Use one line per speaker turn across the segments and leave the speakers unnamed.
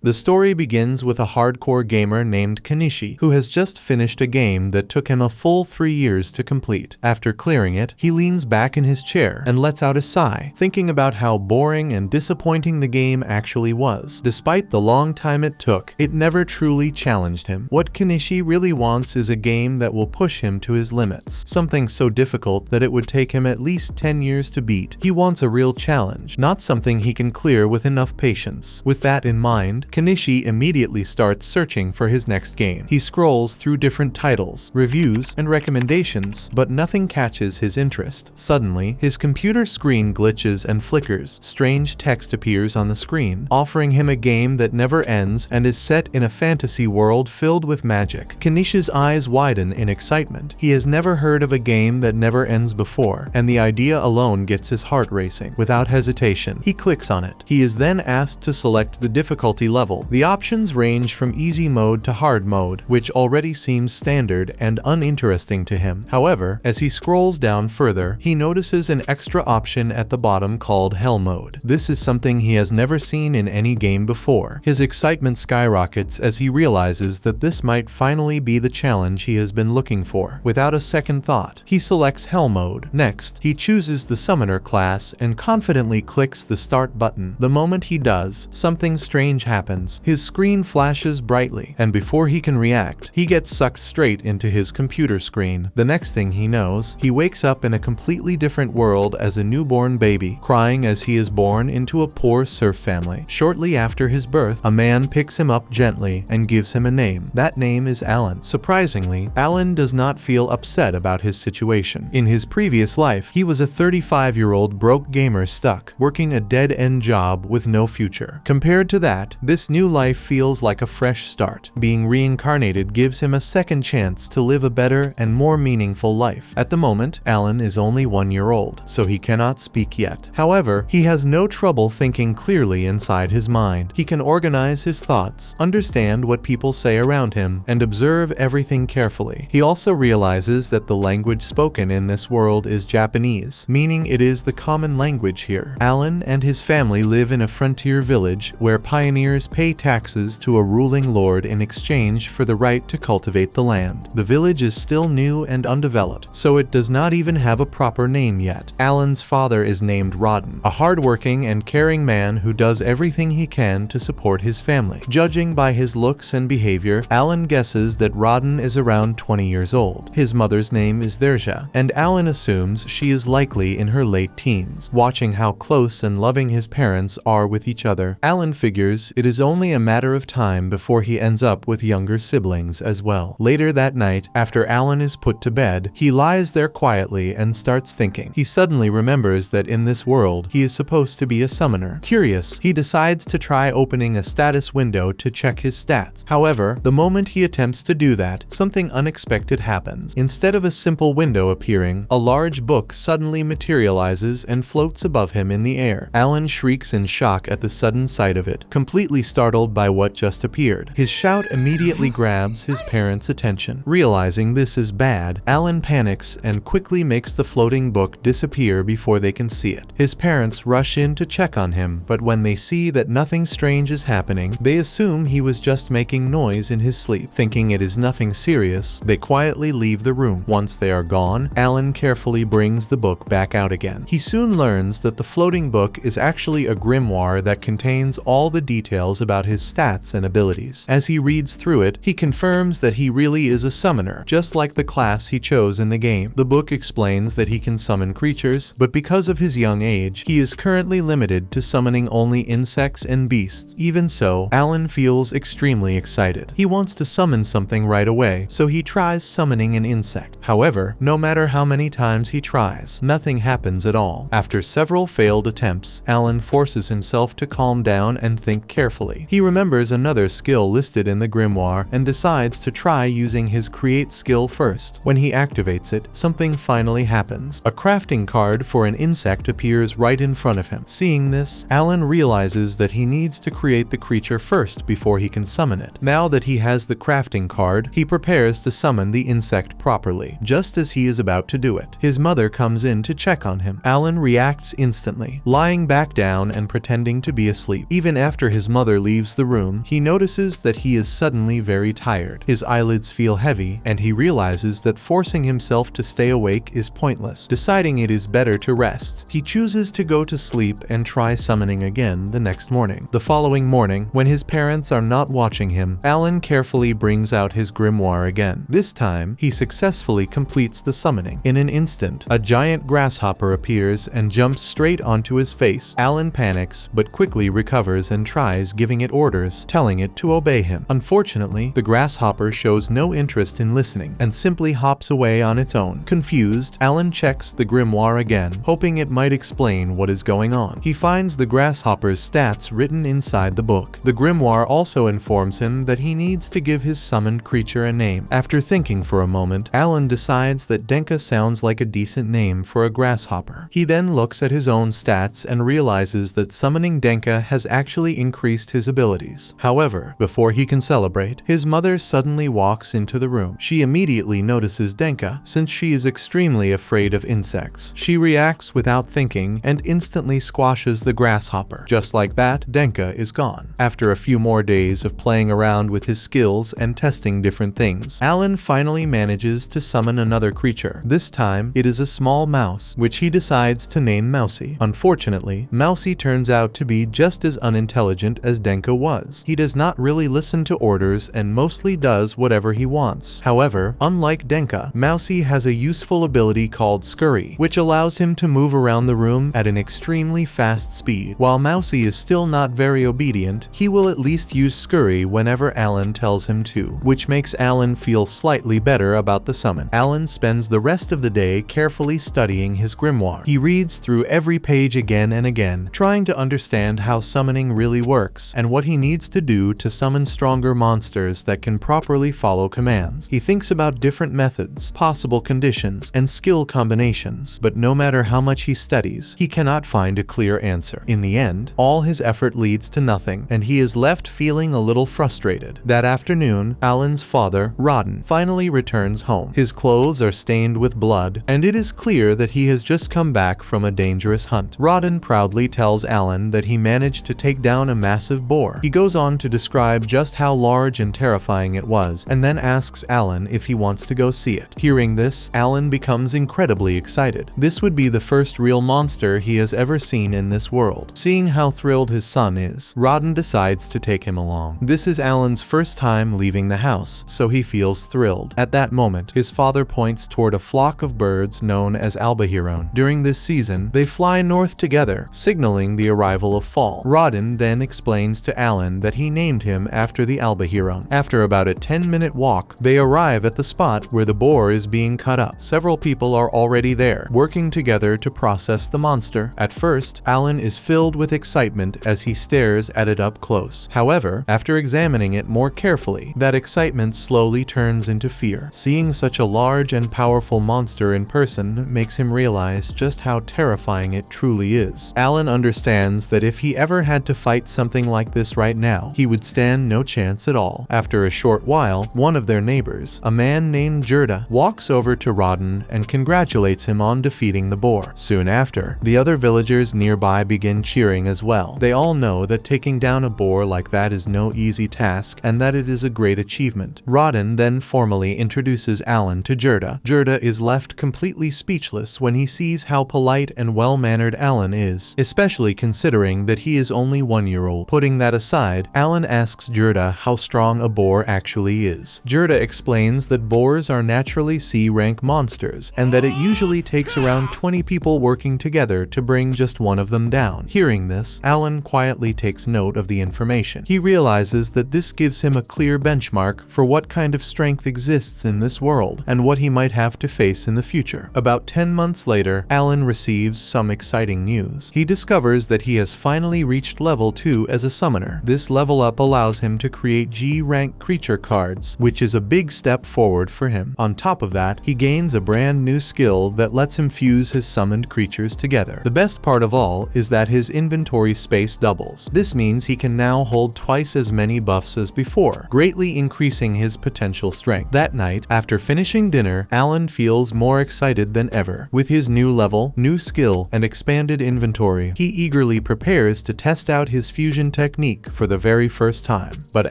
The story begins with a hardcore gamer named Kanishi, who has just finished a game that took him a full 3 years to complete. After clearing it, he leans back in his chair and lets out a sigh, thinking about how boring and disappointing the game actually was. Despite the long time it took, it never truly challenged him. What Kanishi really wants is a game that will push him to his limits, something so difficult that it would take him at least 10 years to beat. He wants a real challenge, not something he can clear with enough patience. With that in mind, Kanishi immediately starts searching for his next game. He scrolls through different titles, reviews, and recommendations, but nothing catches his interest. Suddenly, his computer screen glitches and flickers. Strange text appears on the screen, offering him a game that never ends and is set in a fantasy world filled with magic. Kanishi's eyes widen in excitement. He has never heard of a game that never ends before, and the idea alone gets his heart racing. Without hesitation, he clicks on it. He is then asked to select the difficulty level. The options range from easy mode to hard mode, which already seems standard and uninteresting to him. However, as he scrolls down further, he notices an extra option at the bottom called Hell mode. This is something he has never seen in any game before. His excitement skyrockets as he realizes that this might finally be the challenge he has been looking for. Without a second thought, he selects Hell mode. Next, he chooses the Summoner class and confidently clicks the Start button. The moment he does, something strange happens. His screen flashes brightly, and before he can react, he gets sucked straight into his computer screen. The next thing he knows, he wakes up in a completely different world as a newborn baby, crying as he is born into a poor serf family. Shortly after his birth, a man picks him up gently and gives him a name. That name is Alan. Surprisingly, Alan does not feel upset about his situation. In his previous life, he was a 35-year-old broke gamer stuck, working a dead-end job with no future. Compared to that, this new life feels like a fresh start. Being reincarnated gives him a second chance to live a better and more meaningful life. At the moment, Alan is only 1 year old, so he cannot speak yet. However, he has no trouble thinking clearly inside his mind. He can organize his thoughts, understand what people say around him, and observe everything carefully. He also realizes that the language spoken in this world is Japanese, meaning it is the common language here. Alan and his family live in a frontier village where pioneers pay taxes to a ruling lord in exchange for the right to cultivate the land. The village is still new and undeveloped, so it does not even have a proper name yet. Alan's father is named Rodden, a hardworking and caring man who does everything he can to support his family. Judging by his looks and behavior, Alan guesses that Rodden is around 20 years old. His mother's name is Derja, and Alan assumes she is likely in her late teens. Watching how close and loving his parents are with each other, Alan figures it is only a matter of time before he ends up with younger siblings as well. Later that night, after Alan is put to bed, he lies there quietly and starts thinking. He suddenly remembers that in this world, he is supposed to be a summoner. Curious, he decides to try opening a status window to check his stats. However, the moment he attempts to do that, something unexpected happens. Instead of a simple window appearing, a large book suddenly materializes and floats above him in the air. Alan shrieks in shock at the sudden sight of it, completely startled by what just appeared. His shout immediately grabs his parents' attention. Realizing this is bad, Alan panics and quickly makes the floating book disappear before they can see it. His parents rush in to check on him, but when they see that nothing strange is happening, they assume he was just making noise in his sleep. Thinking it is nothing serious, they quietly leave the room. Once they are gone, Alan carefully brings the book back out again. He soon learns that the floating book is actually a grimoire that contains all the details about his stats and abilities. As he reads through it, he confirms that he really is a summoner, just like the class he chose in the game. The book explains that he can summon creatures, but because of his young age, he is currently limited to summoning only insects and beasts. Even so, Alan feels extremely excited. He wants to summon something right away, so he tries summoning an insect. However, no matter how many times he tries, nothing happens at all. After several failed attempts, Alan forces himself to calm down and think carefully. He remembers another skill listed in the grimoire and decides to try using his create skill first. When he activates it, something finally happens. A crafting card for an insect appears right in front of him. Seeing this, Alan realizes that he needs to create the creature first before he can summon it. Now that he has the crafting card, he prepares to summon the insect properly. quickly, just as he is about to do it. His mother comes in to check on him. Alan reacts instantly, lying back down and pretending to be asleep. Even after his mother leaves the room, he notices that he is suddenly very tired. His eyelids feel heavy, and he realizes that forcing himself to stay awake is pointless. Deciding it is better to rest, he chooses to go to sleep and try summoning again the next morning. The following morning, when his parents are not watching him, Alan carefully brings out his grimoire again. This time, he successfully completes the summoning. In an instant, a giant grasshopper appears and jumps straight onto his face. Alan panics, but quickly recovers and tries giving it orders, telling it to obey him. Unfortunately, the grasshopper shows no interest in listening and simply hops away on its own. Confused, Alan checks the grimoire again, hoping it might explain what is going on. He finds the grasshopper's stats written inside the book. The grimoire also informs him that he needs to give his summoned creature a name. After thinking for a moment, Alan decides that Denka sounds like a decent name for a grasshopper. He then looks at his own stats and realizes that summoning Denka has actually increased his abilities. However, before he can celebrate, his mother suddenly walks into the room. She immediately notices Denka, since she is extremely afraid of insects. She reacts without thinking and instantly squashes the grasshopper. Just like that, Denka is gone. After a few more days of playing around with his skills and testing different things, Alan finally manages to summon another creature. This time, it is a small mouse, which he decides to name Mousy. Unfortunately, Mousy turns out to be just as unintelligent as Denka was. He does not really listen to orders and mostly does whatever he wants. However, unlike Denka, Mousy has a useful ability called Scurry, which allows him to move around the room at an extremely fast speed. While Mousy is still not very obedient, he will at least use Scurry whenever Alan tells him to, which makes Alan feel slightly better about the summon. Alan spends the rest of the day carefully studying his grimoire. He reads through every page again and again, trying to understand how summoning really works and what he needs to do to summon stronger monsters that can properly follow commands. He thinks about different methods, possible conditions, and skill combinations, but no matter how much he studies, he cannot find a clear answer. In the end, all his effort leads to nothing, and he is left feeling a little frustrated. That afternoon, Alan's father, Rodden, finally returns home. His clothes are stained with blood, and it is clear that he has just come back from a dangerous hunt. Rodden proudly tells Alan that he managed to take down a massive boar. He goes on to describe just how large and terrifying it was, and then asks Alan if he wants to go see it. Hearing this, Alan becomes incredibly excited. This would be the first real monster he has ever seen in this world. Seeing how thrilled his son is, Rodden decides to take him along. This is Alan's first time leaving the house, so he feels thrilled. At that moment, his father points toward a flock of birds known as albahiron. During this season, they fly north together, signaling the arrival of fall. Rodden then explains to Alan that he named him after the albahiron. After about a 10-minute walk, they arrive at the spot where the boar is being cut up. Several people are already there, working together to process the monster. At first, Alan is filled with excitement as he stares at it up close. However, after examining it more carefully, that excitement slowly turns into fear. Seeing such a large and powerful monster in person makes him realize just how terrifying it truly is. Alan understands that if he ever had to fight something like this right now, he would stand no chance at all. After a short while, one of their neighbors, a man named Gerda, walks over to Rodden and congratulates him on defeating the boar. Soon after, the other villagers nearby begin cheering as well. They all know that taking down a boar like that is no easy task and that it is a great achievement. Rodden then formally introduces Alan to Gerda. Gerda is left completely speechless when he sees how polite and well-mannered Alan is, especially considering that he is only 1-year-old. Putting that aside, Alan asks Gerda how strong a boar actually is. Gerda explains that boars are naturally C-rank monsters, and that it usually takes around 20 people working together to bring just one of them down. Hearing this, Alan quietly takes note of the information. He realizes that this gives him a clear benchmark for what kind of strength exists in this world, and what he might have to face in the future. About 10 months later, Alan receives some exciting news. He discovers that he has finally reached level 2 as a summoner. This level up allows him to create G-rank creature cards, which is a big step forward for him. On top of that, he gains a brand new skill that lets him fuse his summoned creatures together. The best part of all is that his inventory space doubles. This means he can now hold twice as many buffs as before, greatly increasing his potential strength. That night, after finishing During dinner, Alan feels more excited than ever. With his new level, new skill, and expanded inventory, he eagerly prepares to test out his fusion technique for the very first time. But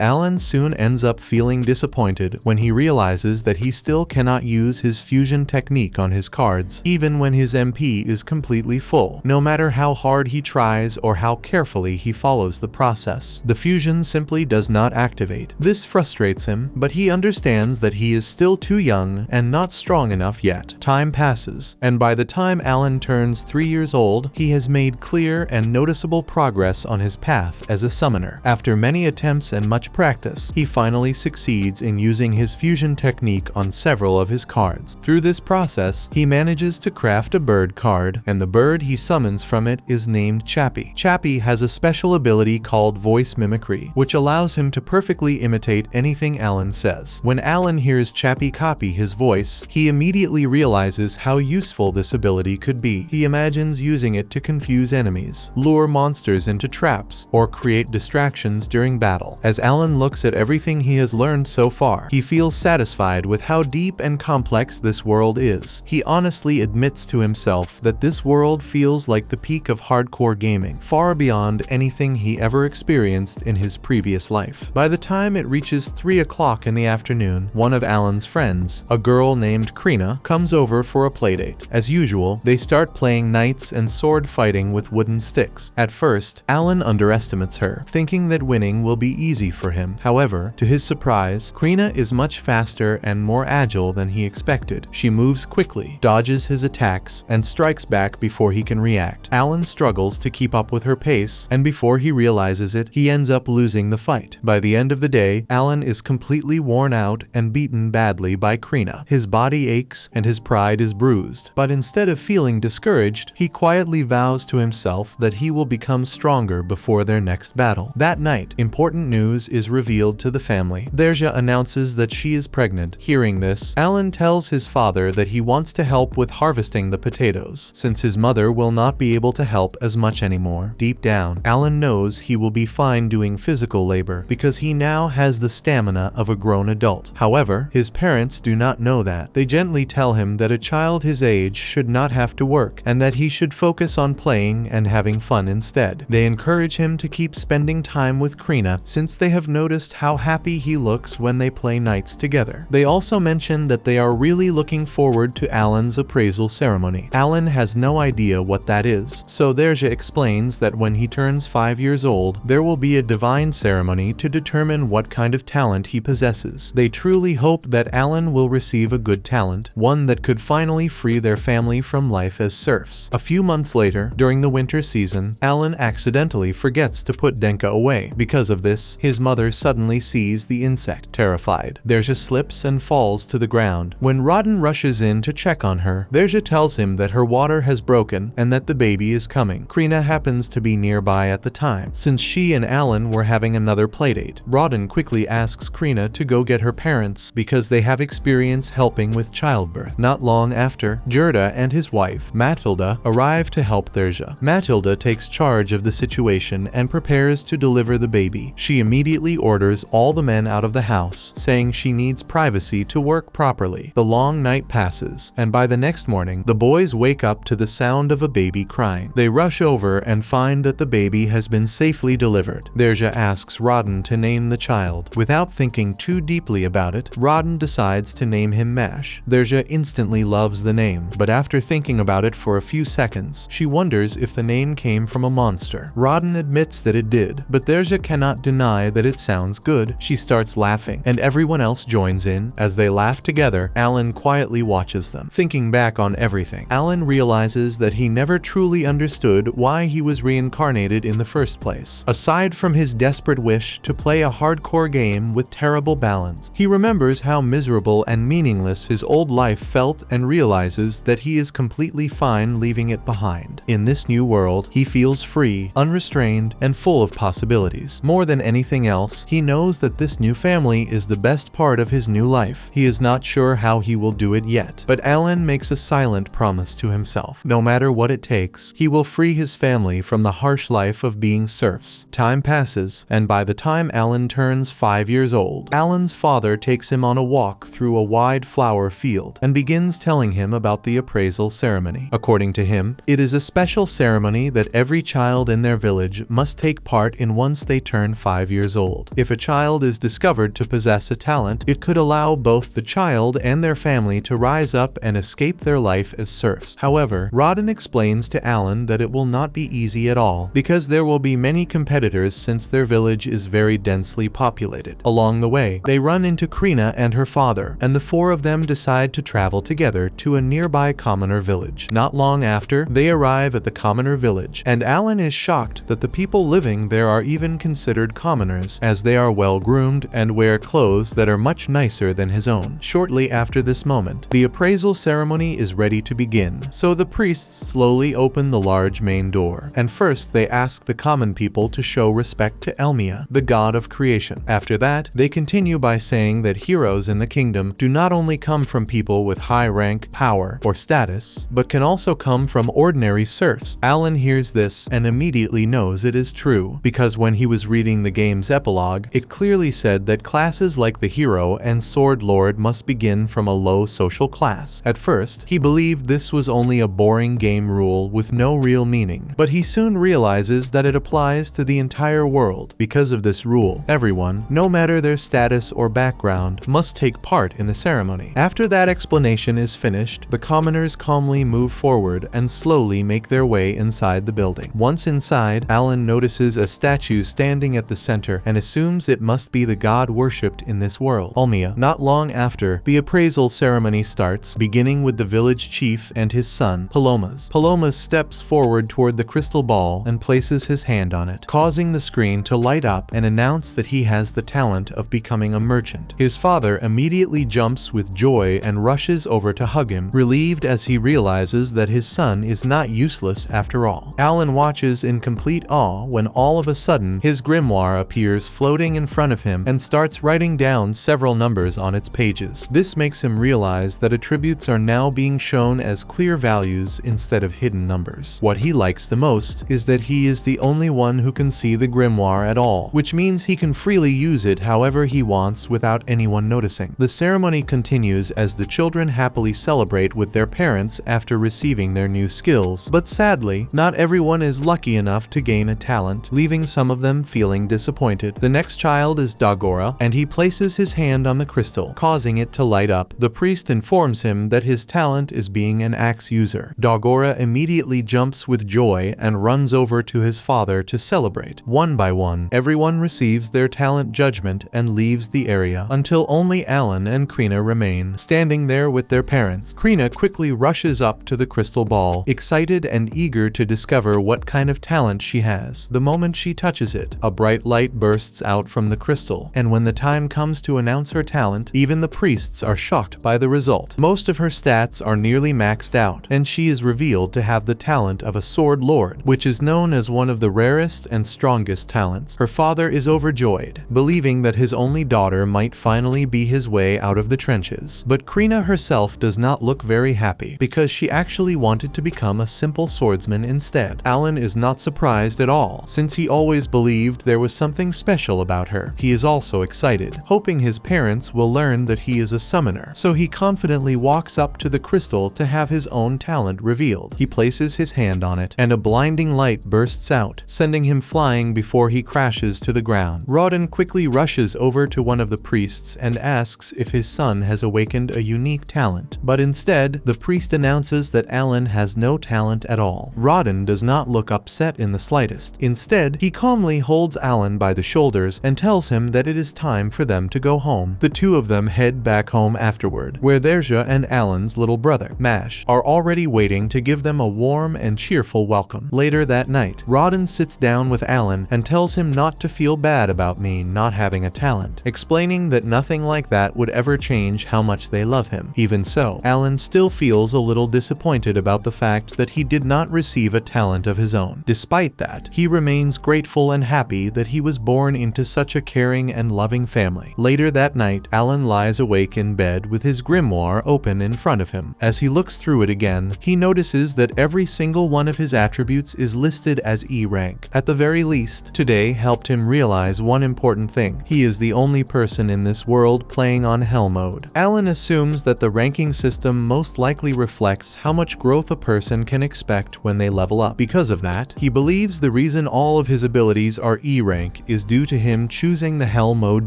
Alan soon ends up feeling disappointed when he realizes that he still cannot use his fusion technique on his cards, even when his MP is completely full. No matter how hard he tries or how carefully he follows the process, the fusion simply does not activate. This frustrates him, but he understands that he is still too young and not strong enough yet. Time passes, and by the time Alan turns 3 years old, he has made clear and noticeable progress on his path as a summoner. After many attempts and much practice, he finally succeeds in using his fusion technique on several of his cards. Through this process, he manages to craft a bird card, and the bird he summons from it is named Chappie. Chappie has a special ability called voice mimicry, which allows him to perfectly imitate anything Alan says. When Alan hears Chappie copy his voice, he immediately realizes how useful this ability could be. He imagines using it to confuse enemies, lure monsters into traps, or create distractions during battle. As Alan looks at everything he has learned so far, he feels satisfied with how deep and complex this world is. He honestly admits to himself that this world feels like the peak of hardcore gaming, far beyond anything he ever experienced in his previous life. By the time it reaches 3 o'clock in the afternoon, one of Alan's friends, a girl named Krina, comes over for a playdate. As usual, they start playing knights and sword fighting with wooden sticks. At first, Alan underestimates her, thinking that winning will be easy for him. However, to his surprise, Krina is much faster and more agile than he expected. She moves quickly, dodges his attacks, and strikes back before he can react. Alan struggles to keep up with her pace, and before he realizes it, he ends up losing the fight. By the end of the day, Alan is completely worn out and beaten badly by Krina. His body aches and his pride is bruised, but instead of feeling discouraged, he quietly vows to himself that he will become stronger before their next battle. That night, important news is revealed to the family. Derja announces that she is pregnant. Hearing this, Alan tells his father that he wants to help with harvesting the potatoes, since his mother will not be able to help as much anymore. Deep down, Alan knows he will be fine doing physical labor because he now has the stamina of a grown adult. However, his parents do not know that. They gently tell him that a child his age should not have to work and that he should focus on playing and having fun instead. They encourage him to keep spending time with Krina since they have noticed how happy he looks when they play nights together. They also mention that they are really looking forward to Alan's appraisal ceremony. Alan has no idea what that is, so Derja explains that when he turns 5 years old, there will be a divine ceremony to determine what kind of talent he possesses. They truly hope that Alan will receive a good talent, one that could finally free their family from life as serfs. A few months later, during the winter season, Alan accidentally forgets to put Denka away. Because of this, his mother suddenly sees the insect. Terrified, Derja slips and falls to the ground. When Rodden rushes in to check on her, Derja tells him that her water has broken and that the baby is coming. Krina happens to be nearby at the time, since she and Alan were having another playdate. Rodden quickly asks Krina to go get her parents because they have experience helping with childbirth. Not long after, Gerda and his wife, Matilda, arrive to help Derja. Matilda takes charge of the situation and prepares to deliver the baby. She immediately orders all the men out of the house, saying she needs privacy to work properly. The long night passes, and by the next morning, the boys wake up to the sound of a baby crying. They rush over and find that the baby has been safely delivered. Derja asks Rodden to name the child. Without thinking too deeply about it, Rodden decides to name him Mash. Derja instantly loves the name, but after thinking about it for a few seconds, she wonders if the name came from a monster. Rodden admits that it did, but Derja cannot deny that it sounds good. She starts laughing, and everyone else joins in. As they laugh together, Alan quietly watches them. Thinking back on everything, Alan realizes that he never truly understood why he was reincarnated in the first place. Aside from his desperate wish to play a hardcore game with terrible balance, he remembers how miserable and meaningless his old life felt and realizes that he is completely fine leaving it behind. In this new world, he feels free, unrestrained, and full of possibilities. More than anything else, he knows that this new family is the best part of his new life. He is not sure how he will do it yet, but Alan makes a silent promise to himself. No matter what it takes, he will free his family from the harsh life of being serfs. Time passes, and by the time Alan turns 5 years old, Alan's father takes him on a walk through a wide flower field and begins telling him about the appraisal ceremony. According to him, it is a special ceremony that every child in their village must take part in once they turn 5 years old. If a child is discovered to possess a talent, it could allow both the child and their family to rise up and escape their life as serfs. However, Rawdon explains to Alan that it will not be easy at all, because there will be many competitors since their village is very densely populated. Along the way, they run into Krina and her father, and the four of them decide to travel together to a nearby commoner village. Not long after, they arrive at the commoner village, and Alan is shocked that the people living there are even considered commoners, as they are well groomed and wear clothes that are much nicer than his own. Shortly after this moment, the appraisal ceremony is ready to begin, so the priests slowly open the large main door, and first they ask the common people to show respect to Elmia, the god of creation. After that, they continue by saying that heroes in the kingdom do not only come from people with high rank, power, or status, but can also come from ordinary serfs. Alan hears this and immediately knows it is true, because when he was reading the game's epilogue, it clearly said that classes like the hero and sword lord must begin from a low social class. At first, he believed this was only a boring game rule with no real meaning, but he soon realizes that it applies to the entire world. Because of this rule, everyone, no matter their status or background, must take part in the ceremony. After that explanation is finished, the commoners calmly move forward and slowly make their way inside the building. Once inside, Alan notices a statue standing at the center and assumes it must be the god worshipped in this world, Elmia. Not long after, the appraisal ceremony starts, beginning with the village chief and his son, Palomas. Palomas steps forward toward the crystal ball and places his hand on it, causing the screen to light up and announce that he has the talent of becoming a merchant. His father immediately jumps with joy and rushes over to hug him, relieved as he realizes that his son is not useless after all. Alan watches in complete awe when all of a sudden his grimoire appears floating in front of him and starts writing down several numbers on its pages. This makes him realize that attributes are now being shown as clear values instead of hidden numbers. What he likes the most is that he is the only one who can see the grimoire at all, which means he can freely use it however he wants without anyone noticing. The ceremony continues as the children happily celebrate with their parents after receiving their new skills, but sadly, not everyone is lucky enough to gain a talent, leaving some of them feeling disappointed. The next child is Dagora, and he places his hand on the crystal, causing it to light up. The priest informs him that his talent is being an axe user. Dagora immediately jumps with joy and runs over to his father to celebrate. One by one, everyone receives their talent judgment and leaves the area, until only Alan and Krina remain, standing there with their parents. Krina quickly rushes up to the crystal ball, excited and eager to discover what kind of talent she has. The moment she touches it, a bright light bursts out from the crystal, and when the time comes to announce her talent, even the priests are shocked by the result. Most of her stats are nearly maxed out, and she is revealed to have the talent of a sword lord, which is known as one of the rarest and strongest talents. Her father is overjoyed, believing that his only daughter might finally be his way out of the trenches. But Krina herself does not look very happy, because she actually wanted to become a simple swordsman instead. Alan is not surprised at all, since he always believed there was something special about her. He is also excited, hoping his parents will learn that he is a summoner, so he confidently walks up to the crystal to have his own talent revealed. He places his hand on it, and a blinding light bursts out, sending him flying before he crashes to the ground. Rawdon quickly rushes over to one of the priests and asks if his son has awakened a unique talent, but instead, the priest announces that Alan has no talent at all. Rawdon does not look upset in the slightest. Instead, he calmly holds Alan by the shoulders and tells him that it is time for them to go home. The two of them head back home afterward, where Derja and Alan's little brother, Mash, are already waiting to give them a warm and cheerful welcome. Later that night, Rawdon sits down with Alan and tells him not to feel bad about me not having a talent, explaining that nothing like that would ever change how much they love him. Even so, Alan still feels a little disappointed about the fact that he did not receive a talent of his own. Despite that, he remains grateful and happy that he was born into such a caring and loving family. Later that night, Alan lies awake in bed with his grimoire open in front of him. As he looks through it again, he notices that every single one of his attributes is listed as E rank. At the very least, today helped him realize one important thing. He is the only person in this world playing on Hell mode. mode. Alan assumes that the ranking system most likely reflects how much growth a person can expect when they level up. Because of that, he believes the reason all of his abilities are E rank is due to him choosing the Hell mode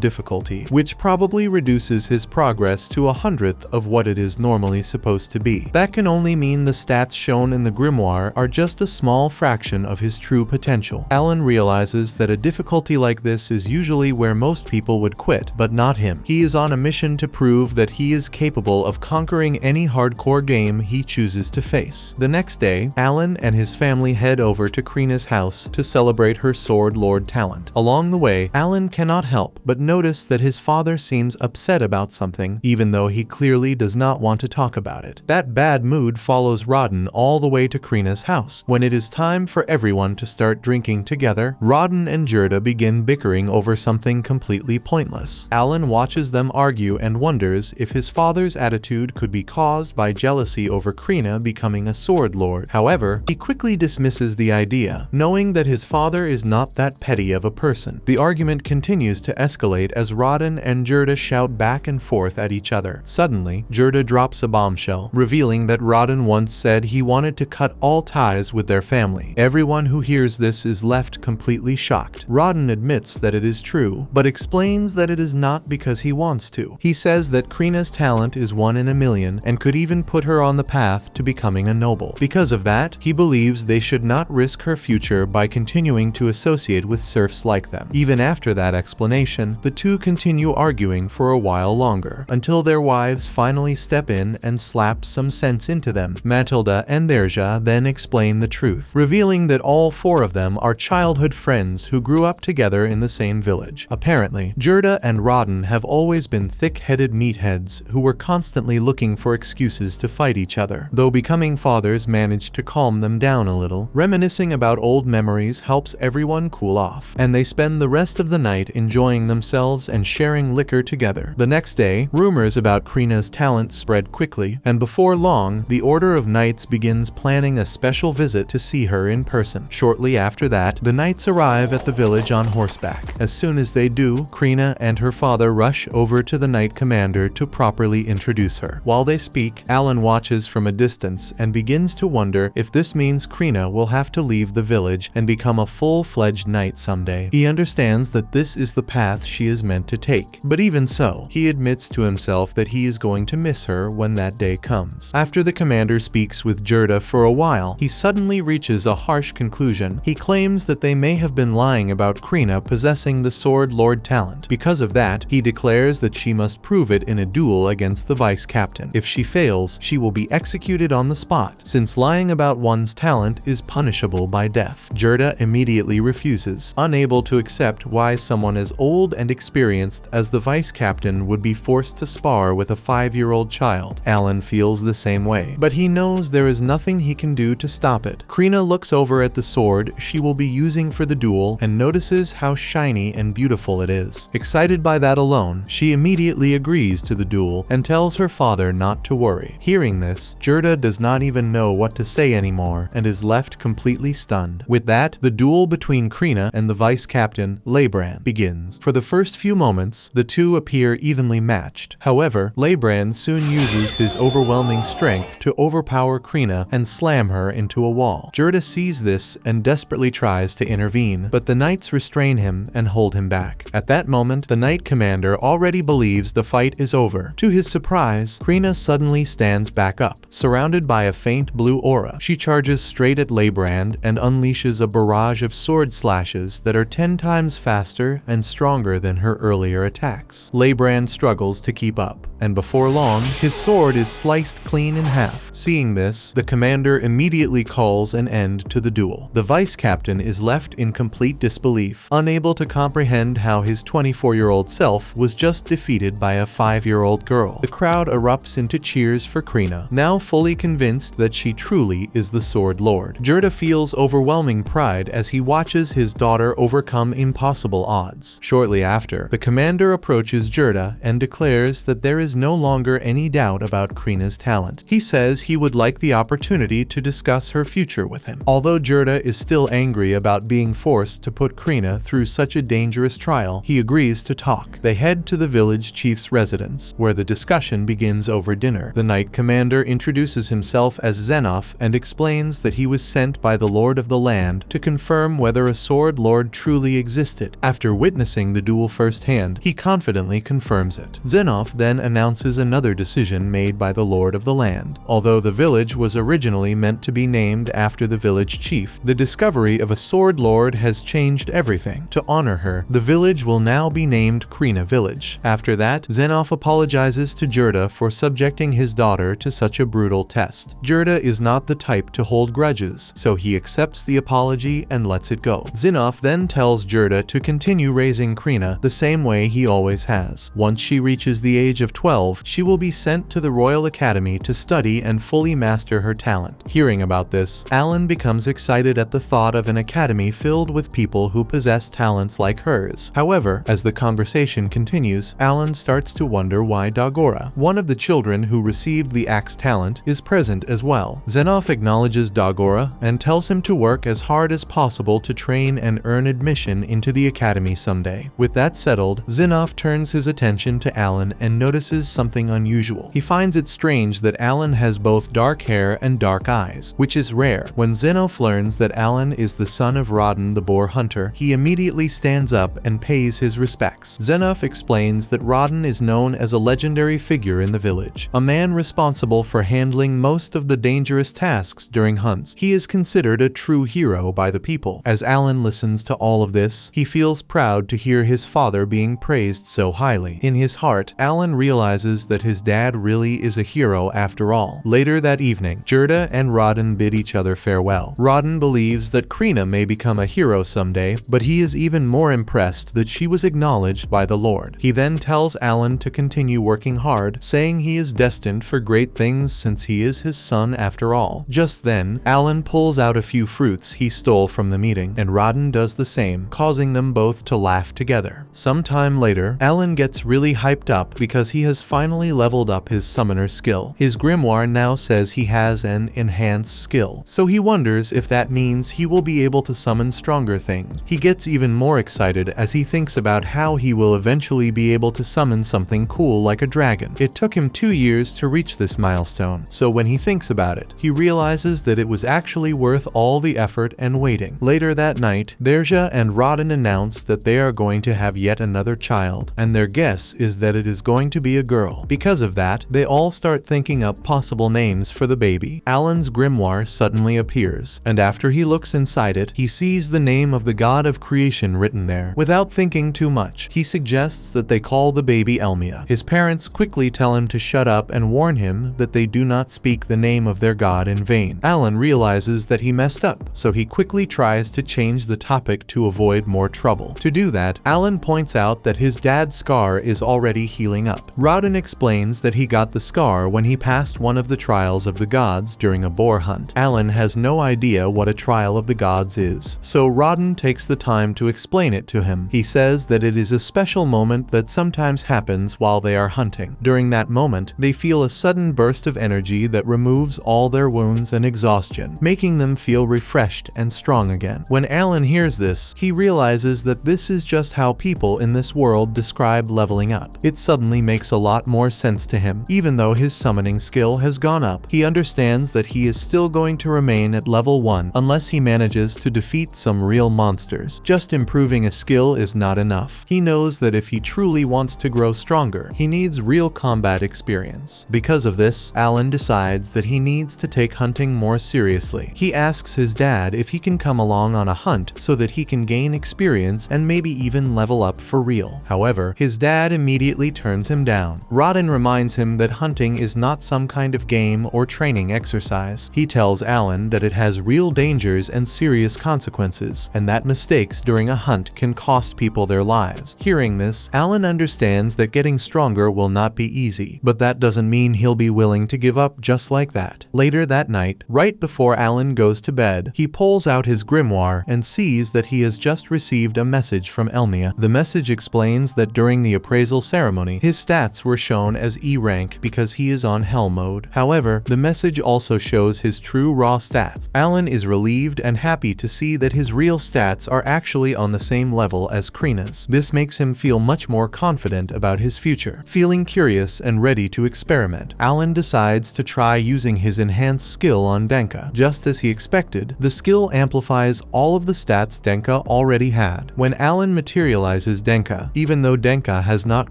difficulty, which probably reduces his progress to 100th of what it is normally supposed to be. That can only mean the stats shown in the grimoire are just a small fraction of his true potential. Alan realizes that a difficulty like this is usually where most people would quit, but not him. He is on a mission to prove that he is capable of conquering any hardcore game he chooses to face. The next day, Alan and his family head over to Krina's house to celebrate her Sword Lord talent. Along the way, Alan cannot help but notice that his father seems upset about something, even though he clearly does not want to talk about it. That bad mood follows Rodden all the way to Krina's house. When it is time for everyone to start drinking together, Rodden and Gerda begin bickering over something completely pointless. Alan watches them argue and wonders if his father's attitude could be caused by jealousy over Krina becoming a Sword Lord. However, he quickly dismisses the idea, knowing that his father is not that petty of a person. The argument continues to escalate as Rodden and Gerda shout back and forth at each other. Suddenly, Gerda drops a bombshell, revealing that Rodden once said he wanted to cut all ties with their family. Everyone who hears this is left completely shocked. Rodden admits that it is true, but explains that it is not because he wants to. He says that Krina's talent is 1 in a million and could even put her on the path to becoming a noble. Because of that, he believes they should not risk her future by continuing to associate with serfs like them. Even after that explanation, the two continue arguing for a while longer, until their wives finally step in and slap some sense into them. Matilda and Derja then explain the truth, revealing that all 4 of them are childhood friends who grew up together in the same village. Apparently, Gerda and Rodden have always been thick-headed meatheads who were constantly looking for excuses to fight each other, though becoming fathers managed to calm them down a little. Reminiscing about old memories helps everyone cool off, and they spend the rest of the night enjoying themselves and sharing liquor together. The next day, rumors about Krina's talent spread quickly, and before long, the Order of Knights begins planning a special visit to see her in person. Shortly after that, the knights arrive at the village on horseback. As soon as they do, Krina and her father rush over to the knight commander to properly introduce her. While they speak, Alan watches from a distance and begins to wonder if this means Krina will have to leave the village and become a full-fledged knight someday. He understands that this is the path she is meant to take, but even so, he admits to himself that he is going to miss her when that day comes. After the commander speaks with Gerda for a while, he suddenly reaches a harsh conclusion. He claims that they may have been lying about Krina possessing the Sword Lord talent. Because of that, he declares that she must prove it in a duel against the vice captain. If she fails, she will be executed on the spot, since lying about one's talent is punishable by death. Gerda immediately refuses, unable to accept why someone as old and experienced as the vice captain would be forced to spar with a 5-year-old child. Alan feels the same way, but he knows there is nothing he can do to stop it. Krina looks over at the sword she will be using for the duel and notices how shiny and beautiful it is. Excited by that alone, she immediately agrees to the duel and tells her father not to worry. Hearing this, Gerda does not even know what to say anymore and is left completely stunned. With that, the duel between Krina and the vice captain, Leibrand, begins. For the first few moments, the two appear evenly matched. However, Leibrand soon uses his overwhelming strength to overpower Krina and slam her into a wall. Gerda sees this and desperately tries to intervene, but the knights restrain him and hold him back. At that moment, the knight commander already believes the fight is over. To his surprise, Krina suddenly stands back up, surrounded by a faint blue aura. She charges straight at Leibrand and unleashes a barrage of sword slashes that are 10 times faster and stronger than her earlier attacks. Leibrand struggles to keep up, and before long, his sword is sliced clean in half. Seeing this, the commander immediately calls an end to the duel. The vice captain is left in complete disbelief, unable to comprehend how his 24-year-old self was just defeated by a 5-year-old girl. The crowd erupts into cheers for Krina, now fully convinced that she truly is the Sword Lord. Gerda feels overwhelming pride as he watches his daughter overcome impossible odds. Shortly after, the commander approaches Gerda and declares that there is is no longer any doubt about Krina's talent. He says he would like the opportunity to discuss her future with him. Although Jurda is still angry about being forced to put Krina through such a dangerous trial, he agrees to talk. They head to the village chief's residence, where the discussion begins over dinner. The knight commander introduces himself as Xenof and explains that he was sent by the lord of the land to confirm whether a sword lord truly existed. After witnessing the duel firsthand, he confidently confirms it. Xenof then announces another decision made by the lord of the land. Although the village was originally meant to be named after the village chief, the discovery of a sword lord has changed everything. To honor her, the village will now be named Krina Village. After that, Xenof apologizes to Jurda for subjecting his daughter to such a brutal test. Jurda is not the type to hold grudges, so he accepts the apology and lets it go. Xenof then tells Jurda to continue raising Krina the same way he always has. Once she reaches the age of 12, she will be sent to the Royal Academy to study and fully master her talent. Hearing about this, Alan becomes excited at the thought of an academy filled with people who possess talents like hers. However, as the conversation continues, Alan starts to wonder why Dagora, one of the children who received the axe talent, is present as well. Xenof acknowledges Dagora and tells him to work as hard as possible to train and earn admission into the academy someday. With that settled, Xenof turns his attention to Alan and notices something unusual. He finds it strange that Alan has both dark hair and dark eyes, which is rare. When Xenof learns that Alan is the son of Rodden the boar hunter, he immediately stands up and pays his respects. Xenof explains that Rodden is known as a legendary figure in the village, a man responsible for handling most of the dangerous tasks during hunts. He is considered a true hero by the people. As Alan listens to all of this, he feels proud to hear his father being praised so highly. In his heart, Alan realizes that his dad really is a hero after all. Later that evening, Jurda and Rodden bid each other farewell. Rodden believes that Krina may become a hero someday, but he is even more impressed that she was acknowledged by the Lord. He then tells Alan to continue working hard, saying he is destined for great things since he is his son after all. Just then, Alan pulls out a few fruits he stole from the meeting, and Rodden does the same, causing them both to laugh together. Sometime later, Alan gets really hyped up because he has finally leveled up his summoner skill. His grimoire now says he has an enhanced skill, so he wonders if that means he will be able to summon stronger things. He gets even more excited as he thinks about how he will eventually be able to summon something cool like a dragon. It took him 2 years to reach this milestone, so when he thinks about it, he realizes that it was actually worth all the effort and waiting. Later that night, Derja and Rodden announce that they are going to have yet another child, and their guess is that it is going to be a girl. Because of that, they all start thinking up possible names for the baby. Alan's grimoire suddenly appears, and after he looks inside it, he sees the name of the god of creation written there. Without thinking too much, he suggests that they call the baby Elmia. His parents quickly tell him to shut up and warn him that they do not speak the name of their god in vain. Alan realizes that he messed up, so he quickly tries to change the topic to avoid more trouble. To do that, Alan points out that his dad's scar is already healing up. Rodden explains that he got the scar when he passed one of the trials of the gods during a boar hunt. Alan has no idea what a trial of the gods is, so Rodden takes the time to explain it to him. He says that it is a special moment that sometimes happens while they are hunting. During that moment, they feel a sudden burst of energy that removes all their wounds and exhaustion, making them feel refreshed and strong again. When Alan hears this, he realizes that this is just how people in this world describe leveling up. It suddenly makes a lot more sense to him. Even though his summoning skill has gone up, he understands that he is still going to remain at level 1 unless he manages to defeat some real monsters. Just improving a skill is not enough. He knows that if he truly wants to grow stronger, he needs real combat experience. Because of this, Alan decides that he needs to take hunting more seriously. He asks his dad if he can come along on a hunt so that he can gain experience and maybe even level up for real. However, his dad immediately turns him down. Rodden reminds him that hunting is not some kind of game or training exercise. He tells Alan that it has real dangers and serious consequences, and that mistakes during a hunt can cost people their lives. Hearing this, Alan understands that getting stronger will not be easy, but that doesn't mean he'll be willing to give up just like that. Later that night, right before Alan goes to bed, he pulls out his grimoire and sees that he has just received a message from Elmia. The message explains that during the appraisal ceremony, his stats stats were shown as E rank because he is on hell mode. However, the message also shows his true raw stats. Alan is relieved and happy to see that his real stats are actually on the same level as Krina's. This makes him feel much more confident about his future. Feeling curious and ready to experiment, Alan decides to try using his enhanced skill on Denka. Just as he expected, the skill amplifies all of the stats Denka already had. When Alan materializes Denka, even though Denka has not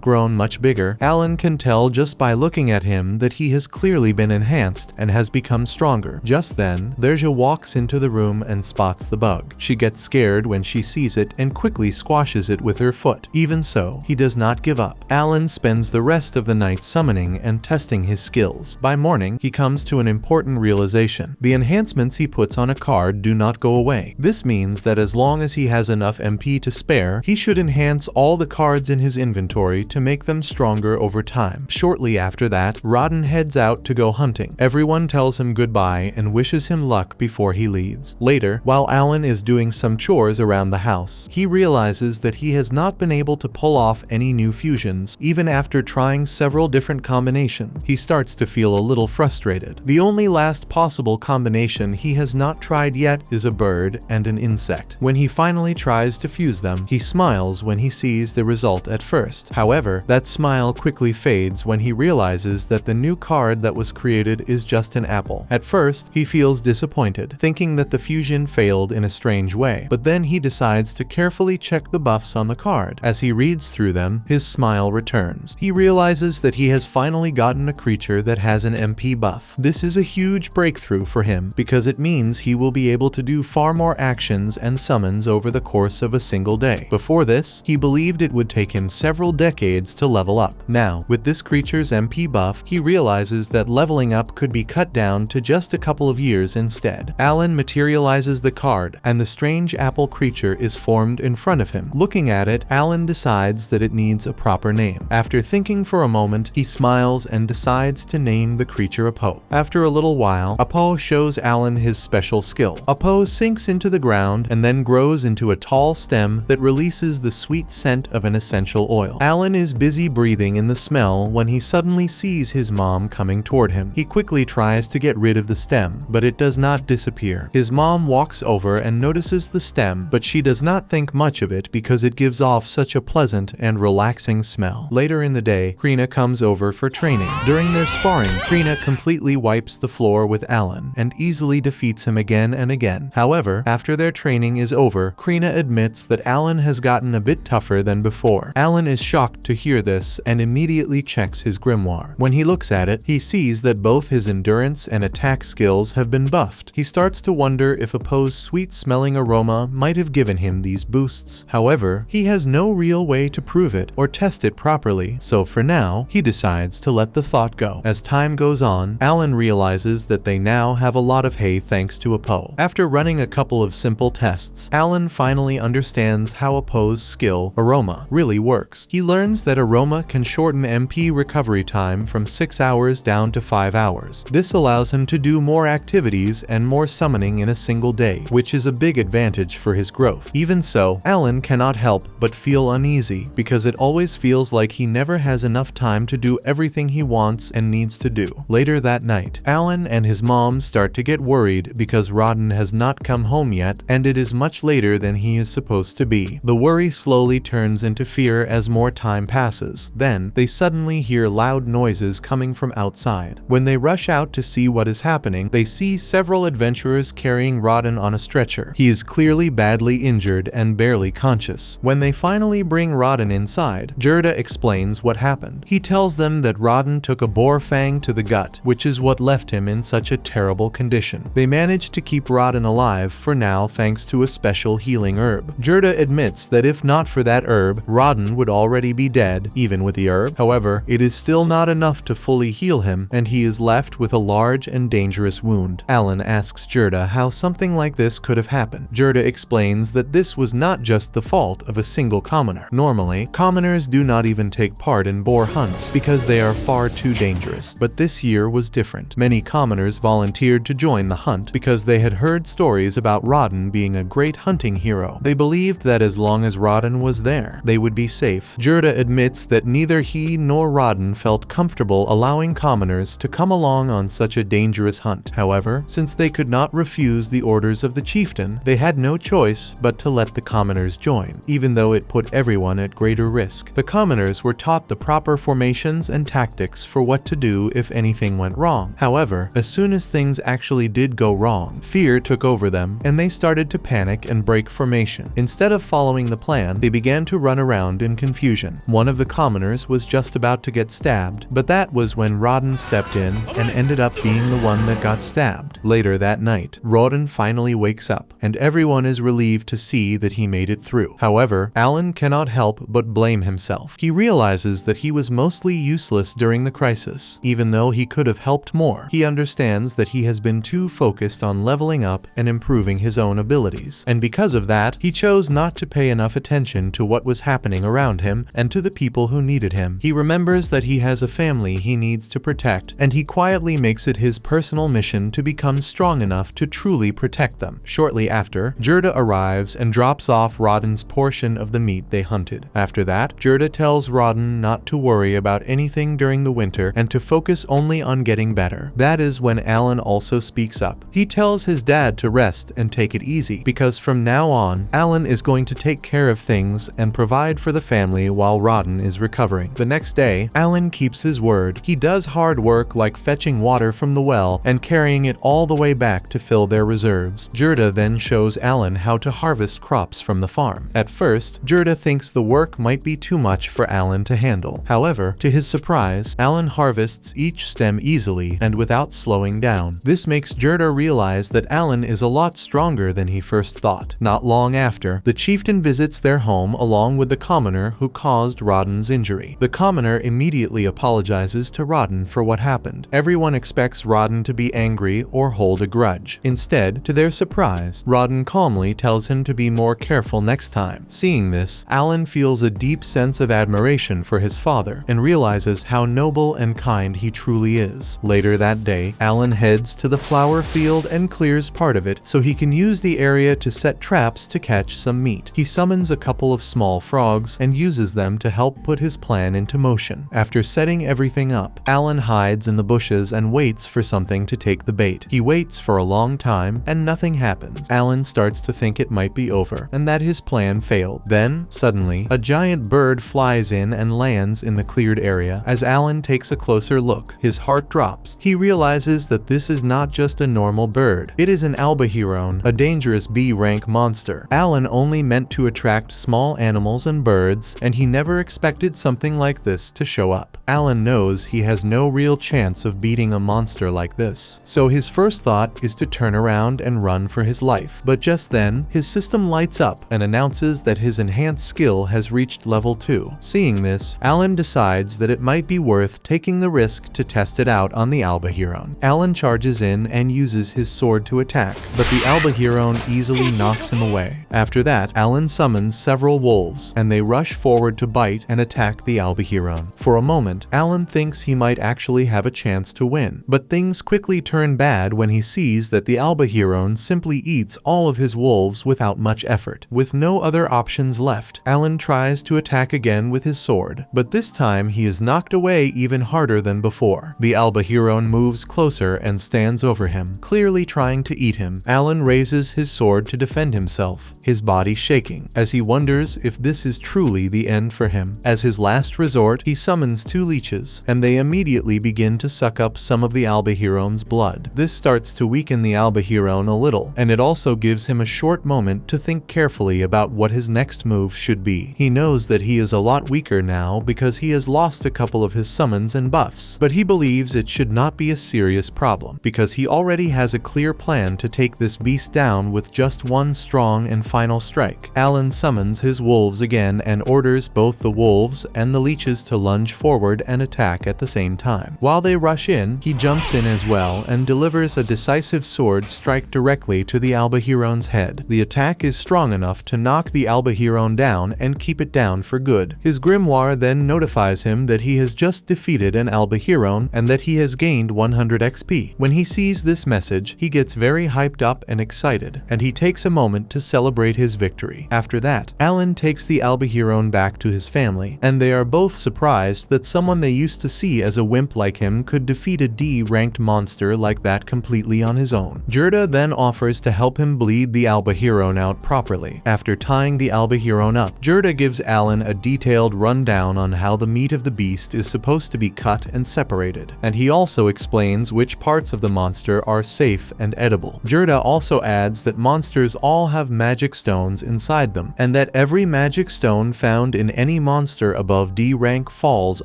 grown much bigger, Alan can tell just by looking at him that he has clearly been enhanced and has become stronger. Just then, Derja walks into the room and spots the bug. She gets scared when she sees it and quickly squashes it with her foot. Even so, he does not give up. Alan spends the rest of the night summoning and testing his skills. By morning, he comes to an important realization. The enhancements he puts on a card do not go away. This means that as long as he has enough MP to spare, he should enhance all the cards in his inventory to make them stronger over time. Shortly after that, Rodden heads out to go hunting. Everyone tells him goodbye and wishes him luck before he leaves. Later, while Alan is doing some chores around the house, he realizes that he has not been able to pull off any new fusions, even after trying several different combinations. He starts to feel a little frustrated. The only last possible combination he has not tried yet is a bird and an insect. When he finally tries to fuse them, he smiles when he sees the result at first. However, that smile quickly fades when he realizes that the new card that was created is just an apple. At first, he feels disappointed, thinking that the fusion failed in a strange way, but then he decides to carefully check the buffs on the card. As he reads through them, his smile returns. He realizes that he has finally gotten a creature that has an MP buff. This is a huge breakthrough for him because it means he will be able to do far more actions and summons over the course of a single day. Before this, he believed it would take him several decades to level up. Now, with this creature's MP buff, he realizes that leveling up could be cut down to just a couple of years instead. Alan materializes the card, and the strange apple creature is formed in front of him. Looking at it, Alan decides that it needs a proper name. After thinking for a moment, he smiles and decides to name the creature Apo. After a little while, Apo shows Alan his special skill. Apo sinks into the ground and then grows into a tall stem that releases the sweet scent of an essential oil. Alan is busy breathing in the smell when he suddenly sees his mom coming toward him. He quickly tries to get rid of the stem, but it does not disappear. His mom walks over and notices the stem, but she does not think much of it because it gives off such a pleasant and relaxing smell. Later in the day, Krina comes over for training. During their sparring, Krina completely wipes the floor with Alan and easily defeats him again and again. However, after their training is over, Krina admits that Alan has gotten a bit tougher than before. Alan is shocked to hear this and immediately checks his grimoire. When he looks at it, he sees that both his endurance and attack skills have been buffed. He starts to wonder if Apo's sweet-smelling aroma might have given him these boosts. However, he has no real way to prove it or test it properly, so for now, he decides to let the thought go. As time goes on, Alan realizes that they now have a lot of hay thanks to Apo. After running a couple of simple tests, Alan finally understands how Apo's skill, Aroma, really works. He learns that Aroma can shorten MP recovery time from 6 hours down to 5 hours. This allows him to do more activities and more summoning in a single day, which is a big advantage for his growth. Even so, Alan cannot help but feel uneasy because it always feels like he never has enough time to do everything he wants and needs to do. Later that night, Alan and his mom start to get worried because Rodden has not come home yet and it is much later than he is supposed to be. The worry slowly turns into fear as more time passes. Then, they suddenly hear loud noises coming from outside. When they rush out to see what is happening, they see several adventurers carrying Rodden on a stretcher. He is clearly badly injured and barely conscious. When they finally bring Rodden inside, Gerda explains what happened. He tells them that Rodden took a boar fang to the gut, which is what left him in such a terrible condition. They managed to keep Rodden alive for now thanks to a special healing herb. Gerda admits that if not for that herb, Rodden would already be dead, even with the herb. However, it is still not enough to fully heal him, and he is left with a large and dangerous wound. Alan asks Gerda how something like this could have happened. Gerda explains that this was not just the fault of a single commoner. Normally, commoners do not even take part in boar hunts because they are far too dangerous. But this year was different. Many commoners volunteered to join the hunt because they had heard stories about Rodden being a great hunting hero. They believed that as long as Rodden was there, they would be safe. Gerda admits that neither he nor Rodden felt comfortable allowing commoners to come along on such a dangerous hunt. However, since they could not refuse the orders of the chieftain, they had no choice but to let the commoners join, even though it put everyone at greater risk. The commoners were taught the proper formations and tactics for what to do if anything went wrong. However, as soon as things actually did go wrong, fear took over them, and they started to panic and break formation. Instead of following the plan, they began to run around in confusion. One of the commoners was just about to get stabbed, but that was when Rodden stepped in and ended up being the one that got stabbed. Later that night, Rodden finally wakes up, and everyone is relieved to see that he made it through. However, Alan cannot help but blame himself. He realizes that he was mostly useless during the crisis. Even though he could have helped more, he understands that he has been too focused on leveling up and improving his own abilities. And because of that, he chose not to pay enough attention to what was happening around him and to the people who needed him. He remembers that he has a family he needs to protect, and he quietly makes it his personal mission to become strong enough to truly protect them. Shortly after, Gerda arrives and drops off Rodden's portion of the meat they hunted. After that, Gerda tells Rodden not to worry about anything during the winter and to focus only on getting better. That is when Alan also speaks up. He tells his dad to rest and take it easy, because from now on, Alan is going to take care of things and provide for the family while Rodden is recovering. The next day, Alan keeps his word. He does hard work like fetching water from the well and carrying it all the way back to fill their reserves. Gerda then shows Alan how to harvest crops from the farm. At first, Gerda thinks the work might be too much for Alan to handle. However, to his surprise, Alan harvests each stem easily and without slowing down. This makes Gerda realize that Alan is a lot stronger than he first thought. Not long after, the chieftain visits their home along with the commoner who caused Rodden's injury. The commoner immediately apologizes to Rodden for what happened. Everyone expects Rodden to be angry or hold a grudge. Instead, to their surprise, Rodden calmly tells him to be more careful next time. Seeing this, Alan feels a deep sense of admiration for his father and realizes how noble and kind he truly is. Later that day, Alan heads to the flower field and clears part of it so he can use the area to set traps to catch some meat. He summons a couple of small frogs and uses them to help put his plan into motion. After setting everything up, Alan hides in the bushes and waits for something to take the bait. He waits for a long time and nothing happens. Alan starts to think it might be over and that his plan failed. Then, suddenly, a giant bird flies in and lands in the cleared area. As Alan takes a closer look, his heart drops. He realizes that this is not just a normal bird. It is an albahiron, a dangerous B-rank monster. Alan only meant to attract small animals and birds, and he never expected something like this to show up. Alan knows he has no real chance of beating a monster like this, so his first thought is to turn around and run for his life. But just then, his system lights up and announces that his enhanced skill has reached level 2. Seeing this, Alan decides that it might be worth taking the risk to test it out on the albahiron. Alan charges in and uses his sword to attack, but the albahiron easily knocks him away. After that, Alan summons several wolves, and they rush forward to bite and attack the albahiron. For a moment, Alan thinks he might actually have a chance to win, but things quickly turn bad when he sees that the albahiron simply eats all of his wolves without much effort. With no other options left, Alan tries to attack again with his sword, but this time he is knocked away even harder than before. The albahiron moves closer and stands over him, clearly trying to eat him. Alan raises his sword to defend himself, his body shaking, as he wonders if this is truly the end for him. As his last resort, he summons 2 leeches, and they immediately begin to suck up some of the albahiron's blood. This starts to weaken the albahiron a little, and it also gives him a short moment to think carefully about what his next move should be. He knows that he is a lot weaker now because he has lost a couple of his summons and buffs, but he believes it should not be a serious problem because he already has a clear plan to take this beast down with just one strong and final strike. Alan summons his wolves again and orders both the wolves and the leeches to lunge forward sword and attack at the same time. While they rush in, he jumps in as well and delivers a decisive sword strike directly to the Albahiron's head. The attack is strong enough to knock the Albahiron down and keep it down for good. His grimoire then notifies him that he has just defeated an Albahiron and that he has gained 100 XP. When he sees this message, he gets very hyped up and excited, and he takes a moment to celebrate his victory. After that, Alan takes the Albahiron back to his family, and they are both surprised that someone they used to see as a wimp like him could defeat a D-ranked monster like that completely on his own. Gerda then offers to help him bleed the Albahiron out properly. After tying the Albahiron up, Gerda gives Alan a detailed rundown on how the meat of the beast is supposed to be cut and separated, and he also explains which parts of the monster are safe and edible. Gerda also adds that monsters all have magic stones inside them, and that every magic stone found in any monster above D rank falls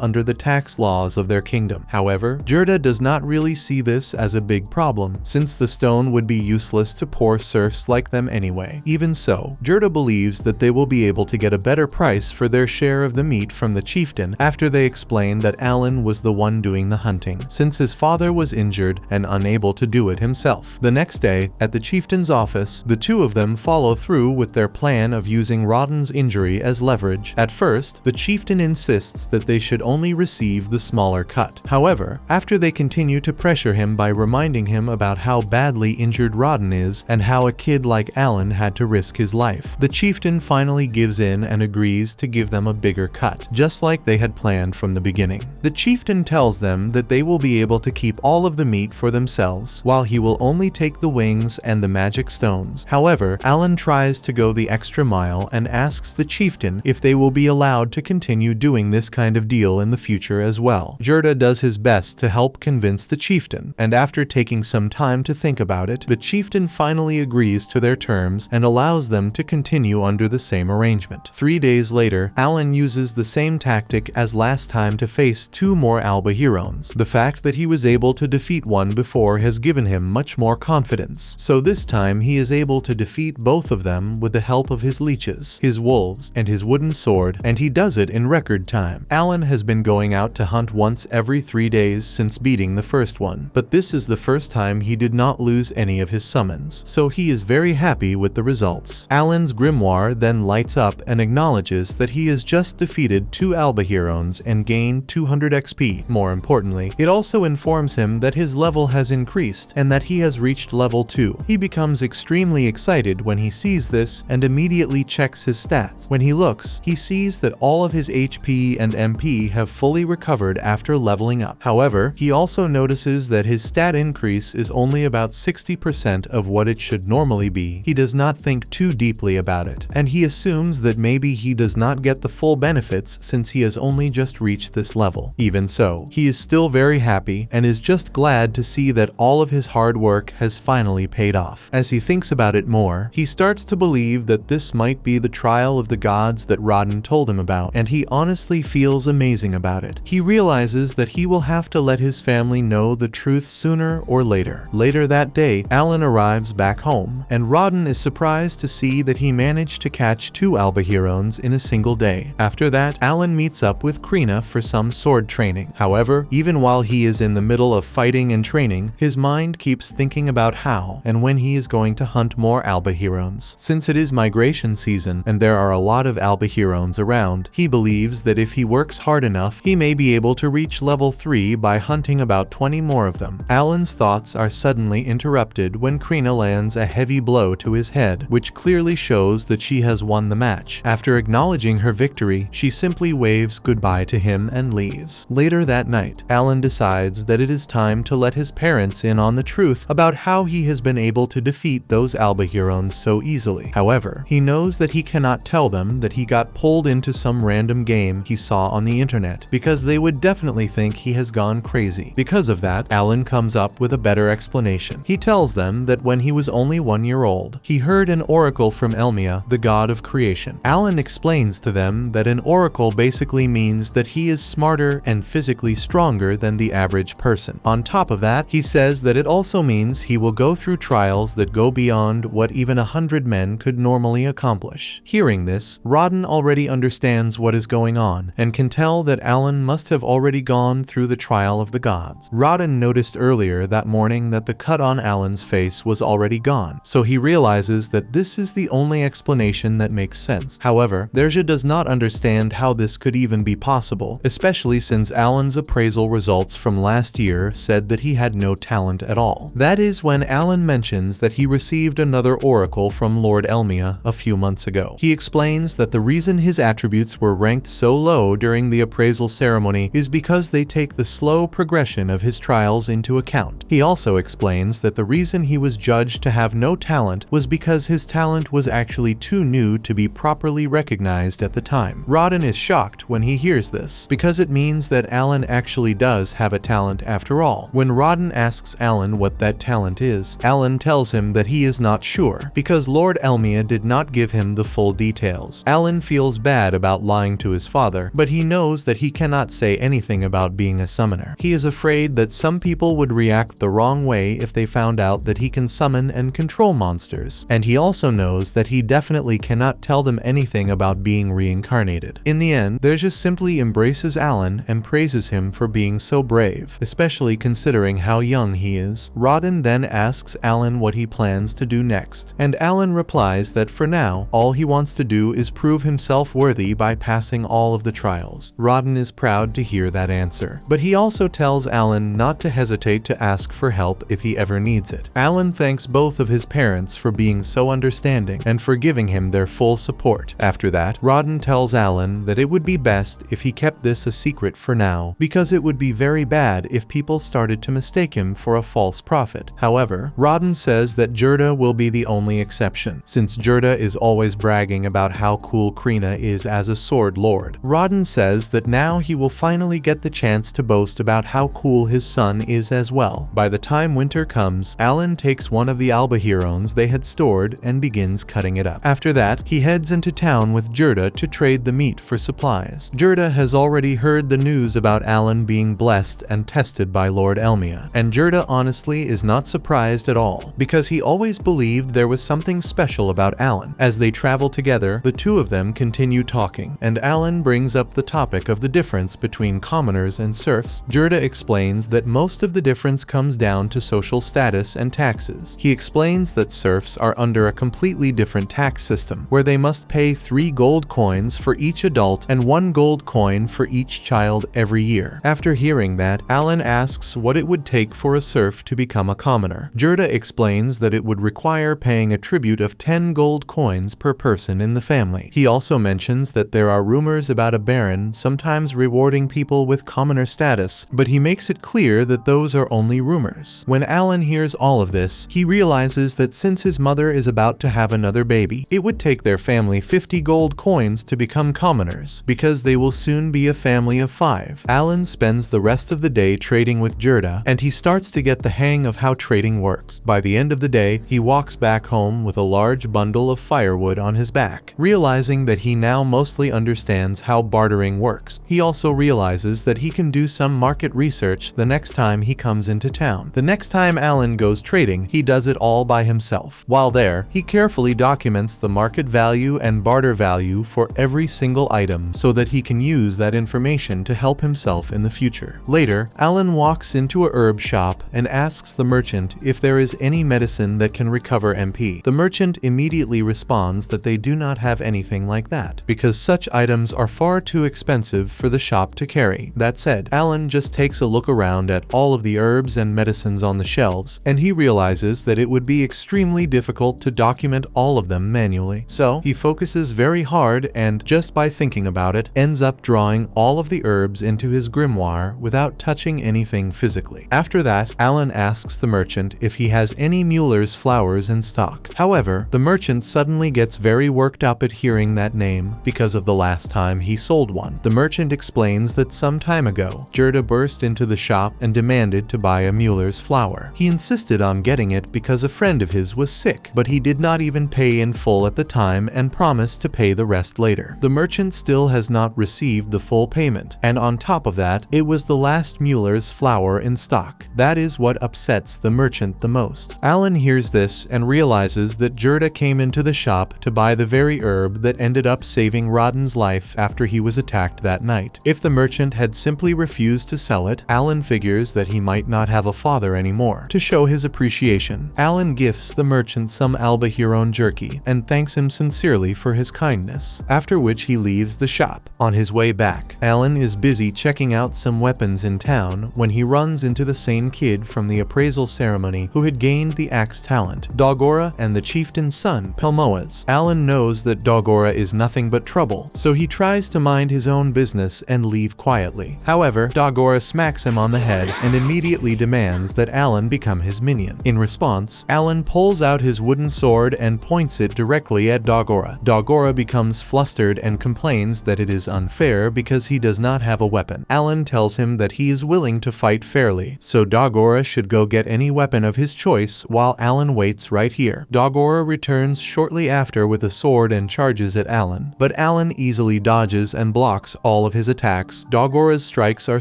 under the tax laws of their kingdom. However, Gerda does not really see this as a big problem, since the stone would be useless to poor serfs like them anyway. Even so, Gerda believes that they will be able to get a better price for their share of the meat from the chieftain after they explain that Alan was the one doing the hunting, since his father was injured and unable to do it himself. The next day, at the chieftain's office, the two of them follow through with their plan of using Rodden's injury as leverage. At first, the chieftain insists that they should only receive the smaller cut. However, after they continue to pressure him by reminding him about how badly injured Rodden is and how a kid like Alan had to risk his life, the chieftain finally gives in and agrees to give them a bigger cut, just like they had planned from the beginning. The chieftain tells them that they will be able to keep all of the meat for themselves, while he will only take the wings and the magic stones. However, Alan tries to go the extra mile and asks the chieftain if they will be allowed to continue doing this kind of deal in the future as well. Gerda does his best to help convince the chieftain, and after taking some time to think about it, the chieftain finally agrees to their terms and allows them to continue under the same arrangement. 3 days later, Alan uses the same tactic as last time to face 2 more Albahirons. The fact that he was able to defeat one before has given him much more confidence, so this time he is able to defeat both of them with the help of his leeches, his wolves, and his wooden sword, and he does it in record time. Alan has been going out to hunt once every 3 days since beating the first one, but this is the first time he did not lose any of his summons, so he is very happy with the results. Alan's grimoire then lights up and acknowledges that he has just defeated 2 Albahirons and gained 200 XP. More importantly, it also informs him that his level has increased and that he has reached level 2. He becomes extremely excited when he sees this and immediately checks his stats. When he looks, he sees that all of his HP and MP have fully recovered after leveling up. However, he also notices that his stat increase is only about 60% of what it should normally be. He does not think too deeply about it, and he assumes that maybe he does not get the full benefits since he has only just reached this level. Even so, he is still very happy and is just glad to see that all of his hard work has finally paid off. As he thinks about it more, he starts to believe that this might be the trial of the gods that Rodden told him about, and he honestly feels amazing about it. He realizes that he will have to let his family know the truth sooner or later. Later that day, Alan arrives back home, and Rodden is surprised to see that he managed to catch 2 Albahirons in a single day. After that, Alan meets up with Krina for some sword training. However, even while he is in the middle of fighting and training, his mind keeps thinking about how and when he is going to hunt more Albahirons. Since it is migration season and there are a lot of Albahirons around, he believes that if he works hard enough, he may be able to reach level 3 by hunting about 20 more of them. Alan's thoughts are suddenly interrupted when Krina lands a heavy blow to his head, which clearly shows that she has won the match. After acknowledging her victory, she simply waves goodbye to him and leaves. Later that night, Alan decides that it is time to let his parents in on the truth about how he has been able to defeat those Albahirons so easily. However, he knows that he cannot tell them that he got pulled into some random game he saw on the internet, because they would definitely think he has gone crazy. Because of that, Alan comes up with a better explanation. He tells them that when he was only 1 year old, he heard an oracle from Elmia, the god of creation. Alan explains to them that an oracle basically means that he is smarter and physically stronger than the average person. On top of that, he says that it also means he will go through trials that go beyond what even 100 men could normally accomplish. Hearing this, Rodden already understands what is going on and can tell that Alan must have already gone through the trial of the gods. Rodden noticed earlier that morning that the cut on Alan's face was already gone, so he realizes that this is the only explanation that makes sense. However, Derja does not understand how this could even be possible, especially since Alan's appraisal results from last year said that he had no talent at all. That is when Alan mentions that he received another oracle from Lord Elmia a few months ago. He explains that the reason his attributes were ranked so low during the appraisal ceremony is because they take the slow progression of his trials into account. He also explains that the reason he was judged to have no talent was because his talent was actually too new to be properly recognized at the time. Rodden is shocked when he hears this, because it means that Alan actually does have a talent after all. When Rodden asks Alan what that talent is, Alan tells him that he is not sure, because Lord Elmia did not give him the full details. Alan feels bad about lying to his father, but he knows that he cannot say anything about being a summoner. He is afraid that some people would react the wrong way if they found out that he can summon and control monsters, and he also knows that he definitely cannot tell them anything about being reincarnated. In the end, Derja simply embraces Alan and praises him for being so brave, especially considering how young he is. Rodden then asks Alan what he plans to do next, and Alan replies that for now, all he wants to do is prove himself worthy by passing all of the trials. Rodden is proud to hear that answer, but he also tells Alan not to hesitate to ask for help if he ever needs it. Alan thanks both of his parents for being so understanding and for giving him their full support. After that, Rodden tells Alan that it would be best if he kept this a secret for now, because it would be very bad if people started to mistake him for a false prophet. However, Rodden says that Gerda will be the only exception, since Gerda is always bragging about how cool Krina is as a sword lord. Rodden says that now he will finally get the chance to boast about how cool his son is as well. By the time winter comes, Alan takes one of the albaherones they had stored and begins cutting it up. After that, he heads into town with Gerda to trade the meat for supplies. Gerda has already heard the news about Alan being blessed and tested by Lord Elmia, and Gerda honestly is not surprised at all, because he always believed there was something special about Alan. As they travel together, the two of them continue talking, and Alan brings up the topic of the difference between commoners and serfs. Gerda explains that most of the difference comes down to social status and taxes. He explains that serfs are under a completely different tax system, where they must pay 3 gold coins for each adult and 1 gold coin for each child every year. After hearing that, Alan asks what it would take for a serf to become a commoner. Gerda explains that it would require paying a tribute of 10 gold coins per person in the family. He also mentions that there are rumors about a baron sometimes rewarding people with commoner status, but he makes it clear that those are only rumors. When Alan hears all of this, he realizes that since his mother is about to have another baby, it would take their family 50 gold coins to become commoners, because they will soon be a family of 5. Alan spends the rest of the day trading with Gerda, and he starts to get the hang of how trading works. By the end of the day, he walks back home with a large bundle of firewood on his back. Realizing that he now mostly understands how bartering works, he also realizes that he can do some market research the next time he comes into town. The next time Alan goes trading, he does it all by himself. While there, he carefully documents the market value and barter value for every single item so that he can use that information to help himself in the future. Later, Alan walks into a herb shop and asks the merchant if there is any medicine that can recover MP. The merchant immediately responds that they do not have anything like that, because such items are far too expensive for the shop to carry. That said, Alan just takes a look around at all of the herbs and medicines on the shelves, and he realizes that it would be extremely difficult to document all of them manually. So, he focuses very hard and, just by thinking about it, ends up drawing all of the herbs into his grimoire without touching anything physically. After that, Alan asks the merchant if he has any Mueller's flowers in stock. However, the merchant suddenly gets very worked up at hearing that name because of the last time he sold one. The merchant explains that some time ago, Gerda burst into the shop and demanded to buy a Mueller's flower. He insisted on getting it because a friend of his was sick, but he did not even pay in full at the time and promised to pay the rest later. The merchant still has not received the full payment, and on top of that, it was the last Mueller's flower in stock. That is what upsets the merchant the most. Alan hears this and realizes that Gerda came into the shop to buy the very herb that ended up saving Rodden's life after he was attacked that night. night. If the merchant had simply refused to sell it, Alan figures that he might not have a father anymore. To show his appreciation, Alan gifts the merchant some Albahiron jerky and thanks him sincerely for his kindness, after which he leaves the shop. On his way back, Alan is busy checking out some weapons in town when he runs into the same kid from the appraisal ceremony who had gained the axe talent, Dogora, and the chieftain's son, Pelmoas. Alan knows that Dogora is nothing but trouble, so he tries to mind his own business and leave quietly. However, Dogora smacks him on the head and immediately demands that Alan become his minion. In response, Alan pulls out his wooden sword and points it directly at Dogora. Dogora becomes flustered and complains that it is unfair because he does not have a weapon. Alan tells him that he is willing to fight fairly, so Dogora should go get any weapon of his choice while Alan waits right here. Dogora returns shortly after with a sword and charges at Alan, but Alan easily dodges and blocks all of his attacks. Dogora's strikes are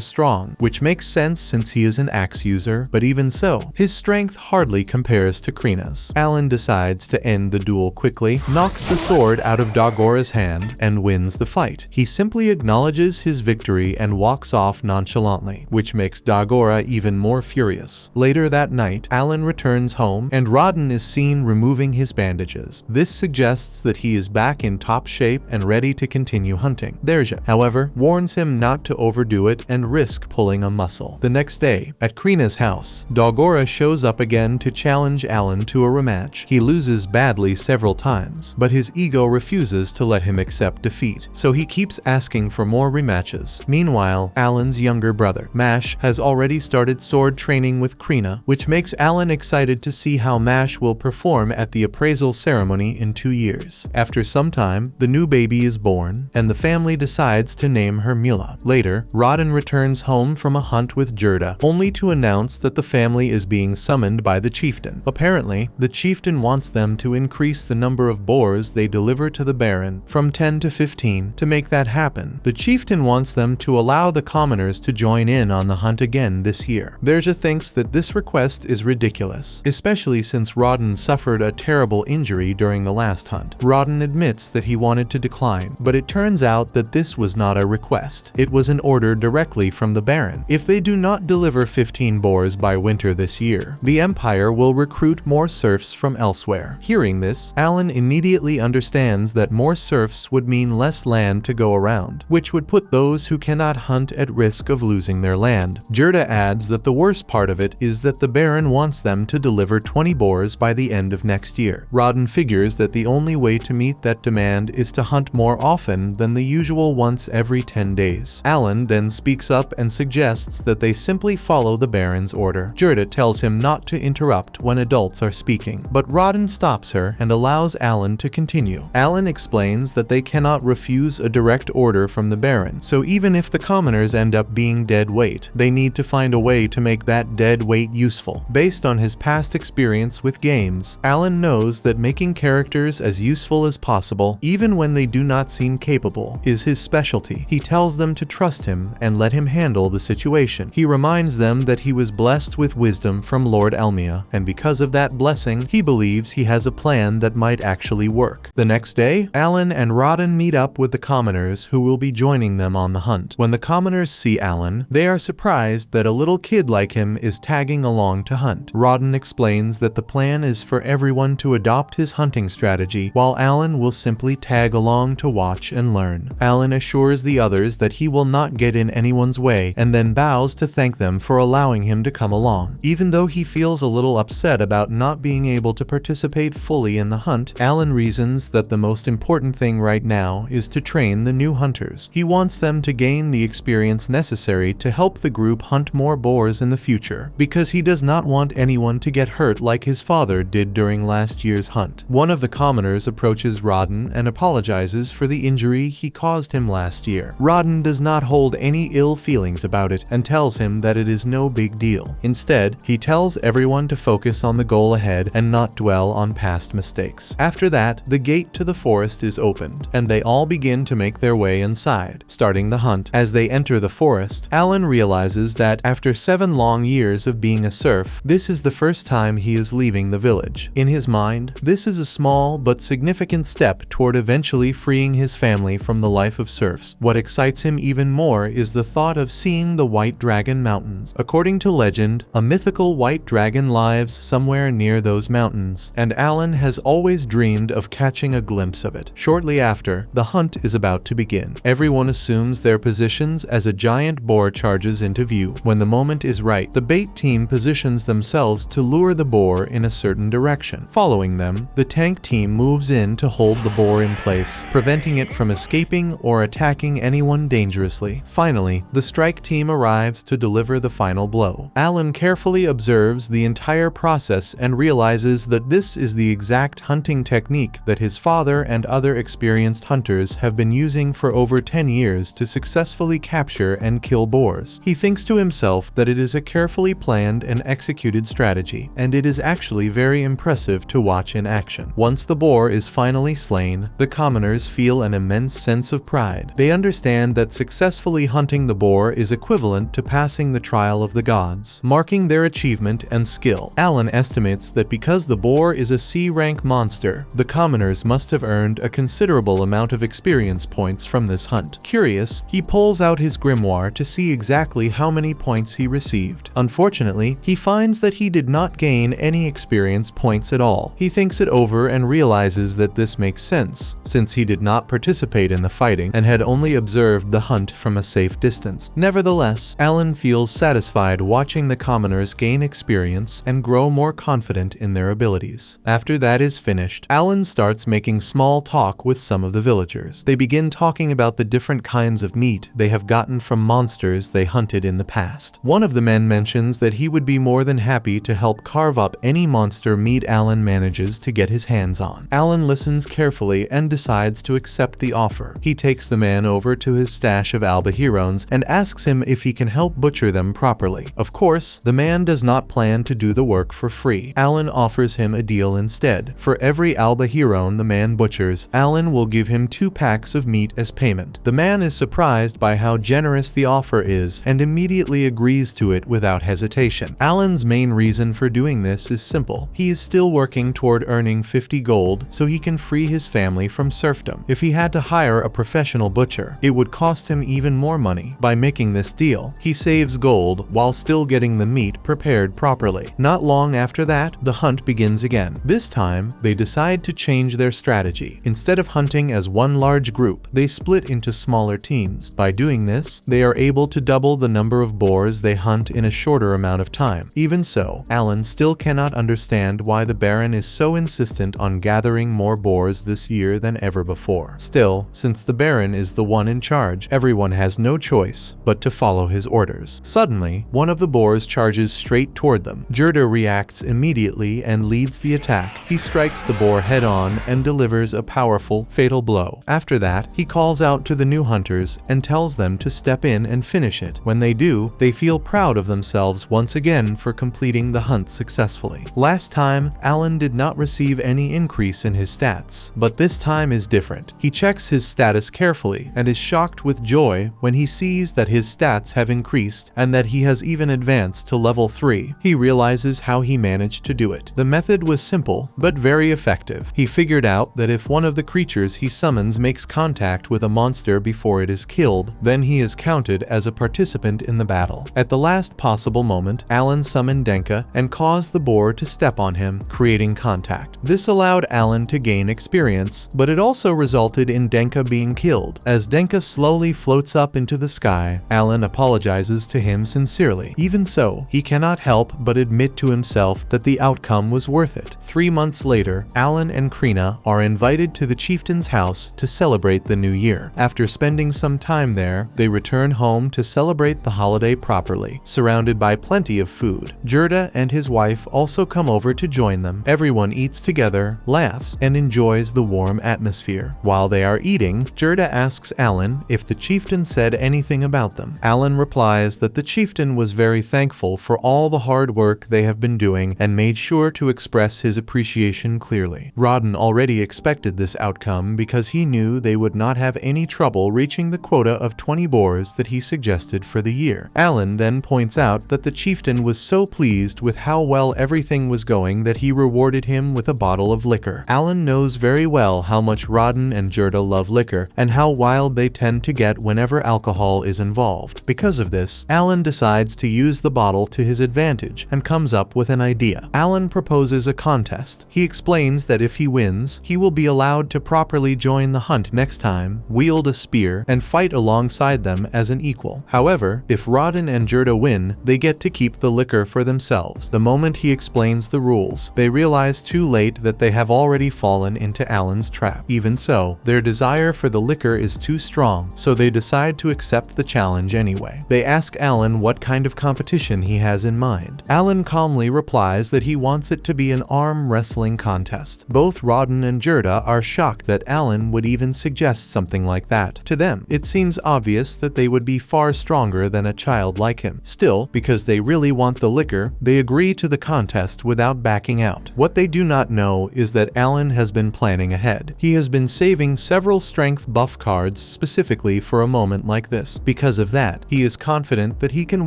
strong, which makes sense since he is an axe user, but even so, his strength hardly compares to Krina's. Alan decides to end the duel quickly, knocks the sword out of Dogora's hand, and wins the fight. He simply acknowledges his victory and walks off nonchalantly, which makes Dogora even more furious. Later that night, Alan returns home, and Rodden is seen removing his bandages. This suggests that he is back in top shape and ready to continue hunting. Derja, however, warns him not to overdo it and risk pulling a muscle. The next day, at Krina's house, Dogora shows up again to challenge Alan to a rematch. He loses badly several times, but his ego refuses to let him accept defeat, so he keeps asking for more rematches. Meanwhile, Alan's younger brother, Mash, has already started sword training with Krina, which makes Alan excited to see how Mash will perform at the appraisal ceremony in 2 years. After some time, the new baby is born, and the family decides to name her Mila. Later, Rodden returns home from a hunt with Gerda, only to announce that the family is being summoned by the chieftain. Apparently, the chieftain wants them to increase the number of boars they deliver to the Baron from 10 to 15. To make that happen, the chieftain wants them to allow the commoners to join in on the hunt again this year. Derja thinks that this request is ridiculous, especially since Rodden suffered a terrible injury during the last hunt. Rodden admits that he wanted to decline, but it turns out that this was not a request. It was an order directly from the Baron. If they do not deliver 15 boars by winter this year, the Empire will recruit more serfs from elsewhere. Hearing this, Alan immediately understands that more serfs would mean less land to go around, which would put those who cannot hunt at risk of losing their land. Gerda adds that the worst part of it is that the Baron wants them to deliver 20 boars by the end of next year. Rodden figures that the only way to meet that demand is to hunt more often than the usual once every 10 days. Alan then speaks up and suggests that they simply follow the Baron's order. Gerda tells him not to interrupt when adults are speaking, but Rodden stops her and allows Alan to continue. Alan explains that they cannot refuse a direct order from the Baron, so even if the commoners end up being dead weight, they need to find a way to make that dead weight useful. Based on his past experience with games, Alan knows that making characters as useful as possible, even when they do not seem capable, is his specialty. He tells them to trust him and let him handle the situation. He reminds them that he was blessed with wisdom from Lord Elmia, and because of that blessing, he believes he has a plan that might actually work. The next day, Alan and Rodden meet up with the commoners who will be joining them on the hunt. When the commoners see Alan, they are surprised that a little kid like him is tagging along to hunt. Rodden explains that the plan is for everyone to adopt his hunting strategy, while Alan will simply tag along to watch and learn. Alan assures the others that he will not get in anyone's way, and then bows to thank them for allowing him to come along. Even though he feels a little upset about not being able to participate fully in the hunt, Alan reasons that the most important thing right now is to train the new hunters. He wants them to gain the experience necessary to help the group hunt more boars in the future, because he does not want anyone to get hurt like his father did during last year's hunt. One of the commoners approaches Rodden and apologizes for the injury he caused him last year. Rodden does not hold any ill feelings about it and tells him that it is no big deal. Instead, he tells everyone to focus on the goal ahead and not dwell on past mistakes. After that, the gate to the forest is opened, and they all begin to make their way inside, starting the hunt. As they enter the forest, Alan realizes that after 7 long years of being a serf, this is the first time he is leaving the village. In his mind, this is a small but significant step toward eventually freeing his family from the life of serfs. What excites excites him even more is the thought of seeing the White Dragon Mountains. According to legend, a mythical white dragon lives somewhere near those mountains, and Alan has always dreamed of catching a glimpse of it. Shortly after, the hunt is about to begin. Everyone assumes their positions as a giant boar charges into view. When the moment is right, the bait team positions themselves to lure the boar in a certain direction. Following them, the tank team moves in to hold the boar in place, preventing it from escaping or attacking anyone dangerously. Finally, the strike team arrives to deliver the final blow. Alan carefully observes the entire process and realizes that this is the exact hunting technique that his father and other experienced hunters have been using for over 10 years to successfully capture and kill boars. He thinks to himself that it is a carefully planned and executed strategy, and it is actually very impressive to watch in action. Once the boar is finally slain, the commoners feel an immense sense of pride. They understand that successfully hunting the boar is equivalent to passing the trial of the gods, marking their achievement and skill. Alan estimates that because the boar is a C-rank monster, the commoners must have earned a considerable amount of experience points from this hunt. Curious, he pulls out his grimoire to see exactly how many points he received. Unfortunately, he finds that he did not gain any experience points at all. He thinks it over and realizes that this makes sense, since he did not participate in the fighting and had only observed the hunt from a safe distance. Nevertheless, Alan feels satisfied watching the commoners gain experience and grow more confident in their abilities. After that is finished, Alan starts making small talk with some of the villagers. They begin talking about the different kinds of meat they have gotten from monsters they hunted in the past. One of the men mentions that he would be more than happy to help carve up any monster meat Alan manages to get his hands on. Alan listens carefully and decides to accept the offer. He takes the man over to his stash of albahirones and asks him if he can help butcher them properly. Of course, the man does not plan to do the work for free. Alan offers him a deal instead. For every albahirone the man butchers, Alan will give him 2 packs of meat as payment. The man is surprised by how generous the offer is and immediately agrees to it without hesitation. Alan's main reason for doing this is simple. He is still working toward earning 50 gold so he can free his family from serfdom. If he had to hire a professional butcher, it would cost him even more money. By making this deal, he saves gold while still getting the meat prepared properly. Not long after that, the hunt begins again. This time, they decide to change their strategy. Instead of hunting as one large group, they split into smaller teams. By doing this, they are able to double the number of boars they hunt in a shorter amount of time. Even so, Alan still cannot understand why the Baron is so insistent on gathering more boars this year than ever before. Still, since the Baron is the one in charge, everyone has no choice but to follow his orders. Suddenly, one of the boars charges straight toward them. Gerda reacts immediately and leads the attack. He strikes the boar head-on and delivers a powerful, fatal blow. After that, he calls out to the new hunters and tells them to step in and finish it. When they do, they feel proud of themselves once again for completing the hunt successfully. Last time, Alan did not receive any increase in his stats, but this time is different. He checks his status carefully and is shocked with joy when he sees that his stats have increased and that he has even advanced to level 3. He realizes how he managed to do it. The method was simple, but very effective. He figured out that if one of the creatures he summons makes contact with a monster before it is killed, then he is counted as a participant in the battle. At the last possible moment, Alan summoned Denka and caused the boar to step on him, creating contact. This allowed Alan to gain experience, but it also resulted in Denka being killed. As Denka slowly floats up into the sky, Alan apologizes to him sincerely. Even so, he cannot help but admit to himself that the outcome was worth it. 3 months later, Alan and Krina are invited to the chieftain's house to celebrate the new year. After spending some time there, they return home to celebrate the holiday properly, surrounded by plenty of food. Gerda and his wife also come over to join them. Everyone eats together, laughs, and enjoys the warm atmosphere. While they are eating, Gerda asks Alan if the chieftain said anything about them. Alan replies that the chieftain was very thankful for all the hard work they have been doing and made sure to express his appreciation clearly. Rodden already expected this outcome because he knew they would not have any trouble reaching the quota of 20 boars that he suggested for the year. Alan then points out that the chieftain was so pleased with how well everything was going that he rewarded him with a bottle of liquor. Alan knows very well how much Rodden and Gerda love liquor and how wild they tend tend to get whenever alcohol is involved. Because of this, Alan decides to use the bottle to his advantage and comes up with an idea. Alan proposes a contest. He explains that if he wins, he will be allowed to properly join the hunt next time, wield a spear, and fight alongside them as an equal. However, if Rawdon and Gerda win, they get to keep the liquor for themselves. The moment he explains the rules, they realize too late that they have already fallen into Alan's trap. Even so, their desire for the liquor is too strong, so they decide to accept the challenge anyway. They ask Alan what kind of competition he has in mind. Alan calmly replies that he wants it to be an arm wrestling contest. Both Rawdon and Gerda are shocked that Alan would even suggest something like that. To them, it seems obvious that they would be far stronger than a child like him. Still, because they really want the liquor, they agree to the contest without backing out. What they do not know is that Alan has been planning ahead. He has been saving several strength buff cards specifically for a moment like this. Because of that, he is confident that he can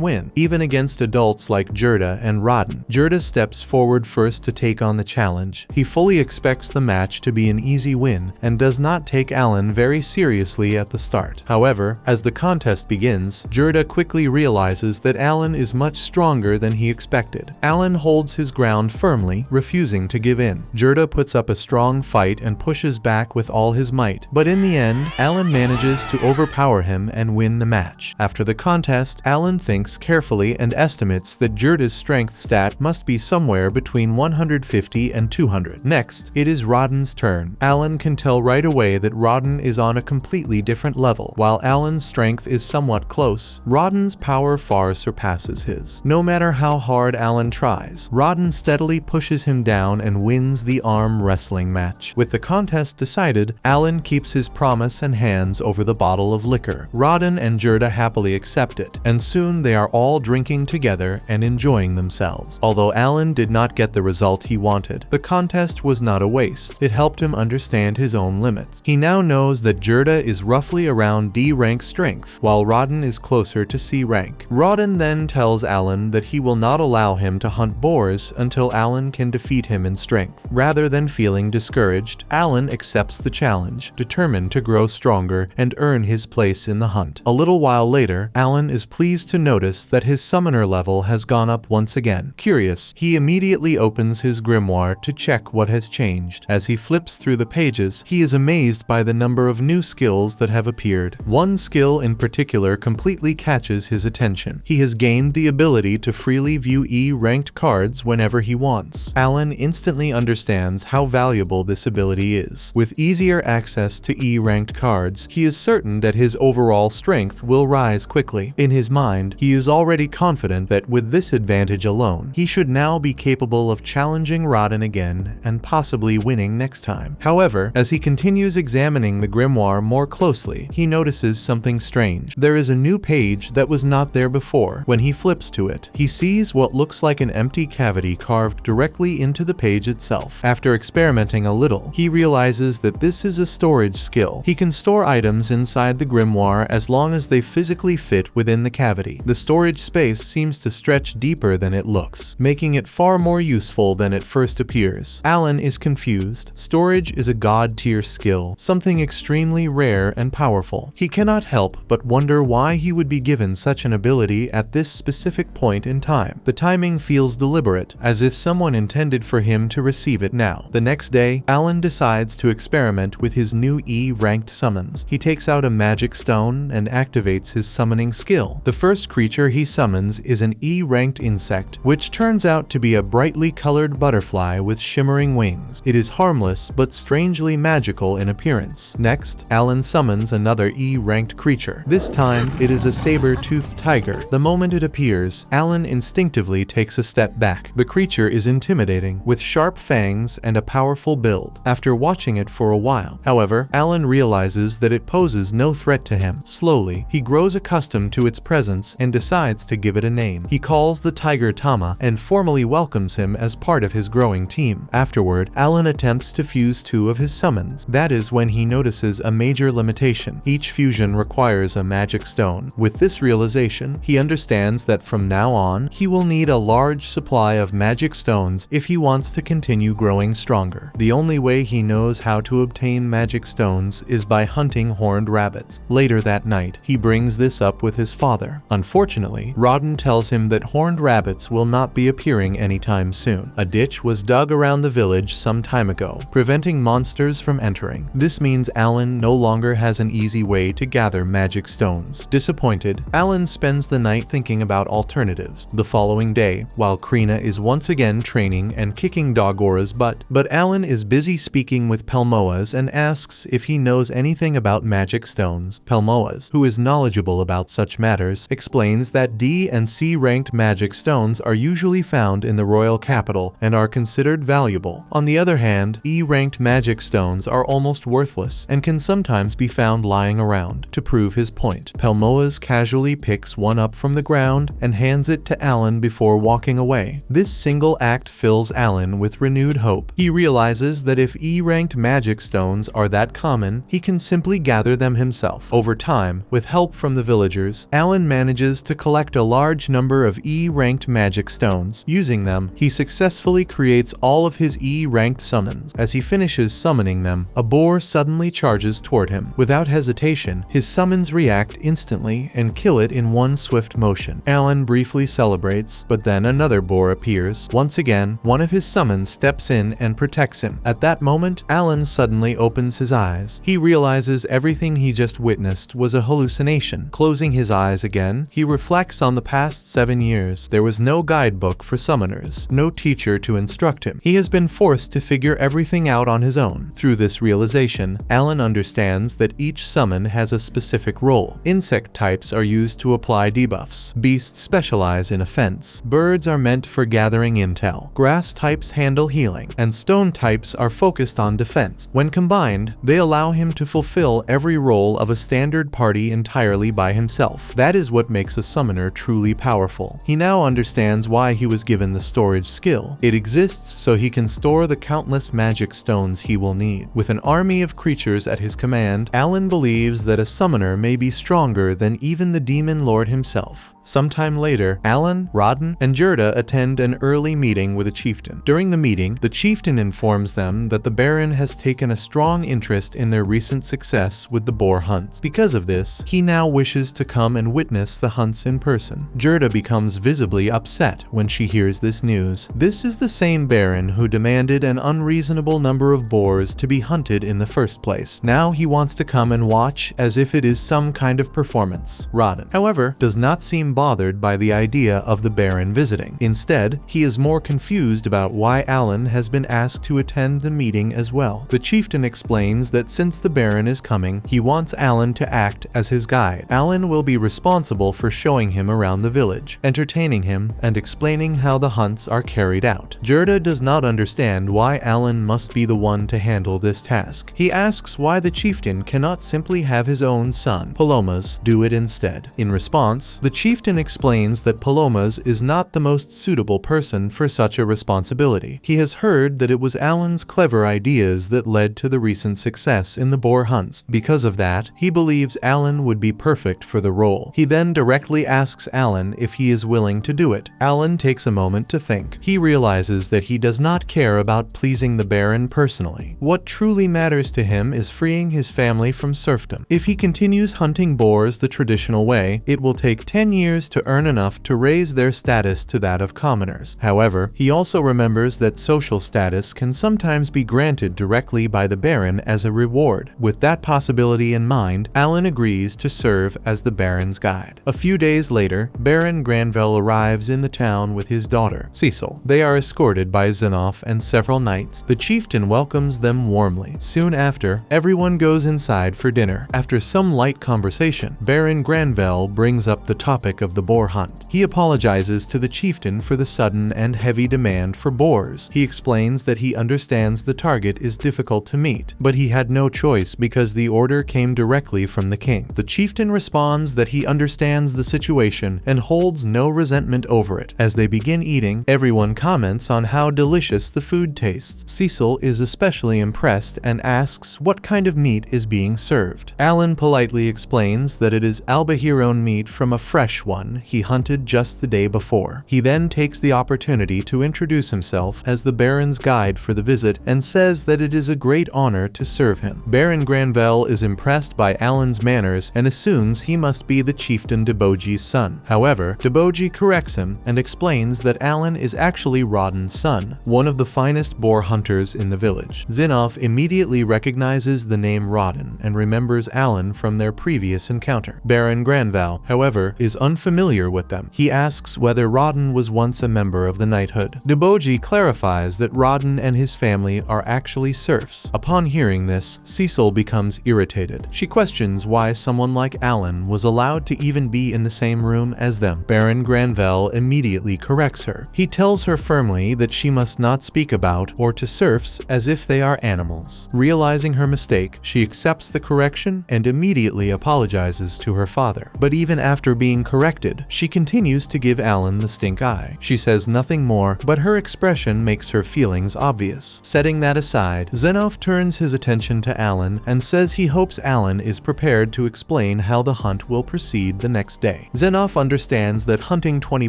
win, even against adults like Gerda and Rawdon. Gerda steps forward first to take on the challenge. He fully expects the match to be an easy win and does not take Alan very seriously at the start. However, as the contest begins, Gerda quickly realizes that Alan is much stronger than he expected. Alan holds his ground firmly, refusing to give in. Gerda puts up a strong fight and pushes back with all his might, but in the end, Alan manages to overpower him and win the match. After the contest, Alan thinks carefully and estimates that Gerda's strength stat must be somewhere between 150 and 200. Next, it is Rawdon's turn. Alan can tell right away that Rawdon is on a completely different level. While Alan's strength is somewhat close, Rawdon's power far surpasses his. No matter how hard Alan tries, Rawdon steadily pushes him down and wins the arm wrestling match. With the contest decided, Alan keeps his promise and hands over the bottle of liquor. Rawdon and Gerda happily accept it, and soon they are all drinking together and enjoying themselves. Although Alan did not get the result he wanted, the contest was not a waste. It helped him understand his own limits. He now knows that Gerda is roughly around D rank strength, while Rawdon is closer to C rank. Rawdon then tells Alan that he will not allow him to hunt boars until Alan can defeat him in strength. Rather than feeling discouraged, Alan accepts the challenge, determined to grow stronger and earn his place in the hunt. A little while later, Alan is pleased to notice that his summoner level has gone up once again. Curious, he immediately opens his grimoire to check what has changed. As he flips through the pages, he is amazed by the number of new skills that have appeared. One skill in particular completely catches his attention. He has gained the ability to freely view E-ranked cards whenever he wants. Alan instantly understands how valuable this ability is. With easier access to E-ranked cards, he is certain that his overall strength will rise quickly. In his mind, he is already confident that with this advantage alone, he should now be capable of challenging Rawdon again and possibly winning next time. However, as he continues examining the grimoire more closely, he notices something strange. There is a new page that was not there before. When he flips to it, he sees what looks like an empty cavity carved directly into the page itself. After experimenting a little, he realizes that this is a storage skill. He can store items inside the grimoire as long as they physically fit within the cavity. The storage space seems to stretch deeper than it looks, making it far more useful than it first appears. Alan is confused. Storage is a god-tier skill, something extremely rare and powerful. He cannot help but wonder why he would be given such an ability at this specific point in time. The timing feels deliberate, as if someone intended for him to receive it now. The next day, Alan decides to experiment with his new E-ranked summons. He takes out a magic stone and activates his summoning skill. The first creature he summons is an E-ranked insect, which turns out to be a brightly colored butterfly with shimmering wings. It is harmless but strangely magical in appearance. Next, Alan summons another E-ranked creature. This time, it is a saber-toothed tiger. The moment it appears, Alan instinctively takes a step back. The creature is intimidating, with sharp fangs and a powerful build. After watching it for a while, however, Alan realizes that it poses no threat to him. Slowly, he grows accustomed to its presence and decides to give it a name. He calls the tiger Tama and formally welcomes him as part of his growing team. Afterward, Alan attempts to fuse two of his summons. That is when he notices a major limitation. Each fusion requires a magic stone. With this realization, he understands that from now on, he will need a large supply of magic stones if he wants to continue growing stronger. The only way he knows how to obtain magic stones is by hunting horned horned rabbits. Later that night, he brings this up with his father. Unfortunately, Rodden tells him that horned rabbits will not be appearing anytime soon. A ditch was dug around the village some time ago, preventing monsters from entering. This means Alan no longer has an easy way to gather magic stones. Disappointed, Alan spends the night thinking about alternatives. The following day, while Krina is once again training and kicking Dogora's butt, but Alan is busy speaking with Pelmoas and asks if he knows anything about magic stones. Pelmoas, who is knowledgeable about such matters, explains that D and C ranked magic stones are usually found in the royal capital and are considered valuable. On the other hand, E ranked magic stones are almost worthless and can sometimes be found lying around. To prove his point, Pelmoas casually picks one up from the ground and hands it to Alan before walking away. This single act fills Alan with renewed hope. He realizes that if E-ranked magic stones are that common, he can simply gather them himself. Over time, with help from the villagers, Alan manages to collect a large number of E-ranked magic stones. Using them, he successfully creates all of his E-ranked summons. As he finishes summoning them, a boar suddenly charges toward him. Without hesitation, his summons react instantly and kill it in one swift motion. Alan briefly celebrates, but then another boar appears. Once again, one of his summons steps in and protects him. At that moment, Alan suddenly opens his eyes. He realizes everything he just witnessed was a hallucination. Closing his eyes again, he reflects on the past 7 years. There was no guidebook for summoners, no teacher to instruct him. He has been forced to figure everything out on his own. Through this realization, Alan understands that each summon has a specific role. Insect types are used to apply debuffs. Beasts specialize in offense. Birds are meant for gathering intel. Grass types handle healing, and stone types are focused on defense. When combined, they allow him to fulfill every role of a standard party entirely by himself. That is what makes a summoner truly powerful. He now understands why he was given the storage skill. It exists so he can store the countless magic stones he will need. With an army of creatures at his command, Alan believes that a summoner may be stronger than even the demon lord himself. Sometime later, Alan, Rodden, and Gerda attend an early meeting with a chieftain. During the meeting, the chieftain informs them that the Baron has taken a strong interest in their recent success with the boar hunts. Because of this, he now wishes to come and witness the hunts in person. Gerda becomes visibly upset when she hears this news. This is the same Baron who demanded an unreasonable number of boars to be hunted in the first place. Now he wants to come and watch as if it is some kind of performance. Rodden, however, does not seem bothered by the idea of the Baron visiting. Instead, he is more confused about why Alan has been asked to attend the meeting as well. The chieftain explains that since the Baron is coming, he wants Alan to act as his guide. Alan will be responsible for showing him around the village, entertaining him, and explaining how the hunts are carried out. Gerda does not understand why Alan must be the one to handle this task. He asks why the chieftain cannot simply have his own son, Palomas, do it instead. In response, the chieftain explains that Palomas is not the most suitable person for such a responsibility. He has heard that it was Alan's clever ideas that led to the recent success in the boar hunts. Because of that, he believes Alan would be perfect for the role. He then directly asks Alan if he is willing to do it. Alan takes a moment to think. He realizes that he does not care about pleasing the Baron personally. What truly matters to him is freeing his family from serfdom. If he continues hunting boars the traditional way, it will take 10 years to earn enough to raise their status to that of commoners. However, he also remembers that social status can sometimes be granted directly by the Baron as a reward. With that possibility in mind, Alan agrees to serve as the Baron's guide. A few days later, Baron Granville arrives in the town with his daughter, Cecil. They are escorted by Zenoff and several knights. The chieftain welcomes them warmly. Soon after, everyone goes inside for dinner. After some light conversation, Baron Granville brings up the topic of the boar hunt. He apologizes to the chieftain for the sudden and heavy demand for boars. He explains that he understands the target is difficult to meet, but he had no choice because the order came directly from the king. The chieftain responds that he understands the situation and holds no resentment over it. As they begin eating, everyone comments on how delicious the food tastes. Cecil is especially impressed and asks what kind of meat is being served. Alan politely explains that it is Albahiron meat from a fresh one he hunted just the day before. He then takes the opportunity to introduce himself as the Baron's guide for the visit and says that it is a great honor to serve him. Baron Granville is impressed by Alan's manners and assumes he must be the chieftain Deboji's son. However, Deboji corrects him and explains that Alan is actually Rodden's son, one of the finest boar hunters in the village. Zinnov immediately recognizes the name Rodden and remembers Alan from their previous encounter. Baron Granval, however, is unfamiliar with them. He asks whether Rodden was once a member of the knighthood. Deboji clarifies that Rodden and his family are actually serfs. Upon hearing this, Cecil becomes irritated. She questions why someone like Alan was allowed to even be in the same room as them. Baron Granval immediately corrects her. He tells her firmly that she must not speak about or to serfs as if they are animals. Realizing her mistake, she accepts the correction and immediately apologizes to her father. But even after being corrected, she continues to give Alan the stink eye. She says nothing more, but her expression makes her feelings obvious. Setting that aside, Zinnov turns his attention to Alan and says he hopes Alan is prepared to explain how the hunt will proceed the next day. Zinnov understands that hunting 20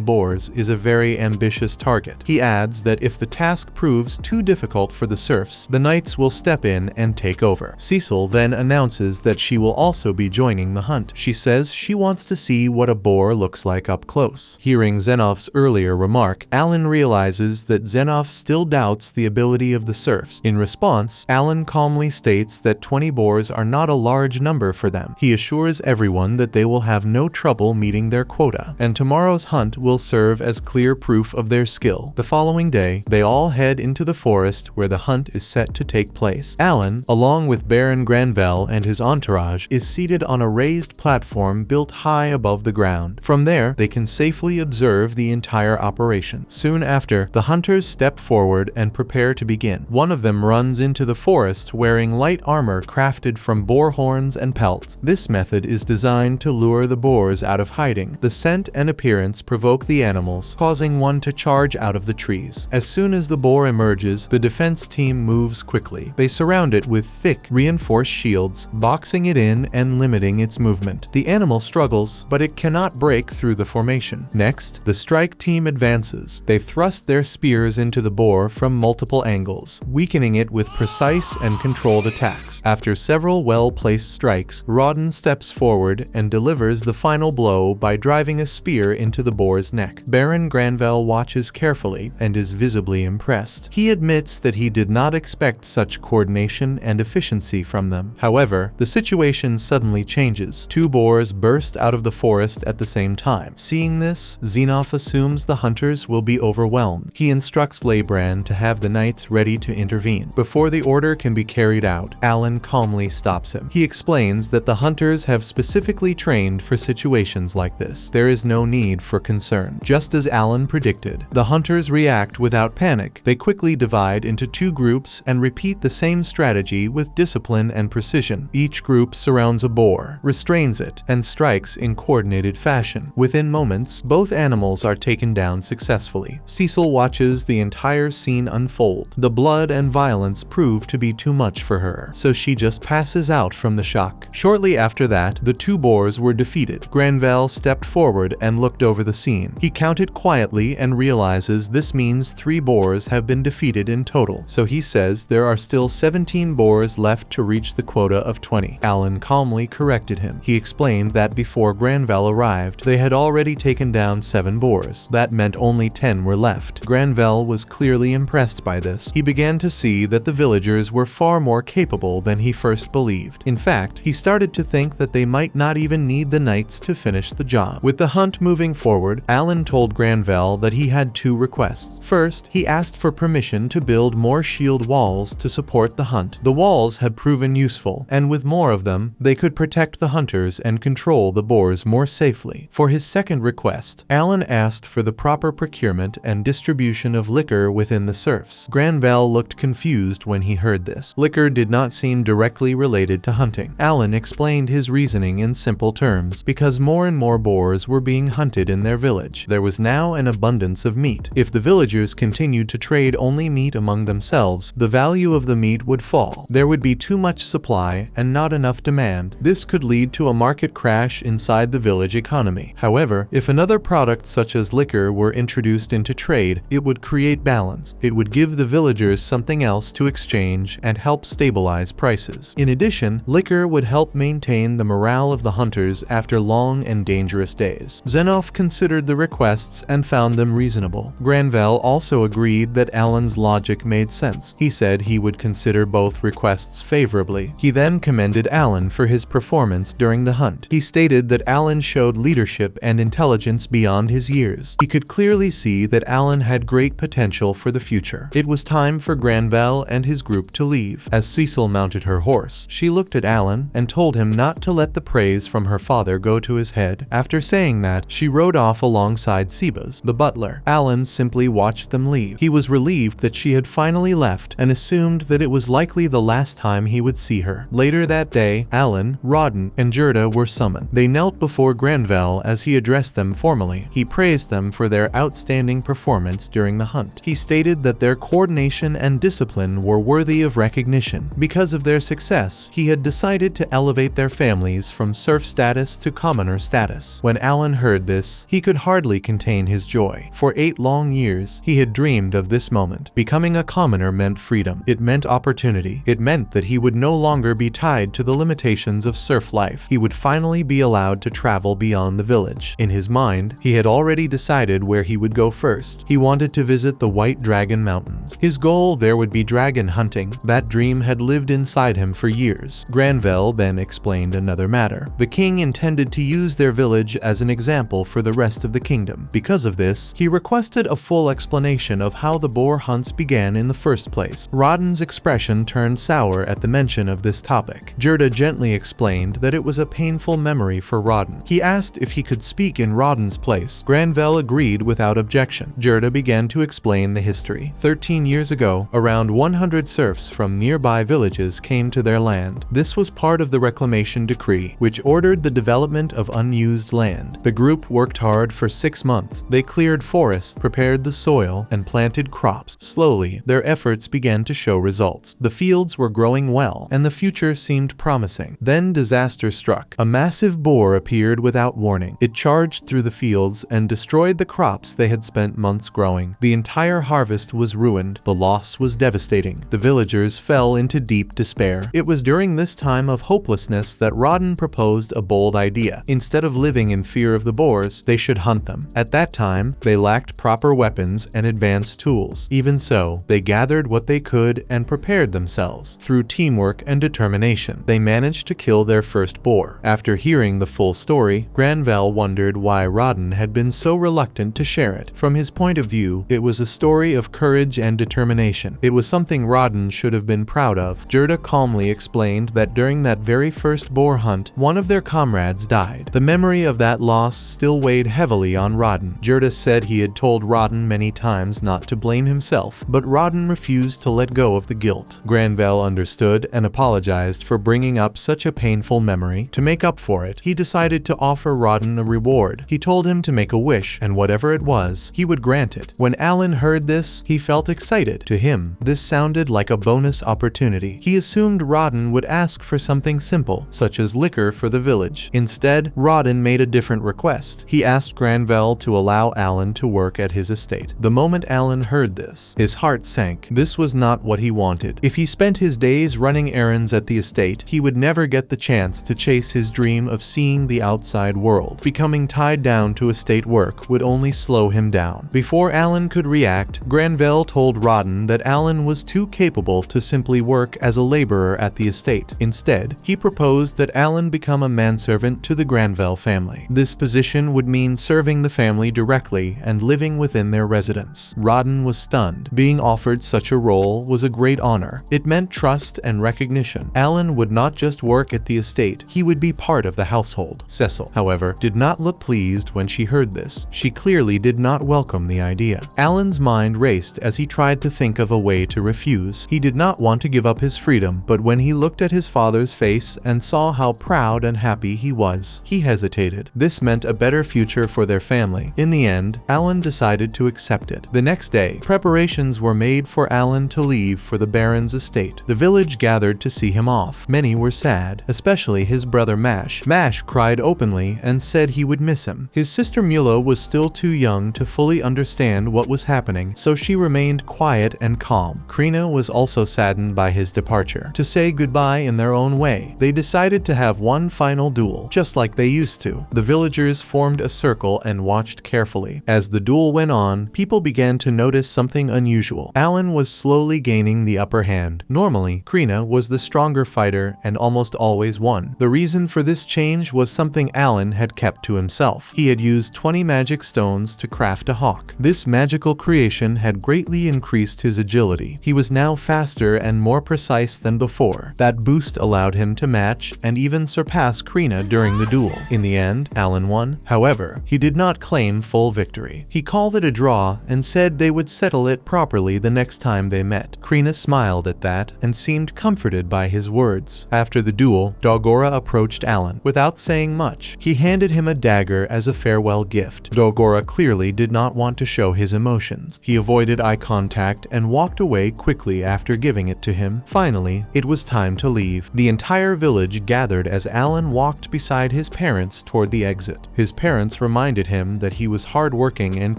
boars is a very ambitious target. He adds that if the task proves too difficult for the serfs, the knights will step in and take over. Cecil then announces that she will also be joining the hunt. She says she wants to see what a boar looks like up close. Hearing Zennov's earlier remark, Alan realizes that Zinnov still doubts the ability of the serfs. In response, Alan calmly states that 20 boars are not a large number for them. He assures everyone that they will have no trouble meeting their quota, and tomorrow's hunt will serve as clear proof of their skill. The following day, they all head into the forest where the hunt is set to take place. Alan, along with Baron Granval and his entourage, is seated on a raised platform built high above the ground. From there, they can safely observe the entire operation. Soon after, the hunters step forward and prepare to begin. One of them runs into the forest wearing light armor crafted from boar horns and pelts. This method is designed to lure the boars out of hiding. The scent and appearance provoke the animals, causing one to charge out of the trees. As soon as the boar emerges, the defense team moves quickly. They surround it with thick, reinforced shields, boxing it in and limiting its movement. The animal struggles, but it cannot break through the formation. Next, the strike team advances. They thrust their spears into the boar from multiple angles, weakening it with precise and controlled attacks. After several well-placed strikes, Rodden steps forward and delivers the final blow by driving a spear into the boar's neck. Baron Granval watches carefully and is visibly impressed. He admits that he did not expect such coordination and efficiency from them. However, the situation suddenly changes. 2 boars burst out of the forest at the same time. Seeing this, Zinnov assumes the hunters will be overwhelmed. He instructs Leibran to have the knights ready to intervene. Before the order can be carried out, Alan calmly stops him. He explains that the hunters have specifically trained for situations like this. There is no need for concern. Just as Alan predicted, the hunters react without panic. They quickly divide into 2 groups and repeat the same strategy with discipline and precision. Each group surrounds a boar, restrains it, and strikes in coordinated fashion. Within moments, both animals are taken down successfully. Cecil watches the entire scene unfold. The blood and violence prove to be too much for her, so she just passes out from the shock. Shortly after that, the 2 boars were defeated. Granval stepped forward and looked over the scene. He counted quietly and realizes this means 3 boars have been defeated in total, so he says there are still 17 boars left to reach the quota of 20. Alan calmly corrected him. He explained that before Granval arrived, they had already taken down 7 boars. That meant only 10 were left. Granval was clearly impressed by this. He began to see that the villagers were far more capable than he first believed. In fact, he started to think that they might not even need the knights to finish the job. With the hunt moving forward, Alan told Granval that he had 2 requests. First, he asked for permission to build more shield walls to support the hunt. The walls had proven useful, and with more of them, they could protect the hunters and control the boars more safely. For his second request, Alan asked for the proper procurement and distribution of liquor within the serfs. Granval looked confused when he heard this. Liquor did not seem directly related to hunting. Alan explained his reasoning in simple terms. Because more and more boars were being hunted in their village, there was now an abundance of meat. If the villagers continued to trade only meat among themselves, the value of the meat would fall. There would be too much supply and not enough demand. This could lead to a market crash inside the village economy. However, if another product such as liquor were introduced into trade, it would create balance. It would give the villagers something else to exchange and help stabilize prices. In addition, addition, liquor would help maintain the morale of the hunters after long and dangerous days. Zenoff considered the requests and found them reasonable. Granvelle also agreed that Alan's logic made sense. He said he would consider both requests favorably. He then commended Alan for his performance during the hunt. He stated that Alan showed leadership and intelligence beyond his years. He could clearly see that Alan had great potential for the future. It was time for Granvelle and his group to leave. As Cecil mounted her horse, she looked at Alan and told him not to let the praise from her father go to his head. After saying that, she rode off alongside Sebas, the butler. Alan simply watched them leave. He was relieved that she had finally left and assumed that it was likely the last time he would see her. Later that day, Alan, Rawdon, and Gerda were summoned. They knelt before Granvelle as he addressed them formally. He praised them for their outstanding performance during the hunt. He stated that their coordination and discipline were worthy of recognition. Because of their success, he had decided to elevate their families from serf status to commoner status. When Alan heard this, he could hardly contain his joy. For 8 long years, he had dreamed of this moment. Becoming a commoner meant freedom. It meant opportunity. It meant that he would no longer be tied to the limitations of serf life. He would finally be allowed to travel beyond the village. In his mind, he had already decided where he would go first. He wanted to visit the White Dragon Mountains. His goal there would be dragon hunting. That dream had lived inside him for years. Granvelle then explained another matter. The king intended to use their village as an example for the rest of the kingdom. Because of this, he requested a full explanation of how the boar hunts began in the first place. Rawdon's expression turned sour at the mention of this topic. Gerda gently explained that it was a painful memory for Rawdon. He asked if he could speak in Rawdon's place. Granvelle agreed without objection. Gerda began to explain the history. 13 years ago, around 100 serfs from nearby villages came to their land. This was part of the reclamation decree, which ordered the development of unused land. The group worked hard for 6 months. They cleared forests, prepared the soil, and planted crops. Slowly, their efforts began to show results. The fields were growing well, and the future seemed promising. Then disaster struck. A massive boar appeared without warning. It charged through the fields and destroyed the crops they had spent months growing. The entire harvest was ruined. The loss was devastating. The villagers fell into deep despair. It was during this time of hopelessness that Rawdon proposed a bold idea. Instead of living in fear of the boars, they should hunt them. At that time, they lacked proper weapons and advanced tools. Even so, they gathered what they could and prepared themselves. Through teamwork and determination, they managed to kill their first boar. After hearing the full story, Granvelle wondered why Rawdon had been so reluctant to share it. From his point of view, it was a story of courage and determination. It was something Rawdon should have been proud of. Gerda calmly explained that during that very first boar hunt, one of their comrades died. The memory of that loss still weighed heavily on Rawdon. Gerda said he had told Rawdon many times not to blame himself, but Rawdon refused to let go of the guilt. Granvelle understood and apologized for bringing up such a painful memory. To make up for it, he decided to offer Rawdon a reward. He told him to make a wish, and whatever it was, he would grant it. When Alan heard this, he felt excited. To him, this sounded like a bonus opportunity. He assumed Rawdon would ask for something simple, such as liquor for the village. Instead, Rawdon made a different request. He asked Granvelle to allow Alan to work at his estate. The moment Alan heard this, his heart sank. This was not what he wanted. If he spent his days running errands at the estate, he would never get the chance to chase his dream of seeing the outside world. Becoming tied down to estate work would only slow him down. Before Alan could react, Granvelle told Rawdon that Alan was too capable to simply work as a laborer at the estate. Instead, he proposed that Alan become a manservant to the Granvelle family. This position would mean serving the family directly and living within their residence. Rawdon was stunned. Being offered such a role was a great honor. It meant trust and recognition. Alan would not just work at the estate, he would be part of the household. Cecil, however, did not look pleased when she heard this. She clearly did not welcome the idea. Alan's mind raced as he tried to think of a way to refuse. He did not want to give up his freedom, but when he looked at his father's face and saw how proud and happy he was, he hesitated. This meant a better future for their family. In the end, Alan decided to accept it. The next day, preparations were made for Alan to leave for the Baron's estate. The village gathered to see him off. Many were sad, especially his brother Mash. Mash cried openly and said he would miss him. His sister Mula was still too young to fully understand what was happening, so she remained quiet and calm. Krina was also saddened by his departure. To say goodbye in their own way. They decided to have one final duel, just like they used to. The villagers formed a circle and watched carefully. As the duel went on, people began to notice something unusual. Alan was slowly gaining the upper hand. Normally, Krina was the stronger fighter and almost always won. The reason for this change was something Alan had kept to himself. He had used 20 magic stones to craft a hawk. This magical creation had greatly increased his agility. He was now faster and more precise than before. That boost allowed him to match and even surpass Krina during the duel. In the end, Alan won. However, he did not claim full victory. He called it a draw and said they would settle it properly the next time they met. Krina smiled at that and seemed comforted by his words. After the duel, Dogora approached Alan. Without saying much, he handed him a dagger as a farewell gift. Dogora clearly did not want to show his emotions. He avoided eye contact and walked away quickly after giving it to him. Finally, it was time to leave. The entire village gathered as Alan walked beside his parents toward the exit. His parents reminded him that he was hardworking and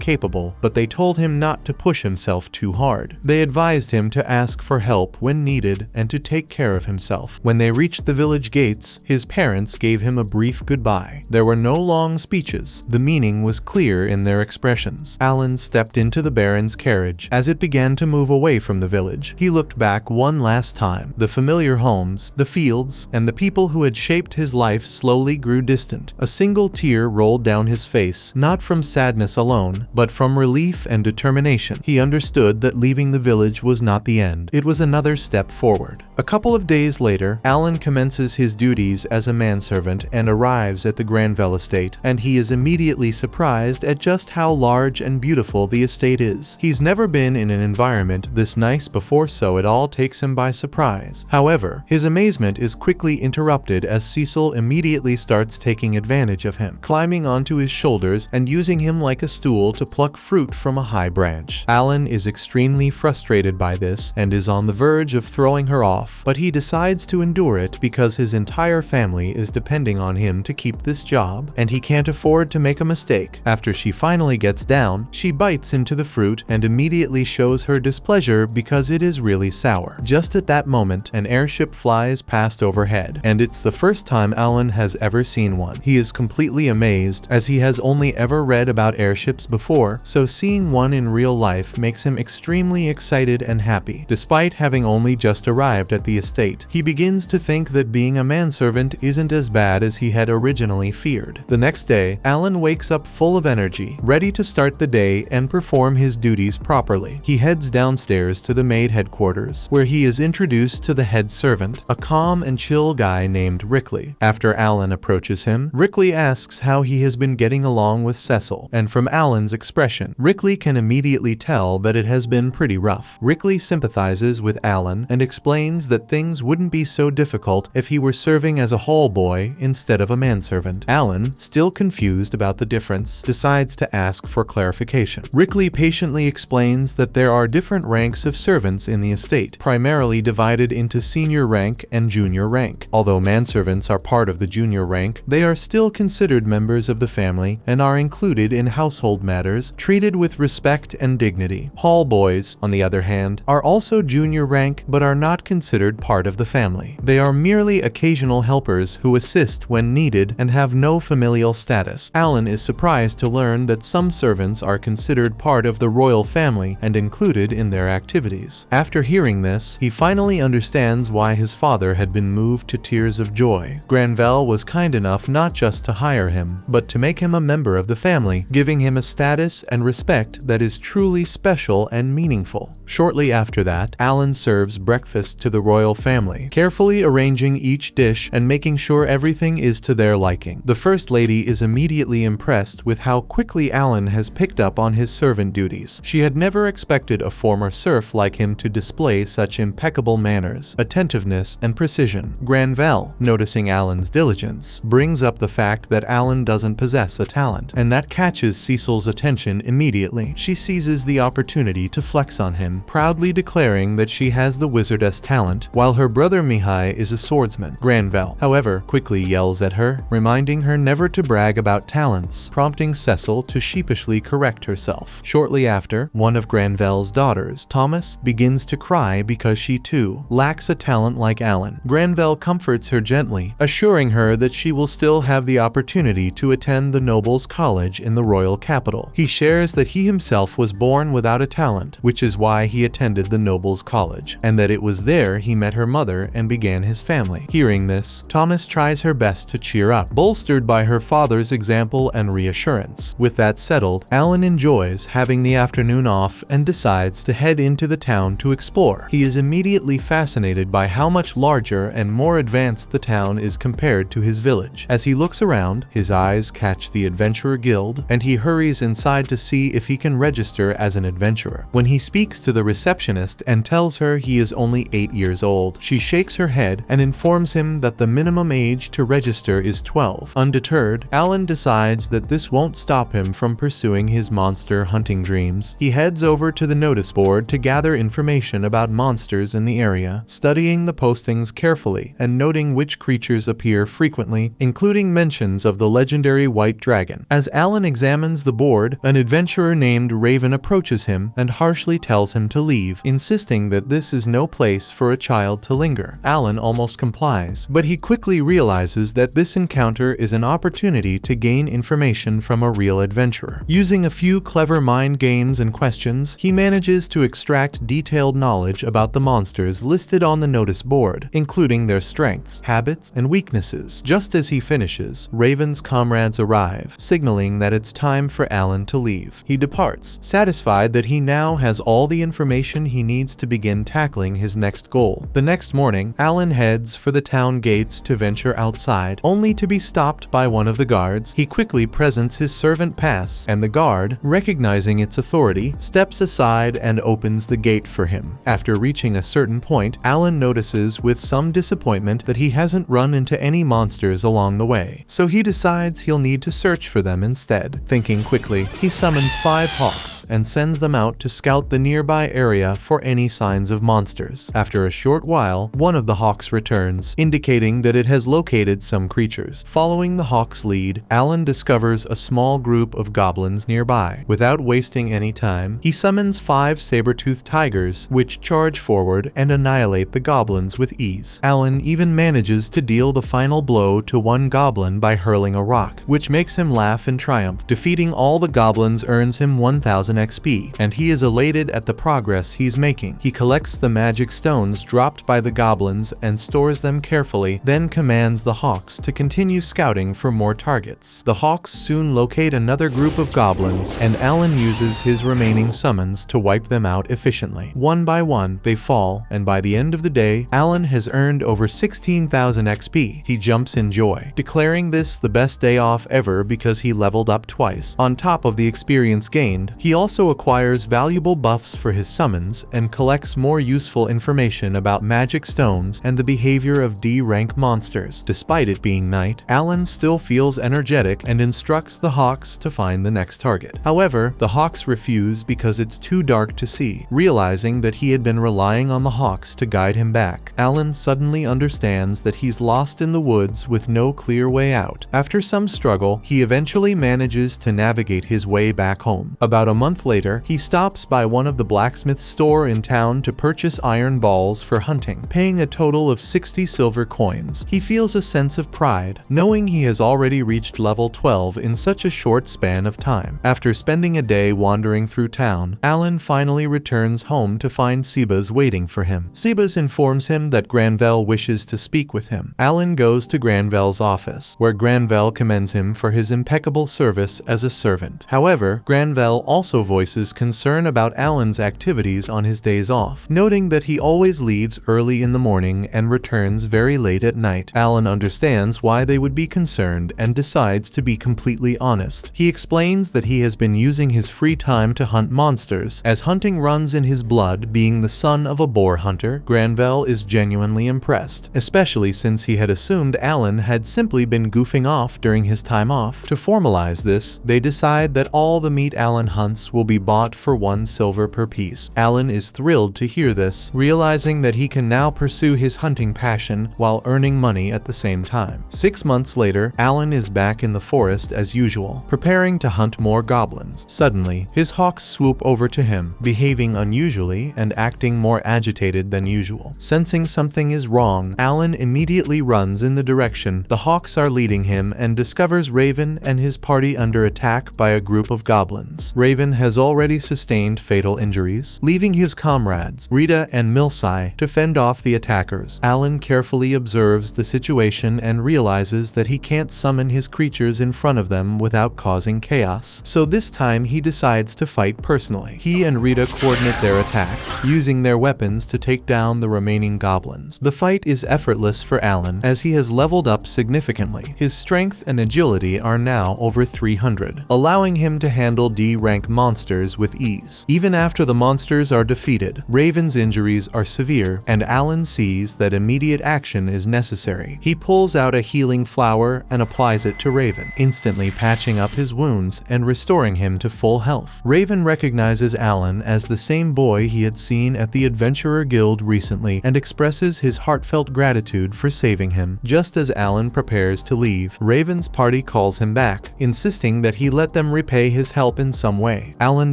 capable, but they told him not to push himself too hard. They advised him to ask for help when needed and to take care of himself. When they reached the village gates, his parents gave him a brief goodbye. There were no long speeches. The meaning was clear in their expressions. Alan stepped into the Baron's carriage. As it began to move away from the village, he looked back one last time. The familiar homes, the fields, and the people who had shaped his life slowly grew distant. A single tear rolled down his face, not from sadness alone, but from relief and determination. He understood that leaving the village was not the end. It was another step forward. A couple of days later, Alan commences his duties as a manservant and arrives at the Granvelle estate, and he is immediately surprised at just how large and beautiful the estate is. He's never been in an environment this nice before, so it all takes him by surprise. However, his amazement is quickly interrupted as Cecil immediately starts taking advantage of him, climbing onto his shoulders and using him like a stool to pluck fruit from a high branch. Alan is extremely frustrated by this and is on the verge of throwing her off, but he decides to endure it because his entire family is depending on him to keep this job, and he can't afford to make a mistake. After she finally gets down, she bites into the fruit and immediately shows her displeasure because it is really sour. Just at that moment, an airship flies past overhead, and it's the first time Alan has ever seen one. He is completely amazed, as he has only ever read about airships before, so seeing one in real life makes him extremely excited and happy. Despite having only just arrived at the estate, he begins to think that being a manservant isn't as bad as he had originally feared. The next day, Alan wakes up full of energy, ready to start the day and perform his duties properly. He heads downstairs to the maid headquarters, where he is introduced to the head servant, a calm and chill guy named Rickley. After Alan approaches him, Rickley asks how he has been getting along with Cecil, and from Alan's expression, Rickley can immediately tell that it has been pretty rough. Rickley sympathizes with Alan and explains that things wouldn't be so difficult if he were serving as a hall boy instead of a manservant. Alan, still confused about the difference, decides to ask for clarification. Rickley patiently explains that there are different ranks of servants in the estate, primarily divided into senior rank and junior rank. Although manservants are part of the junior rank, they are still considered members of the family and are included in household matters, treated with respect and dignity. Hall boys, on the other hand, are also junior rank but are not considered part of the family. They are merely occasional helpers who assist when needed and have no familial status. Alan is surprised to learn that some servants are considered part of the royal family and included in their activities. After hearing this, he finally understands why his father had been moved to tears of joy. Granvelle was kind enough not just to hire him, but to make him a member of the family, giving him a status and respect that is truly special and meaningful. Shortly after that, Alan serves breakfast to the royal family, carefully arranging each dish and making sure everything is to their liking. The First Lady is immediately impressed with how quickly Alan has picked up on his servant duties. She had never expected a former serf like him to display such impeccable manners, attentiveness, and precision. Granvelle, noticing Alan's diligence, brings up the fact that Alan doesn't possess a talent, and that catches Cecil's attention immediately. She seizes the opportunity to flex on him, proudly declaring that she has the wizardess talent, while her brother Mihai is a swordsman. Granvelle, however, quickly yells at her, reminding her never to brag about talents, prompting Cecil to sheepishly correct herself. Shortly after, one of Granvelle's daughters, Thomas, begins to cry because she too lacks a talent like like Alan. Granvelle comforts her gently, assuring her that she will still have the opportunity to attend the Nobles' College in the royal capital. He shares that he himself was born without a talent, which is why he attended the Nobles' College, and that it was there he met her mother and began his family. Hearing this, Thomas tries her best to cheer up, bolstered by her father's example and reassurance. With that settled, Alan enjoys having the afternoon off and decides to head into the town to explore. He is immediately fascinated by how much larger and more advanced the town is compared to his village. As he looks around, his eyes catch the Adventurer Guild, and he hurries inside to see if he can register as an adventurer. When he speaks to the receptionist and tells her he is only 8 years old, she shakes her head and informs him that the minimum age to register is 12. Undeterred, Alan decides that this won't stop him from pursuing his monster hunting dreams. He heads over to the notice board to gather information about monsters in the area, studying the postings carefully and noting which creatures appear frequently, including mentions of the legendary white dragon. As Alan examines the board, an adventurer named Raven approaches him and harshly tells him to leave, insisting that this is no place for a child to linger. Alan almost complies, but he quickly realizes that this encounter is an opportunity to gain information from a real adventurer. Using a few clever mind games and questions, he manages to extract detailed knowledge about the monsters listed on the notice board, including their strengths, habits, and weaknesses. Just as he finishes, Raven's comrades arrive, signaling that it's time for Alan to leave. He departs, satisfied that he now has all the information he needs to begin tackling his next goal. The next morning, Alan heads for the town gates to venture outside, only to be stopped by one of the guards. He quickly presents his servant pass, and the guard, recognizing its authority, steps aside and opens the gate for him. After reaching a certain point, Alan notices with some disappointment that he hasn't run into any monsters along the way, so he decides he'll need to search for them instead. Thinking quickly, he summons 5 hawks and sends them out to scout the nearby area for any signs of monsters. After a short while, one of the hawks returns, indicating that it has located some creatures. Following the hawk's lead, Alan discovers a small group of goblins nearby. Without wasting any time, he summons 5 saber-toothed tigers, which charge forward and annihilate the goblins with ease. Alan even manages to deal the final blow to one goblin by hurling a rock, which makes him laugh in triumph. Defeating all the goblins earns him 1000 XP, and he is elated at the progress he's making. He collects the magic stones dropped by the goblins and stores them carefully, then commands the hawks to continue scouting for more targets. The hawks soon locate another group of goblins, and Alan uses his remaining summons to wipe them out efficiently. One by one, they fall, and by the end of the day, Alan has earned over 16,000 XP. He jumps in joy, declaring this the best day off ever because he leveled up twice. On top of the experience gained, he also acquires valuable buffs for his summons and collects more useful information about magic stones and the behavior of D-rank monsters. Despite it being night, Alan still feels energetic and instructs the hawks to find the next target. However, the hawks refuse because it's too dark to see. Realizing that he had been relying on the hawks to guide him back, Alan suddenly understands that he's lost in the woods with no clear way out. After some struggle, he eventually manages to navigate his way back home. About a month later, he stops by one of the blacksmith's store in town to purchase iron balls for hunting, paying a total of 60 silver coins. He feels a sense of pride, knowing he has already reached level 12 in such a short span of time. After spending a day wandering through town, Alan finally returns home to find Sebas waiting for him. Sebas informs him that Granvelle wishes to speak with him. Alan goes to Granvelle's office, where Granvelle commends him for his impeccable service as a servant. However, Granvelle also voices concern about Alan's activities on his days off, noting that he always leaves early in the morning and returns very late at night. Alan understands why they would be concerned and decides to be completely honest. He explains that he has been using his free time to hunt monsters, as hunting runs in his blood. Being the son of a boar hunter, Granvelle is genuinely impressed, especially since he had assumed Alan had simply been goofing off during his time off. To formalize this, they decide that all the meat Alan hunts will be bought for 1 silver per piece. Alan is thrilled to hear this, realizing that he can now pursue his hunting passion while earning money at the same time. 6 months later, Alan is back in the forest as usual, preparing to hunt more goblins. Suddenly, his hawks swoop over to him, behaving unusually and acting more agitated than usual. Sensing Sensing something is wrong, Alan immediately runs in the direction the hawks are leading him and discovers Raven and his party under attack by a group of goblins. Raven has already sustained fatal injuries, leaving his comrades, Rita and Milsai, to fend off the attackers. Alan carefully observes the situation and realizes that he can't summon his creatures in front of them without causing chaos, so this time he decides to fight personally. He and Rita coordinate their attacks, using their weapons to take down the remaining goblins. The fight is effortless for Alan, as he has leveled up significantly. His strength and agility are now over 300, allowing him to handle D-rank monsters with ease. Even after the monsters are defeated, Raven's injuries are severe, and Alan sees that immediate action is necessary. He pulls out a healing flower and applies it to Raven, instantly patching up his wounds and restoring him to full health. Raven recognizes Alan as the same boy he had seen at the Adventurer Guild recently and expresses his heartfelt gratitude for saving him. Just as Alan prepares to leave, Raven's party calls him back, insisting that he let them repay his help in some way. Alan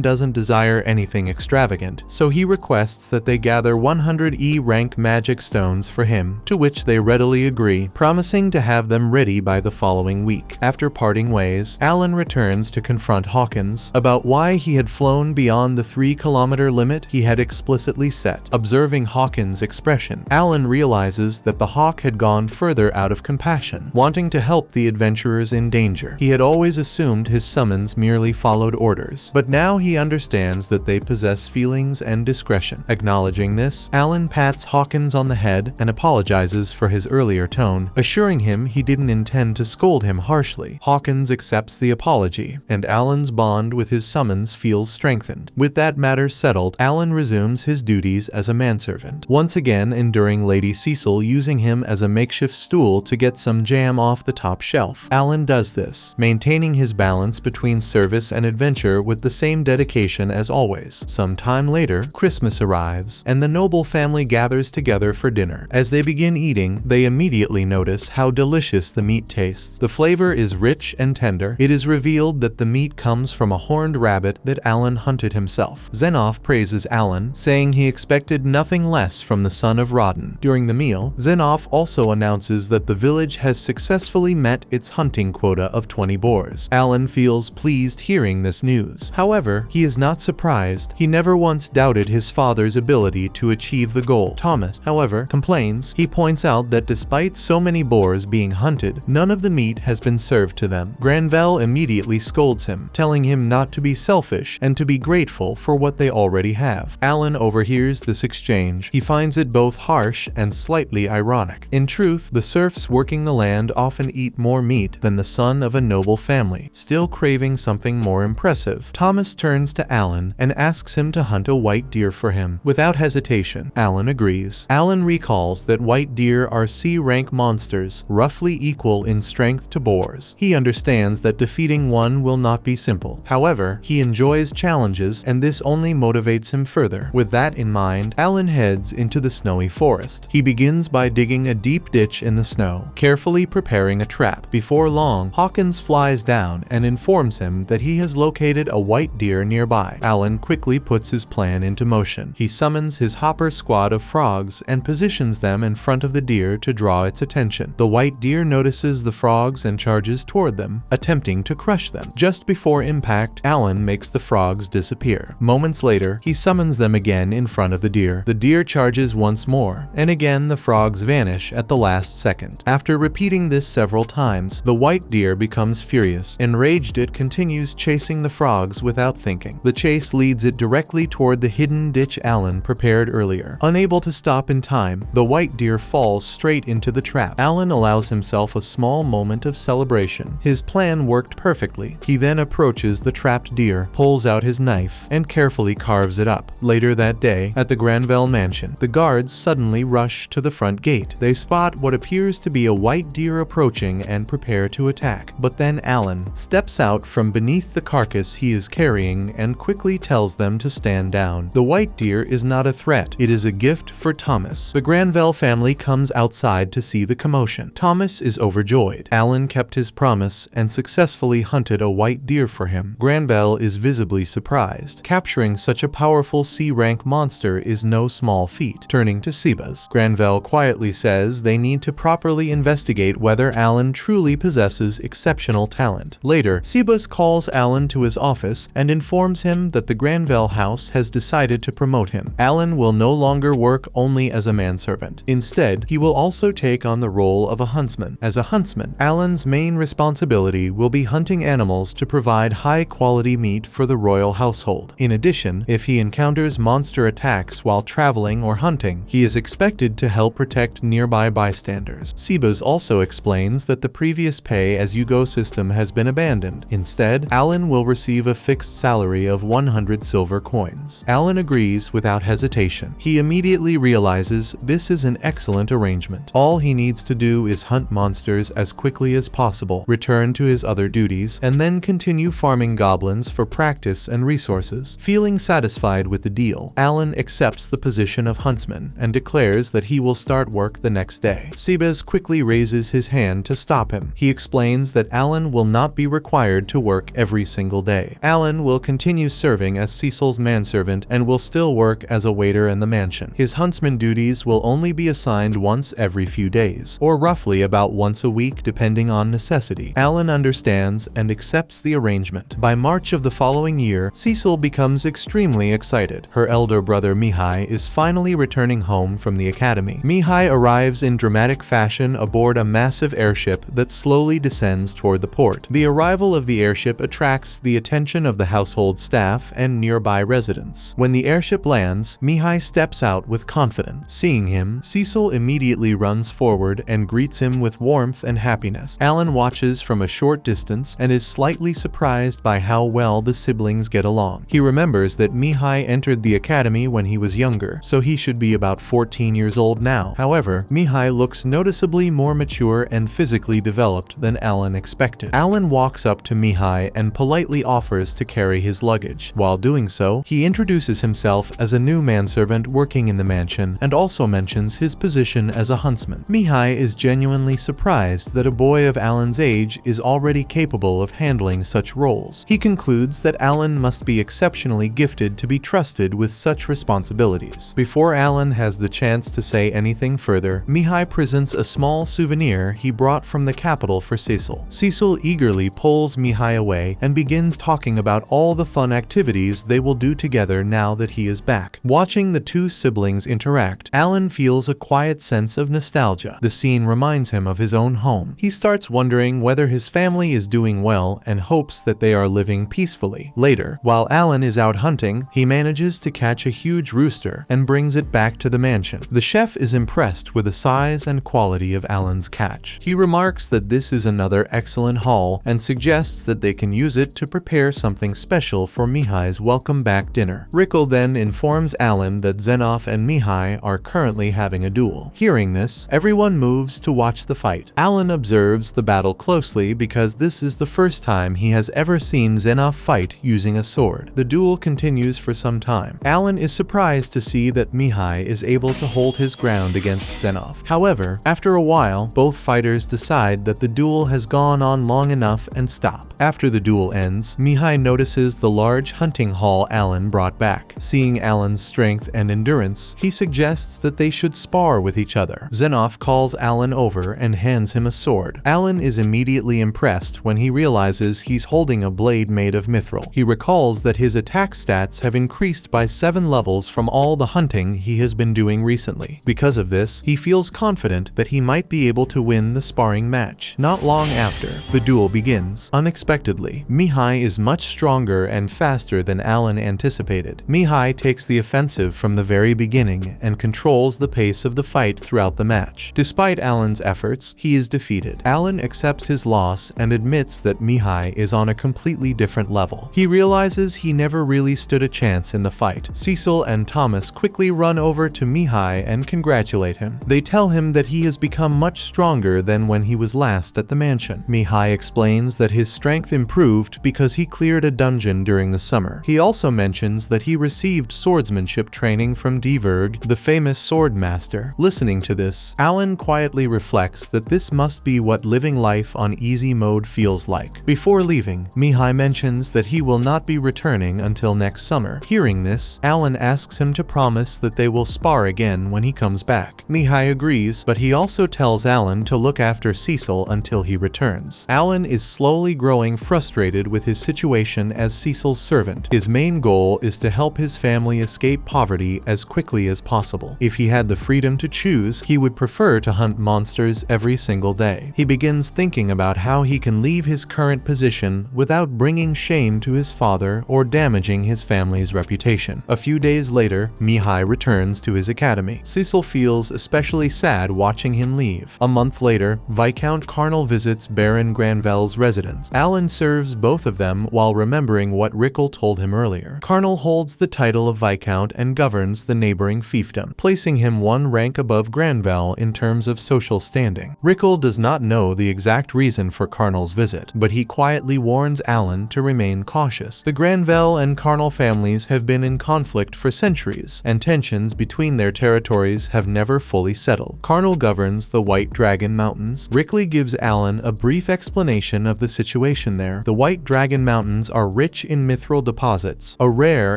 doesn't desire anything extravagant, so he requests that they gather 100 E-rank magic stones for him, to which they readily agree, promising to have them ready by the following week. After parting ways, Alan returns to confront Hawkins about why he had flown beyond the 3-kilometer limit he had explicitly set. Observing Hawkins' expression, Alan realizes that the hawk had gone further out of compassion, wanting to help the adventurers in danger. He had always assumed his summons merely followed orders, but now he understands that they possess feelings and discretion. Acknowledging this, Alan pats Hawkins on the head and apologizes for his earlier tone, assuring him he didn't intend to scold him harshly. Hawkins accepts the apology, and Alan's bond with his summons feels strengthened. With that matter settled, Alan resumes his duties as a manservant, once again enduring Lady Cecil using him as a makeshift stool to get some jam off the top shelf. Alan does this, maintaining his balance between service and adventure with the same dedication as always. Some time later, Christmas arrives, and the noble family gathers together for dinner. As they begin eating, they immediately notice how delicious the meat tastes. The flavor is rich and tender. It is revealed that the meat comes from a horned rabbit that Alan hunted himself. Zenoff praises Alan, saying he expected nothing less from the son of Rodden. During the meal, Zenoff also announces that the village has successfully met its hunting quota of 20 boars. Alan feels pleased hearing this news. However, he is not surprised. He never once doubted his father's ability to achieve the goal. Thomas, however, complains. He points out that despite so many boars being hunted, none of the meat has been served to them. Granvelle immediately scolds him, telling him not to be selfish and to be grateful for what they already have. Alan overhears this exchange. He finds it both harsh and slightly ironic. In truth, the serfs working the land often eat more meat than the son of a noble family. Still craving something more impressive, Thomas turns to Alan and asks him to hunt a white deer for him. Without hesitation, Alan agrees. Alan recalls that white deer are C-rank monsters, roughly equal in strength to boars. He understands that defeating one will not be simple. However, he enjoys challenges, and this only motivates him further. With that in mind, Alan heads into the snowy forest. He begins by digging a deep ditch in the snow, carefully preparing a trap. Before long, Hawkins flies down and informs him that he has located a white deer nearby. Alan quickly puts his plan into motion. He summons his hopper squad of frogs and positions them in front of the deer to draw its attention. The white deer notices the frogs and charges toward them, attempting to crush them. Just before impact, Alan makes the frogs disappear. Moments later, he summons them again in front of the deer. The deer charges once more, and again the frogs vanish at the last second. After repeating this several times, the white deer becomes furious. Enraged, it continues chasing the frogs without thinking. The chase leads it directly toward the hidden ditch Alan prepared earlier. Unable to stop in time, the white deer falls straight into the trap. Alan allows himself a small moment of celebration. His plan worked perfectly. He then approaches the trapped deer, pulls out his knife, and carefully carves it up. Later that day, at the Granvelle mansion, the guards suddenly rush to the front gate. They spot what appears to be a white deer approaching and prepare to attack. But then Alan steps out from beneath the carcass he is carrying and quickly tells them to stand down. The white deer is not a threat. It is a gift for Thomas. The Granvelle family comes outside to see the commotion. Thomas is overjoyed. Alan kept his promise and successfully hunted a white deer for him. Granvelle is visibly surprised. Capturing such a powerful C-rank monster is no small feat. Turning to Sebas. Granville quietly says they need to properly investigate whether Alan truly possesses exceptional talent. Later, Sebas calls Alan to his office and informs him that the Granville house has decided to promote him. Alan will no longer work only as a manservant. Instead, he will also take on the role of a huntsman. As a huntsman, Alan's main responsibility will be hunting animals to provide high-quality meat for the royal household. In addition, if he encounters monster attacks while traveling or hunting, he is expected to help protect nearby bystanders. Sebas also explains that the previous pay-as-you-go system has been abandoned. Instead, Alan will receive a fixed salary of 100 silver coins. Alan agrees without hesitation. He immediately realizes this is an excellent arrangement. All he needs to do is hunt monsters as quickly as possible, return to his other duties, and then continue farming goblins for practice and resources. Feeling satisfied with the deal, Alan accepts the position of huntsman and declares that he will start work the next day. Sebas quickly raises his hand to stop him. He explains that Alan will not be required to work every single day. Alan will continue serving as Cecil's manservant and will still work as a waiter in the mansion. His huntsman duties will only be assigned once every few days, or roughly about once a week depending on necessity. Alan understands and accepts the arrangement. By March of the following year, Cecil becomes extremely excited. Her elder brother Mihai is finally returning home from the academy. Mihai arrives in dramatic fashion aboard a massive airship that slowly descends toward the port. The arrival of the airship attracts the attention of the household staff and nearby residents. When the airship lands, Mihai steps out with confidence. Seeing him, Cecil immediately runs forward and greets him with warmth and happiness. Alan watches from a short distance and is slightly surprised by how well the siblings get along. He remembers that Mihai entered the academy when he was younger, so he should be about 14 years old now. However, Mihai looks noticeably more mature and physically developed than Alan expected. Alan walks up to Mihai and politely offers to carry his luggage. While doing so, he introduces himself as a new manservant working in the mansion and also mentions his position as a huntsman. Mihai is genuinely surprised that a boy of Alan's age is already capable of handling such roles. He concludes that Alan must be exceptionally gifted to be trusted with such responsibilities. Before Alan has the chance to say anything further, Mihai presents a small souvenir he brought from the capital for Cecil. Cecil eagerly pulls Mihai away and begins talking about all the fun activities they will do together now that he is back. Watching the two siblings interact, Alan feels a quiet sense of nostalgia. The scene reminds him of his own home. He starts wondering whether his family is doing well and hopes that they are living peacefully. Later, while Alan is out hunting, he manages to catch a huge rooster and brings it back to the mansion. The chef is impressed with the size and quality of Alan's catch. He remarks that this is another excellent haul and suggests that they can use it to prepare something special for Mihai's welcome back dinner. Rickle then informs Alan that Zenoff and Mihai are currently having a duel. Hearing this, everyone moves to watch the fight. Alan observes the battle closely because this is the first time he has ever seen Zenoff fight using a sword. The duel continues for some time. Alan is surprised to see that Mihai is able to hold his ground against Zenoff. However, after a while, both fighters decide that the duel has gone on long enough and stop. After the duel ends, Mihai notices the large hunting haul Alan brought back. Seeing Alan's strength and endurance, he suggests that they should spar with each other. Zenoff calls Alan over and hands him a sword. Alan is immediately impressed when he realizes he's holding a blade made of mithril. He recalls that his attack stats have increased by 7 levels from all the hunting he has been doing recently. Because of this, he feels confident that he might be able to win the sparring match. Not long after, the duel begins. Unexpectedly, Mihai is much stronger and faster than Alan anticipated. Mihai takes the offensive from the very beginning and controls the pace of the fight throughout the match. Despite Alan's efforts, he is defeated. Alan accepts his loss and admits that Mihai is on a completely different level. He realizes he never really stood a chance in the fight. Cecil and Thomas quickly run over to Mihai and congratulate him. They tell him that he has become much stronger than when he was last at the mansion. Mihai explains that his strength improved because he cleared a dungeon during the summer. He also mentions that he received swordsmanship training from Diverg, the famous sword master. Listening to this, Alan quietly reflects that this must be what living life on easy mode feels like. Before leaving, Mihai mentions that he will not be returning until next summer. Hearing this, Alan asks him to promise that they will spar car again when he comes back. Mihai agrees, but he also tells Alan to look after Cecil until he returns. Alan is slowly growing frustrated with his situation as Cecil's servant. His main goal is to help his family escape poverty as quickly as possible. If he had the freedom to choose, he would prefer to hunt monsters every single day. He begins thinking about how he can leave his current position without bringing shame to his father or damaging his family's reputation. A few days later, Mihai returns to his academy. Cecil feels especially sad watching him leave. A month later, Viscount Carnal visits Baron Granvel's residence. Alan serves both of them while remembering what Rickle told him earlier. Carnal holds the title of Viscount and governs the neighboring fiefdom, placing him one rank above Granvel in terms of social standing. Rickle does not know the exact reason for Carnal's visit, but he quietly warns Alan to remain cautious. The Granvel and Carnal families have been in conflict for centuries, and tensions between their territories have never fully settled. Carnal governs the White Dragon Mountains. Rickle gives Alan a brief explanation of the situation there. The White Dragon Mountains are rich in mithril deposits, a rare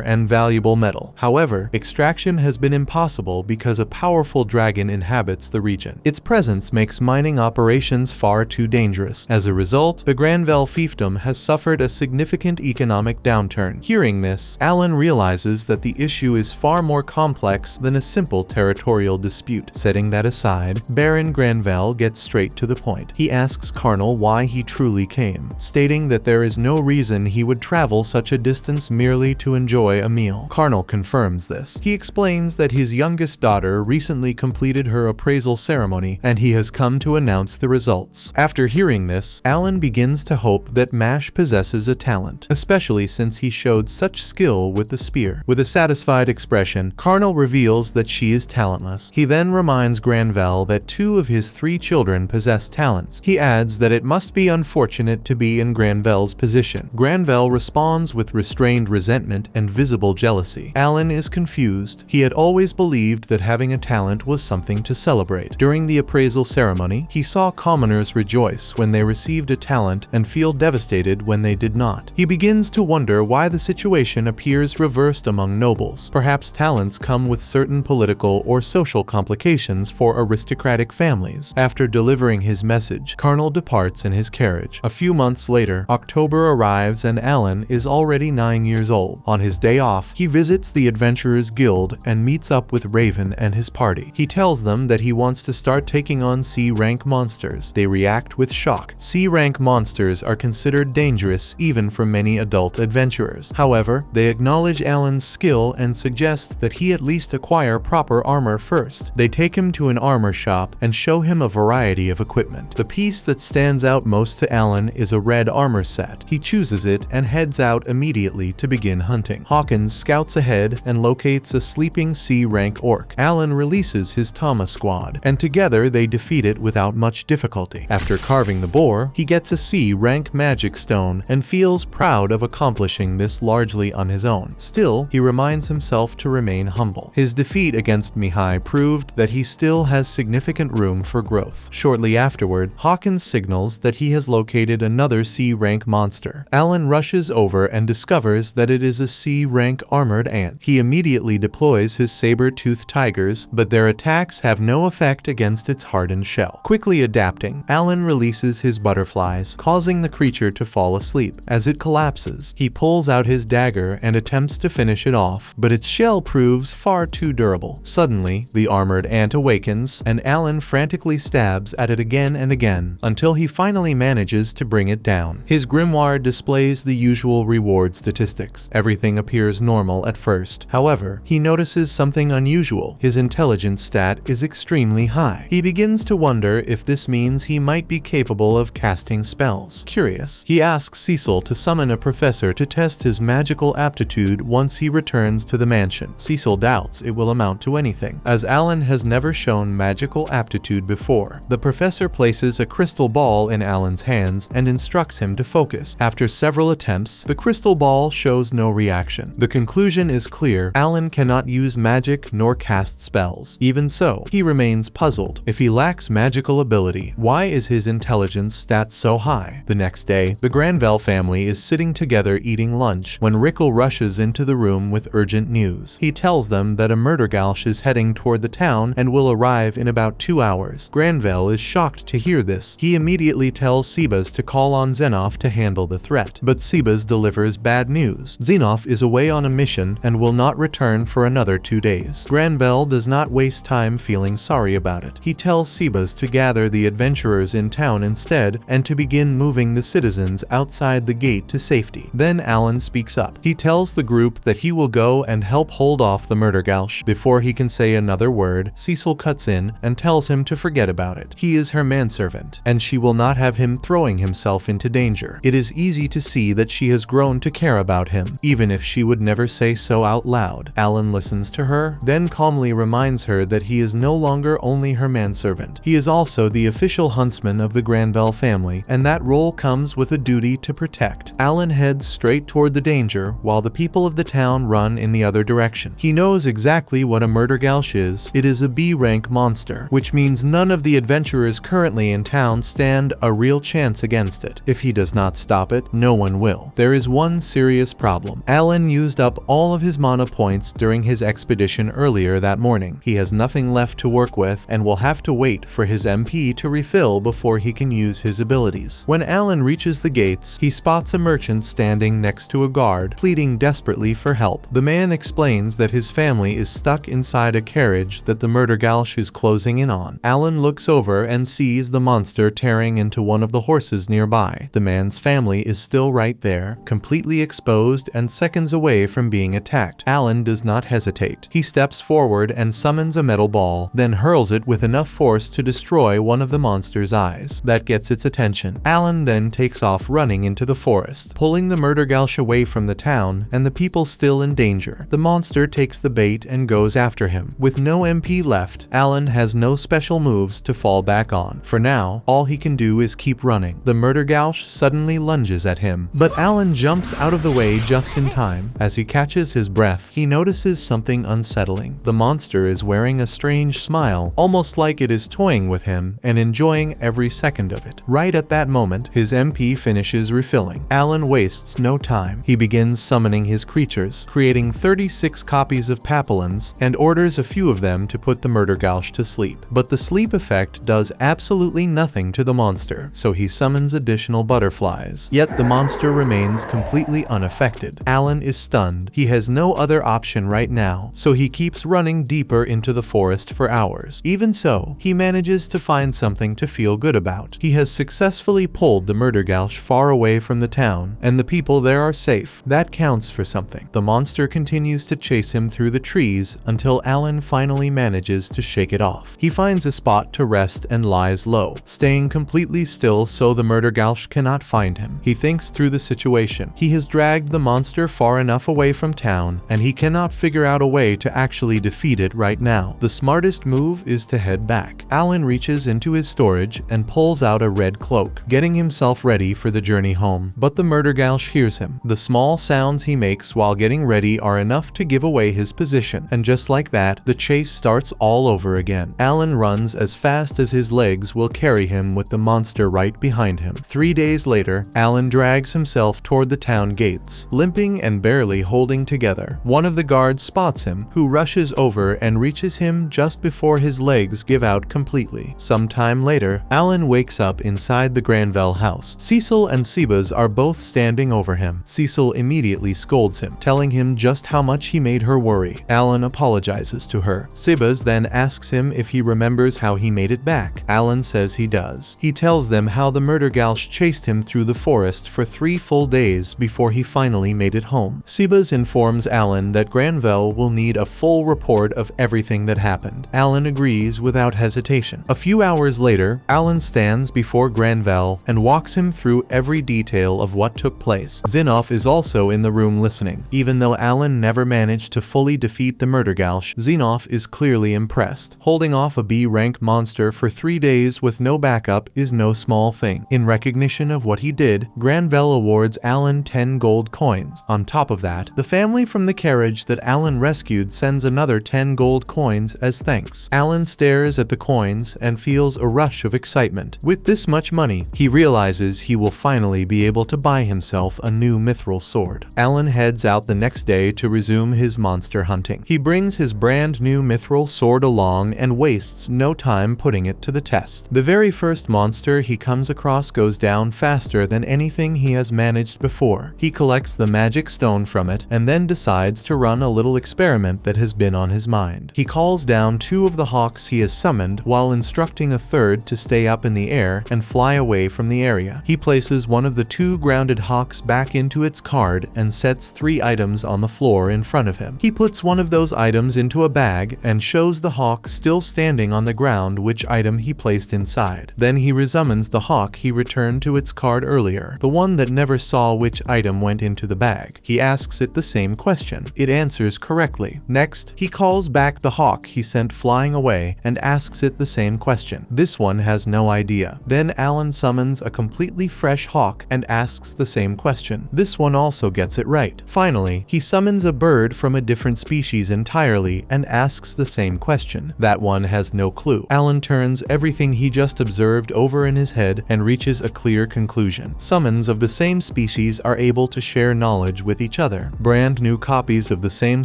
and valuable metal. However, extraction has been impossible because a powerful dragon inhabits the region. Its presence makes mining operations far too dangerous. As a result, the Granvel fiefdom has suffered a significant economic downturn. Hearing this, Alan realizes that the issue is far more complex than a simple territorial dispute. Setting that aside, Baron Granvel gets straight to the point. He asks Carnal why he truly came, stating that there is no reason he would travel such a distance merely to enjoy a meal. Carnal confirms this. He explains that his youngest daughter recently completed her appraisal ceremony and he has come to announce the results. After hearing this, Alan begins to hope that Mash possesses a talent, especially since he showed such skill with the spear. With a satisfied expression, Carnal reveals that she is talentless. He then reminds Granvel that 2 of his 3 children possess talents. He adds that it must be unfortunate to be in Granvel's position. Granvel responds with restrained resentment and visible jealousy. Alan is confused. He had always believed that having a talent was something to celebrate. During the appraisal ceremony, he saw commoners rejoice when they received a talent and feel devastated when they did not. He begins to wonder why the situation appears reversed among nobles. Perhaps talents come with certain political or social complications for aristocratic families. After delivering his message, Carnal departs in his carriage. A few months later, October arrives and Alan is already 9 years old. On his day off, he visits the Adventurers Guild and meets up with Raven and his party. He tells them that he wants to start taking on C-rank monsters. They react with shock. C-rank monsters are considered dangerous even for many adult adventurers. However, they acknowledge Alan's skill and suggest that he at least acquire proper armor first. They take him to an armor shop and show him a variety of equipment. The piece that stands out most to Alan is a red armor set. He chooses it and heads out immediately to begin hunting. Hawkins scouts ahead and locates a sleeping C-rank orc. Alan releases his Tama squad, and together they defeat it without much difficulty. After carving the boar, he gets a C-rank magic stone and feels proud of accomplishing this largely on his own. Still, he reminds himself to remain humble. His defeat against Mihai proved that he still has significant room for growth. Shortly afterward, Hawkins signals that he has located another C-rank monster. Alan rushes over and discovers that it is a C-rank armored ant. He immediately deploys his saber-toothed tigers, but their attacks have no effect against its hardened shell. Quickly adapting, Alan releases his butterflies, causing the creature to fall asleep. As it collapses, he pulls out his dagger and attempts to finish it off, but its shell proves far too durable. Suddenly, the armored ant awakens, and Alan frantically stabs at it again and again, until he finally manages to bring it down. His grimoire displays the usual reward statistics. Everything appears normal at first. However, he notices something unusual. His intelligence stat is extremely high. He begins to wonder if this means he might be capable of casting spells. Curious, he asks Cecil to summon a professor to test his magical aptitude once he returns to the mansion. Cecil doubts it will amount to anything, as Alan has never shown magical aptitude before. The professor places a crystal ball in Alan's hands and instructs him to focus. After several attempts, the crystal ball shows no reaction. The conclusion is clear: Alan cannot use magic nor cast spells. Even so, he remains puzzled. If he lacks magical ability, why is his intelligence stat so high? The next day, the Granvel family is sitting together eating lunch when Rickle rushes into the room with urgent news. He tells them that a murder Murdergalsh is heading toward the town and will arrive in about 2 hours. Granvelle is shocked to hear this. He immediately tells Sebas to call on Xenof to handle the threat, but Sebas delivers bad news. Xenof is away on a mission and will not return for another 2 days. Granvelle does not waste time feeling sorry about it. He tells Sebas to gather the adventurers in town instead and to begin moving the citizens outside the gate to safety. Then Alan speaks up. He tells the group that he will go and help hold off the Murdergalsh. Before he can say another word, Cecil cuts in and tells him to forget about it. He is her manservant, and she will not have him throwing himself into danger. It is easy to see that she has grown to care about him, even if she would never say so out loud. Alan listens to her, then calmly reminds her that he is no longer only her manservant. He is also the official huntsman of the Granvelle family, and that role comes with a duty to protect. Alan heads straight toward the danger, while the people of the town run in the other direction. He knows exactly what a Murdergalsh is. It is a B-rank monster, which means none of the adventurers currently in town stand a real chance against it. If he does not stop it, no one will. There is one serious problem. Alan used up all of his mana points during his expedition earlier that morning. He has nothing left to work with and will have to wait for his MP to refill before he can use his abilities. When Alan reaches the gates, he spots a merchant standing next to a guard, pleading desperately for help. The man explains that his family is stuck inside a carriage that the Murdergalsh is closing in on. Alan looks over and sees the monster tearing into one of the horses nearby. The man's family is still right there, completely exposed and seconds away from being attacked. Alan does not hesitate. He steps forward and summons a metal ball, then hurls it with enough force to destroy one of the monster's eyes. That gets its attention. Alan then takes off running into the forest, pulling the Murdergalsh away from the town and the people still in danger. The monster takes the bait and goes after him. With no MP left, Alan has no special moves to fall back on. For now, all he can do is keep running. The Murdergalsh suddenly lunges at him, but Alan jumps out of the way just in time. As he catches his breath, he notices something unsettling. The monster is wearing a strange smile, almost like it is toying with him and enjoying every second of it. Right at that moment, his MP finishes refilling. Alan wastes no time. He begins summoning his creatures, creating 36 copies of Papillons, and orders a few of them to put the Murdergalsh to sleep. But the sleep effect does absolutely nothing to the monster, so he summons additional butterflies. Yet the monster remains completely unaffected. Alan is stunned. He has no other option right now, so he keeps running deeper into the forest for hours. Even so, he manages to find something to feel good about. He has successfully pulled the Murdergalsh far away from the town, and the people there are safe. That counts for something. The monster continues to chase him through the trees until Alan finally manages to shake it off. He finds a spot to rest and lies low, staying completely still so the Murdergalsh cannot find him. He thinks through the situation. He has dragged the monster far enough away from town, and he cannot figure out a way to actually defeat it right now. The smartest move is to head back. Alan reaches into his storage and pulls out a red cloak, getting himself ready for the journey home. But the Murdergalsh hears him. The small sounds he makes while getting ready are enough to give away his position, and just like that, the chase starts all over again. Alan runs as fast as his legs will carry him with the monster right behind him. 3 days later, Alan drags himself toward the town gates, limping and barely holding together. One of the guards spots him, who rushes over and reaches him just before his legs give out completely. Sometime later, Alan wakes up inside the Granvelle house. Cecil and Sebas are both standing over him. Cecil immediately scolds him, telling him just how much he made her worry. Alan apologizes to her. Sebas then asks him if he remembers how he made it back. Alan says he does. He tells them how the Murdergalsh chased him through the forest for 3 full days before he finally made it home. Sebas informs Alan that Granvelle will need a full report of everything that happened. Alan agrees without hesitation. A few hours later, Alan stands before Granvelle and walks him through every detail of what took place. Xenof is also in the room listening. Even though Alan never managed to fully defeat the Murdergalsh, Xenof is clearly impressed. Holding off a B-rank monster for 3 days with no backup is no small thing. In recognition of what he did, Granvelle awards Alan 10 gold coins. On top of that, the family from the carriage that Alan rescued sends another 10 gold coins as thanks. Alan stares at the coins and feels a rush of excitement. With this much money, he realizes he will finally be able to buy himself a new mithril sword. Alan heads out the next day to resume his monster hunting. He brings brings his brand new mithril sword along and wastes no time putting it to the test. The very first monster he comes across goes down faster than anything he has managed before. He collects the magic stone from it and then decides to run a little experiment that has been on his mind. He calls down 2 of the hawks he has summoned while instructing a third to stay up in the air and fly away from the area. He places one of the 2 grounded hawks back into its card and sets 3 items on the floor in front of him. He puts one of those items into a bag and shows the hawk still standing on the ground which item he placed inside. Then he resummons the hawk he returned to its card earlier, the one that never saw which item went into the bag. He asks it the same question. It answers correctly. Next, he calls back the hawk he sent flying away and asks it the same question. This one has no idea. Then Alan summons a completely fresh hawk and asks the same question. This one also gets it right. Finally, he summons a bird from a different species entirely and asks the same question. That one has no clue. Alan turns everything he just observed over in his head and reaches a clear conclusion. Summons of the same species are able to share knowledge with each other. Brand new copies of the same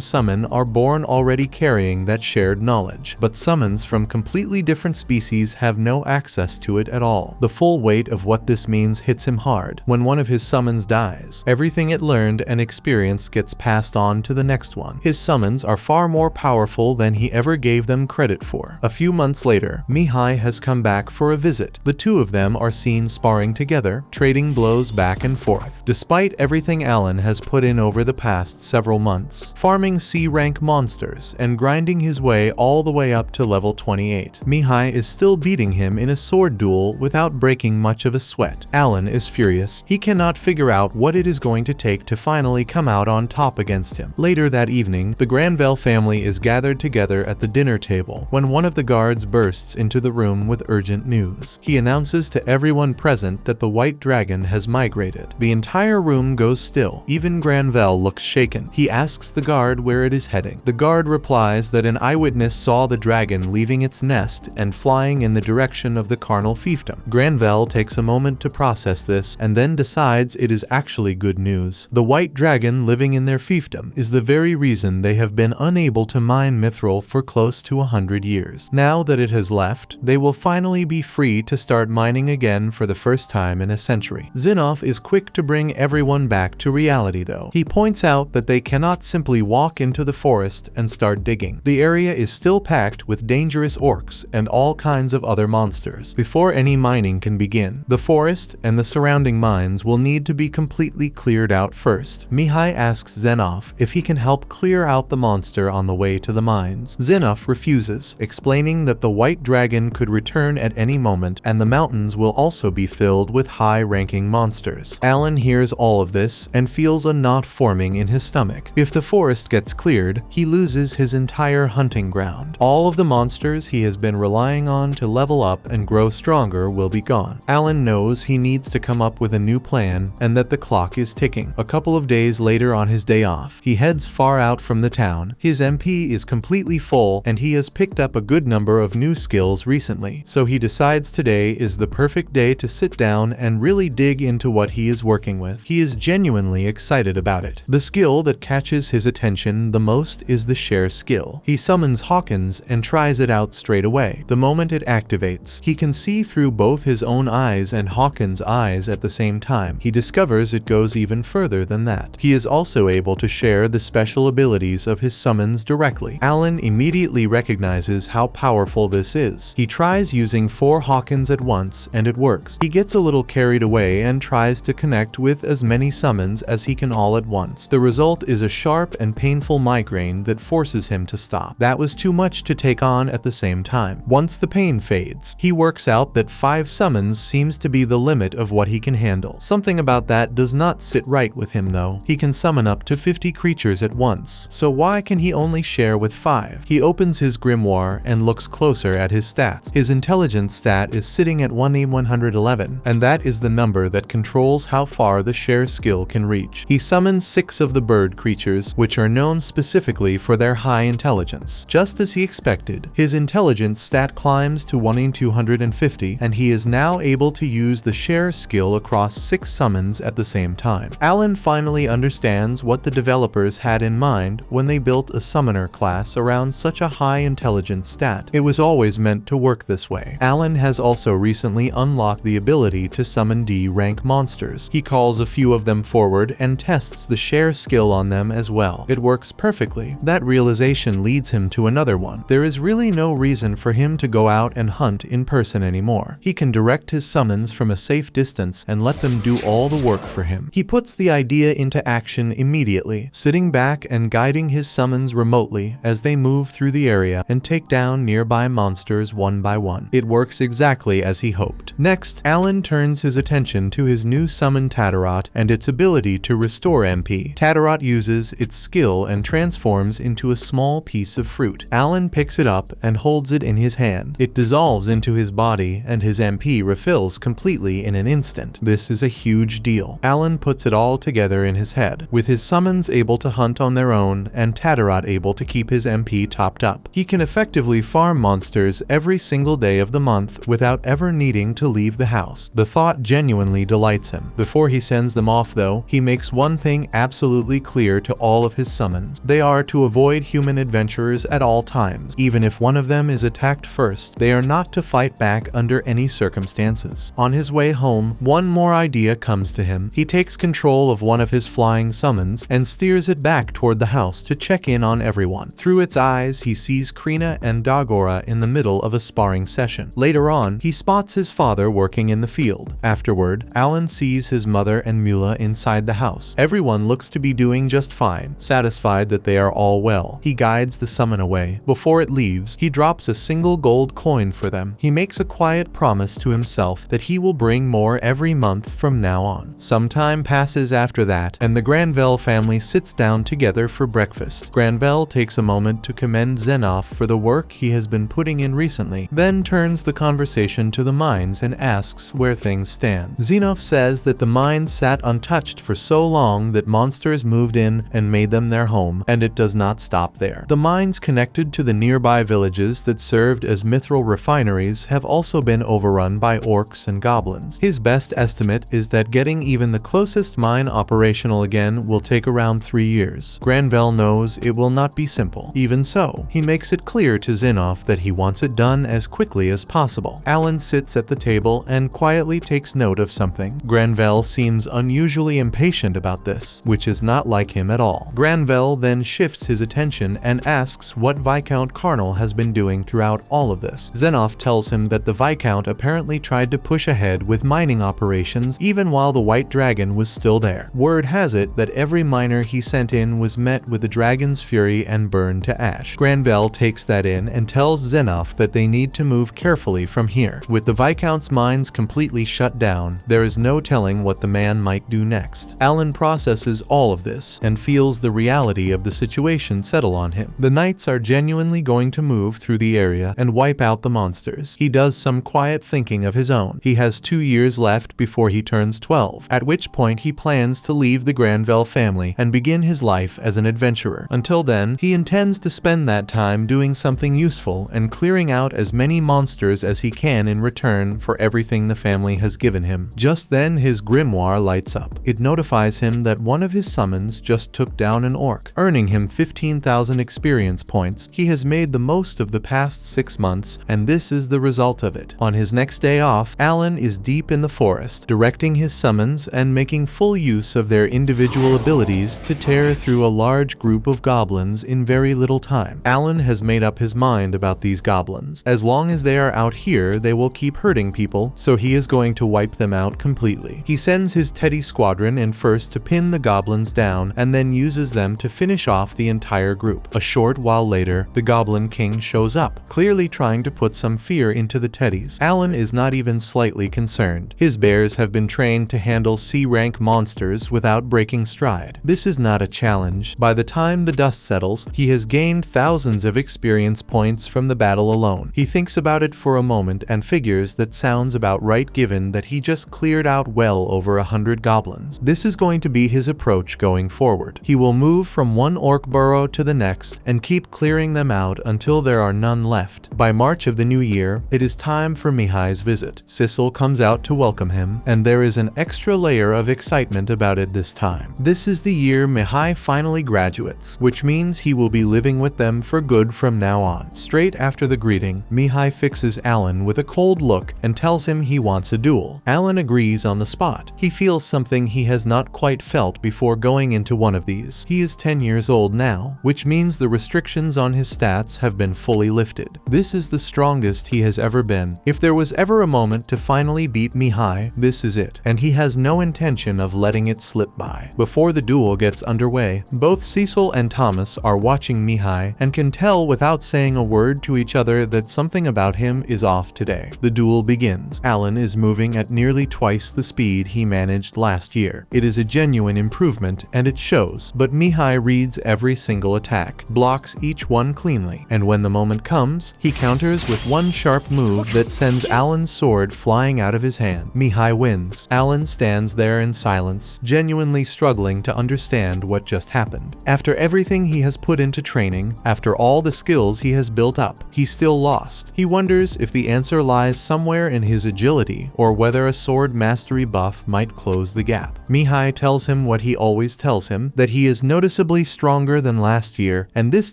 summon are born already carrying that shared knowledge, but summons from completely different species have no access to it at all. The full weight of what this means hits him hard. When one of his summons dies, everything it learned and experienced gets passed on to the next one. His summons are far more powerful than he ever gave them credit for. A few months later, Mihai has come back for a visit. The 2 of them are seen sparring together, trading blows back and forth. Despite everything Alan has put in over the past several months, farming C-rank monsters and grinding his way all the way up to level 28, Mihai is still beating him in a sword duel without breaking much of a sweat. Alan is furious. He cannot figure out what it is going to take to finally come out on top against him. Later that evening, the Granville family is gathered together at the dinner table when one of the guards bursts into the room with urgent news. He announces to everyone present that the white dragon has migrated. The entire room goes still. Even Granville looks shaken. He asks the guard where it is heading. The guard replies that an eyewitness saw the dragon leaving its nest and flying in the direction of the carnal fiefdom. Granville takes a moment to process this and then decides it is actually good news. The white dragon living in their fiefdom is the very reason they have been unable to mine mithril for close to 100 years. Now that it has left, they will finally be free to start mining again for the first time in a century. Zinov is quick to bring everyone back to reality though. He points out that they cannot simply walk into the forest and start digging. The area is still packed with dangerous orcs and all kinds of other monsters. Before any mining can begin, the forest and the surrounding mines will need to be completely cleared out first. Mihai asks Zenov if he can help clear out the monster on the way to the mines. Zenov refuses, explaining that the white dragon could return at any moment and the mountains will also be filled with high-ranking monsters. Alan hears all of this and feels a knot forming in his stomach. If the forest gets cleared, he loses his entire hunting ground. All of the monsters he has been relying on to level up and grow stronger will be gone. Alan knows he needs to come up with a new plan and that the clock is ticking. A couple of days later on his day off, he heads far out from the town. His MP is completely full and he has picked up a good number of new skills recently, so he decides today is the perfect day to sit down and really dig into what he is working with. He is genuinely excited about it. The skill that catches his attention the most is the share skill. He summons Hawkins and tries it out straight away. The moment it activates, he can see through both his own eyes and Hawkins' eyes at the same time. He discovers it goes even further than that. He is also able to share the special abilities of his summons directly. Alan immediately recognizes how powerful this is. He tries using 4 Hawkins at once and it works. He gets a little carried away and tries to connect with as many summons as he can all at once. The result is a sharp and painful migraine that forces him to stop. That was too much to take on at the same time. Once the pain fades, he works out that 5 summons seems to be the limit of what he can handle. Something about that does not sit right with him though. He can summon up to 50 creatures at once, so why can he only share with 5? He opens his grimoire and looks closer at his stats. His intelligence stat is sitting at 111, and that is the number that controls how far the share skill can reach. He summons 6 of the bird creatures, which are known specifically for their high intelligence. Just as he expected, his intelligence stat climbs to 1,250, and he is now able to use the share skill across 6 summons at the same time. Alan finally understands what the developers had in mind when they built a summoner class around such a high intelligence stat. It was always meant to work this way. Alan has also recently unlocked the ability to summon D rank monsters. He calls a few of them forward and tests the share skill on them as well. It works perfectly. That realization leads him to another one. There is really no reason for him to go out and hunt in person anymore. He can direct his summons from a safe distance and let them do all the work for him. He puts the idea into action immediately, sitting back and guiding his summons remotely as they move through the area and take down nearby monsters one by one. It works exactly as he hoped. Next, Alan turns his attention to his new summon Tatarot and its ability to restore MP. Tatarot uses its skill and transforms into a small piece of fruit. Alan picks it up and holds it in his hand. It dissolves into his body and his MP refills completely in an instant. This is a huge deal. Alan puts it all together in his head, with his summons able to hunt on their own and Tatarot able to keep his MP topped up. He can effectively farm monsters every single day of the month without ever needing to leave the house. The thought genuinely delights him. Before he sends them off though, he makes one thing absolutely clear to all of his summons. They are to avoid human adventurers at all times. Even if one of them is attacked first, they are not to fight back under any circumstances. On his way home, one more idea comes to him. He takes control of one of his flying summons and steers it back toward the house to check in on everyone. Through its eyes, he sees Krina and Dagora in the middle of a sparring session. Later on, he spots his father working in the field. Afterward, Alan sees his mother and Mula inside the house. Everyone looks to be doing just fine, satisfied that they are all well. He guides the summon away. Before it leaves, he drops a single gold coin for them. He makes a quiet promise to himself that he will bring more every month from now on. Some time passes after that, and the Granvelle family sits down together for breakfast. Granvelle takes a moment to commend Xenoff for the work he has been putting in recently, then turns the conversation to the mines and asks where things stand. Xenoff says that the mines sat untouched for so long that monsters moved in and made them their home, and it does not stop there. The mines connected to the nearby villages that served as mithril refineries have also been overrun by orcs and goblins. His best estimate is that getting even the closest mine operational again will take around 3 years. Granvelle knows it will not be simple. Even so, he makes it clear to Xenoff that he wants it done as quickly as possible. Alan sits at the table and quietly takes note of something. Granvelle seems unusually impatient about this, which is not like him at all. Granvelle then shifts his attention and asks what Viscount Carnal has been doing throughout all of this. Xenoff tells him that the Viscount apparently tried to push ahead with mining operations even while the White Dragon was still there. Word has it that every miner he sent in was met with the dragon's fury and burned to ash. Granvelle takes that in and tells Xenoff that they need to move carefully from here. With the Viscount's mines completely shut down, there is no telling what the man might do next. Alan processes all of this and feels the reality of the situation settle on him. The knights are genuinely going to move through the area and wipe out the monsters. He does some quiet thinking of his own. He has 2 years left before he turns 12, at which point he plans to leave the Granvelle family and begin his life as an adventurer. Until then, he intends to spend that time doing something useful and clearing out as many monsters as he can in return for everything the family has given him. Just then, his grimoire lights up. It notifies him that one of his summons just took down an orc, earning him 15,000 experience points. He has made the most of the past 6 months, and this is the result of it. On his next day off, Alan is deep in the forest, directing his summons and making full use of their individual abilities to tear through a large group of goblins in very little time. Alan has made up his mind about these goblins. As long as they are out here, they will keep hurting people, so he is going to wipe them out completely. He sends his Teddy squadron in first to pin the goblins down and then uses them to finish off the entire group. A short while later, the Goblin King shows up, clearly trying to put some fear into the Teddies. Alan is not even slightly concerned. His bears have been trained to handle C-rank monsters without breaking stride. This is not a challenge. By the time the dust settles, he has gained thousands of experience points from the battle alone. He thinks about it for a moment and figures that sounds about right given that he just cleared out well over 100 goblins. This is going to be his approach going forward. He will move from one orc burrow to the next and keep clearing them out until there are none left. By March of the new year, it is time for Mihai's visit. Sissel comes out to welcome him, and there is an extra layer of excitement about it this time. This is the year Mihai finally graduates, which means means he will be living with them for good from now on. Straight after the greeting, Mihai fixes Alan with a cold look and tells him he wants a duel. Alan agrees on the spot. He feels something he has not quite felt before going into one of these. He is 10 years old now, which means the restrictions on his stats have been fully lifted. This is the strongest he has ever been. If there was ever a moment to finally beat Mihai, this is it, and he has no intention of letting it slip by. Before the duel gets underway, both Cecil and Thomas are watching Mihai and can tell without saying a word to each other that something about him is off today. The duel begins. Alan is moving at nearly twice the speed he managed last year. It is a genuine improvement and it shows, but Mihai reads every single attack, blocks each one cleanly, and when the moment comes, he counters with one sharp move that sends Alan's sword flying out of his hand. Mihai wins. Alan stands there in silence, genuinely struggling to understand what just happened. After everything he has put into training, after all the skills he has built up, he still lost. He wonders if the answer lies somewhere in his agility, or whether a sword mastery buff might close the gap. Mihai tells him what he always tells him, that he is noticeably stronger than last year, and this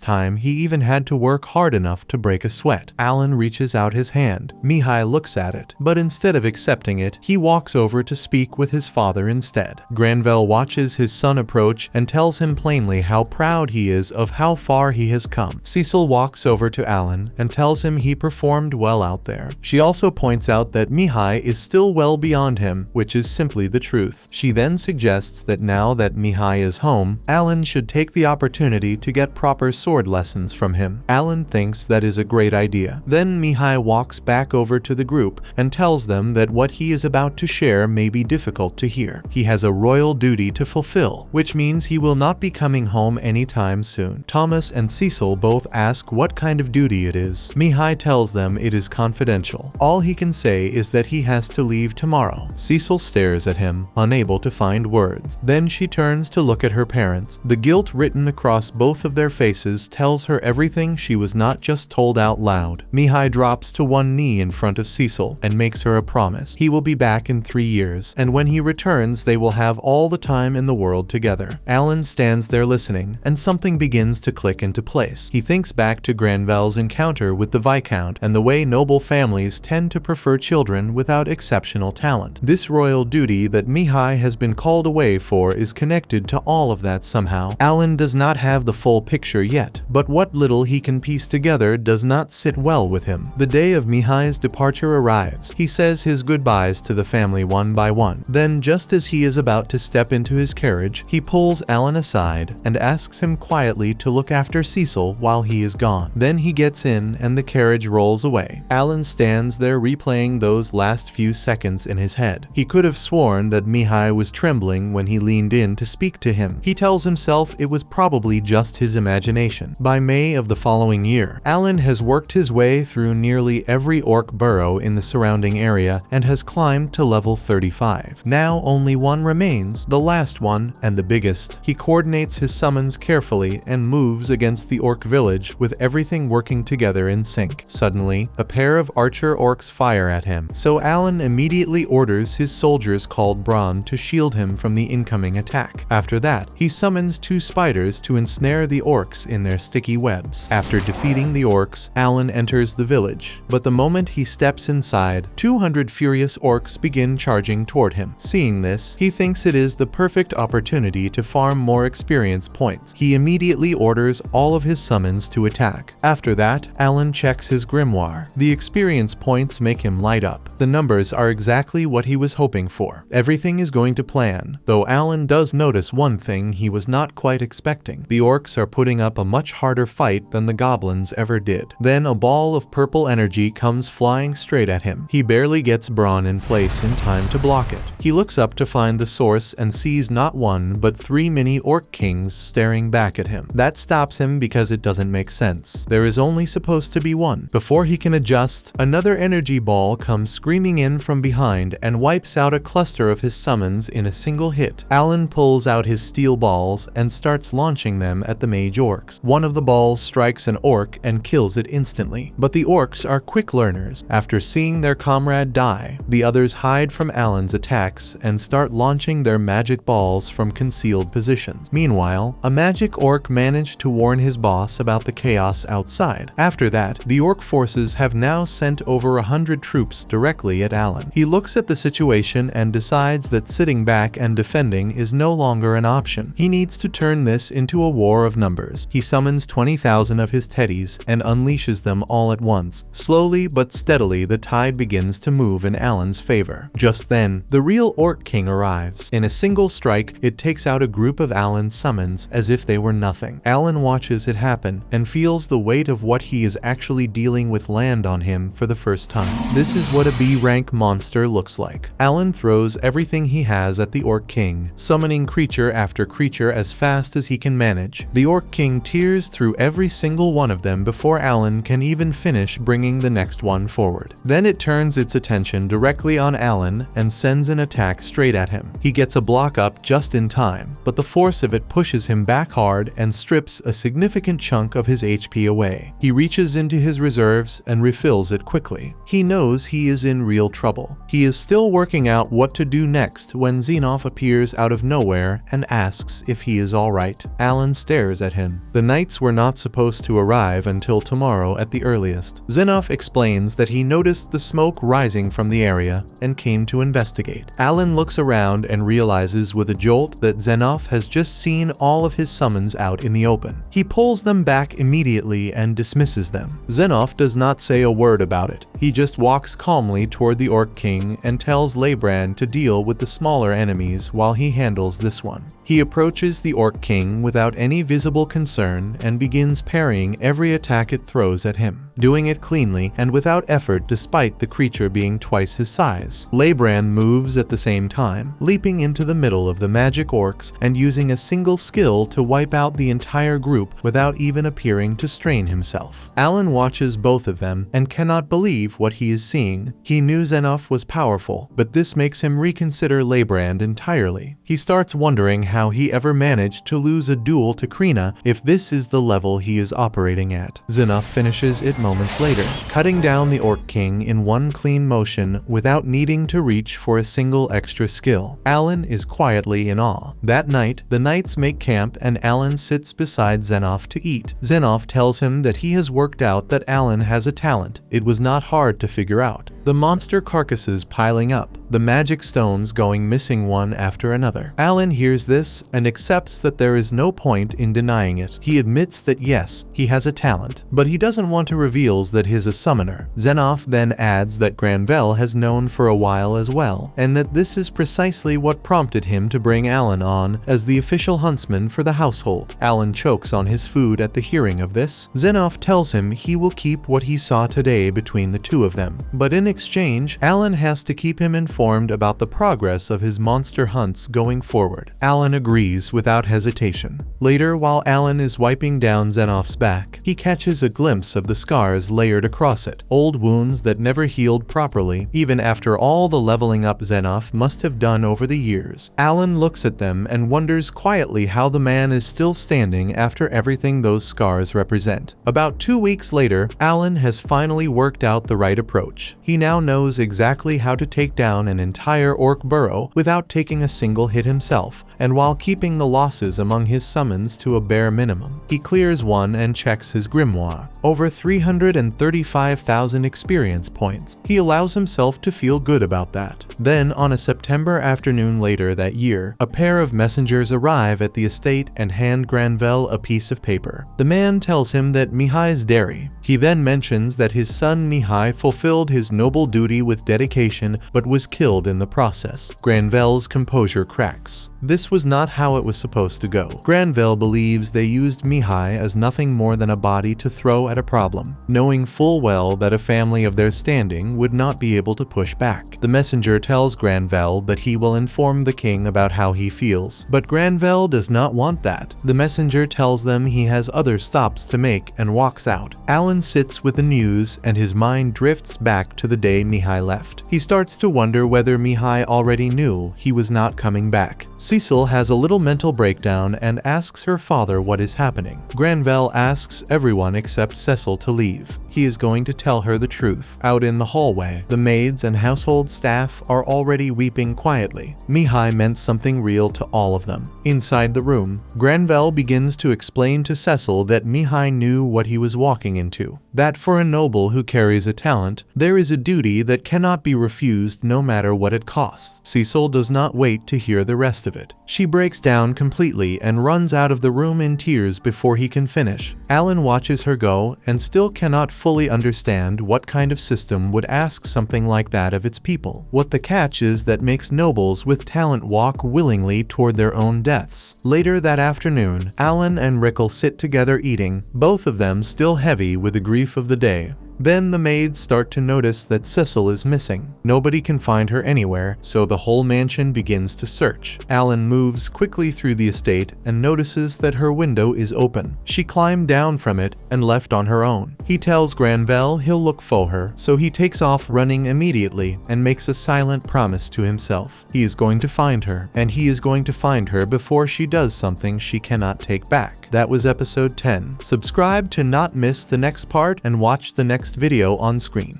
time he even had to work hard enough to break a sweat. Alan reaches out his hand. Mihai looks at it, but instead of accepting it, he walks over to speak with his father instead. Granvelle watches his son approach and tells him plainly how proud he is of how far he has come. Cecil walks over to Alan and tells him he performed well out there. She also points out that Mihai is still well beyond him, which is simply the truth. She then suggests that now that Mihai is home, Alan should take the opportunity to get proper sword lessons from him. Alan thinks that is a great idea. Then Mihai walks back over to the group and tells them that what he is about to share may be difficult to hear. He has a royal duty to fulfill, which means he will not be coming home anytime soon. Thomas and Cecil both ask what kind of duty it is. Mihai tells them it is confidential. All he can say is that he has to leave tomorrow. Cecil stares at him, unable to find words. Then she turns to look at her parents. The guilt written across both of their faces tells her everything she was not just told out loud. Mihai drops to one knee in front of Cecil and makes her a promise. He will be back in 3 years, and when he returns they will have all the time in the world together. Alan stands there listening, and something begins to click into place. He thinks back to Granvelle's encounter with the Viscount and the way noble families tend to prefer children without exceptional talent. This royal duty that Mihai has been called away for is connected to all of that somehow. Alan does not have the full picture yet, but what little he can piece together does not sit well with him. The day of Mihai's departure arrives. He says his goodbyes to the family one by one. Then, just as he is about to step into his carriage, he pulls Alan aside and asks him quietly to look after Cecil while he is gone. Then he gets in and the carriage rolls away. Alan stands there replaying those last few seconds in his head. He could have sworn that Mihai was trembling when he leaned in to speak to him. He tells himself it was probably just his imagination. By May of the following year, Alan has worked his way through nearly every orc burrow in the surrounding area and has climbed to level 35. Now only one remains, the last one and the biggest. He coordinates his summons carefully and moves against the orc village with everything working together in sync. Suddenly, a pair of archer orcs fire at him, so Alan immediately orders his soldiers called Braun to shield him from the incoming attack. After that, he summons 2 spiders to ensnare the orcs in their sticky webs. After defeating the orcs, Alan enters the village, but the moment he steps inside, 200 furious orcs begin charging toward him. Seeing this, he thinks it is the perfect opportunity to farm more experience points. He immediately orders all of his summons to attack. After that, Alan checks his grimoire. The experience points make him light up. The numbers are exactly what he was hoping for. Everything is going to plan, though Alan does notice one thing he was not quite expecting. The orcs are putting up a much harder fight than the goblins ever did. Then a ball of purple energy comes flying straight at him. He barely gets Braun in place in time to block it. He looks up to find the source and sees not one but 3 mini orc kings staring back at him. That stops him because it doesn't make sense. There is only supposed to be one. Before he can adjust, another energy ball comes screaming in from behind and wipes out a cluster of his summons in a single hit. Alan pulls out his steel balls and starts launching them at the mage orcs. One of the balls strikes an orc and kills it instantly, but the orcs are quick learners. After seeing their comrade die, the others hide from Alan's attacks and start launching their magic balls from concealed positions. Meanwhile, a magic orc orc managed to warn his boss about the chaos outside. After that, the orc forces have now sent over 100 troops directly at Alan. He looks at the situation and decides that sitting back and defending is no longer an option. He needs to turn this into a war of numbers. He summons 20,000 of his teddies and unleashes them all at once. Slowly but steadily, the tide begins to move in Alan's favor. Just then, the real Orc King arrives. In a single strike, it takes out a group of Alan's summons as if they were nothing. Alan watches it happen and feels the weight of what he is actually dealing with land on him for the first time. This is what a B-rank monster looks like. Alan throws everything he has at the Orc King, summoning creature after creature as fast as he can manage. The Orc King tears through every single one of them before Alan can even finish bringing the next one forward. Then it turns its attention directly on Alan and sends an attack straight at him. He gets a block up just in time, but the force of it pushes him back hard and strips a significant chunk of his HP away. He reaches into his reserves and refills it quickly. He knows he is in real trouble. He is still working out what to do next when Xenoph appears out of nowhere and asks if he is alright. Alan stares at him. The knights were not supposed to arrive until tomorrow at the earliest. Xenoph explains that he noticed the smoke rising from the area and came to investigate. Alan looks around and realizes with a jolt that Xenoph has just seen all of his summons out in the open. He pulls them back immediately and dismisses them. Xenoph does not say a word about it. He just walks calmly toward the Orc King and tells Leibrand to deal with the smaller enemies while he handles this one. He approaches the Orc King without any visible concern and begins parrying every attack it throws at him, doing it cleanly and without effort despite the creature being twice his size. Leibrand moves at the same time, leaping into the middle of the magic orcs and using a single skill to wipe out the entire group without even appearing to strain himself. Alan watches both of them and cannot believe what he is seeing. He knew Xenoph was powerful, but this makes him reconsider Leibrand entirely. He starts wondering how he ever managed to lose a duel to Krina if this is the level he is operating at. Xenoph finishes it moments later, cutting down the Orc King in one clean motion without needing to reach for a single extra skill. Alan is quietly in awe. That night, the knights make camp and Alan sits beside Xenoph to eat. Xenoph tells him that he has worked out that Alan has a talent. It was not hard to figure out. The monster carcasses piling up, the magic stones going missing one after another. Alan hears this and accepts that there is no point in denying it. He admits that yes, he has a talent, but he doesn't want to reveal that he is a summoner. Xenoph then adds that Granvelle has known for a while as well, and that this is precisely what prompted him to bring Alan on as the official huntsman for the household. Alan chokes on his food at the hearing of this. Xenoph tells him he will keep what he saw today between the two of them, but in exchange, Alan has to keep him informed about the progress of his monster hunts going forward. Alan agrees without hesitation. Later, while Alan is wiping down Xenoph's back, he catches a glimpse of the scars layered across it, old wounds that never healed properly, even after all the leveling up Xenoph must have done over the years. Alan looks at them and wonders quietly how the man is still standing after everything those scars represent. About 2 weeks later, Alan has finally worked out the right approach. He now knows exactly how to take down an entire orc burrow without taking a single hit himself, and while keeping the losses among his summons to a bare minimum. He clears one and checks his grimoire. Over 335,000 experience points. He allows himself to feel good about that. Then, on a September afternoon later that year, a pair of messengers arrive at the estate and hand Granvelle a piece of paper. The man tells him that Mihai's dairy. He then mentions that his son Mihai fulfilled his noble duty with dedication but was killed in the process. Granvelle's composure cracks. This was not how it was supposed to go. Granvelle believes they used Mihai as nothing more than a body to throw at a problem, knowing full well that a family of their standing would not be able to push back. The messenger tells Granvelle that he will inform the king about how he feels, but Granvelle does not want that. The messenger tells them he has other stops to make and walks out. Alan sits with the news and his mind drifts back to the day Mihai left. He starts to wonder whether Mihai already knew he was not coming back. Cecil Cecil has a little mental breakdown and asks her father what is happening. Granvelle asks everyone except Cecil to leave. He is going to tell her the truth. Out in the hallway, the maids and household staff are already weeping quietly. Mihai meant something real to all of them. Inside the room, Granvelle begins to explain to Cecil that Mihai knew what he was walking into. That for a noble who carries a talent, there is a duty that cannot be refused no matter what it costs. Cecil does not wait to hear the rest of it. She breaks down completely and runs out of the room in tears before he can finish. Alan watches her go and still cannot fully understand what kind of system would ask something like that of its people. What the catch is that makes nobles with talent walk willingly toward their own deaths. Later that afternoon, Alan and Rickle sit together eating, both of them still heavy with the grief of the day. Then the maids start to notice that Cecil is missing. Nobody can find her anywhere, so the whole mansion begins to search. Alan moves quickly through the estate and notices that her window is open. She climbed down from it and left on her own. He tells Granvelle he'll look for her, so he takes off running immediately and makes a silent promise to himself. He is going to find her, and he is going to find her before she does something she cannot take back. That was episode 10. Subscribe to not miss the next part and watch the next video on screen.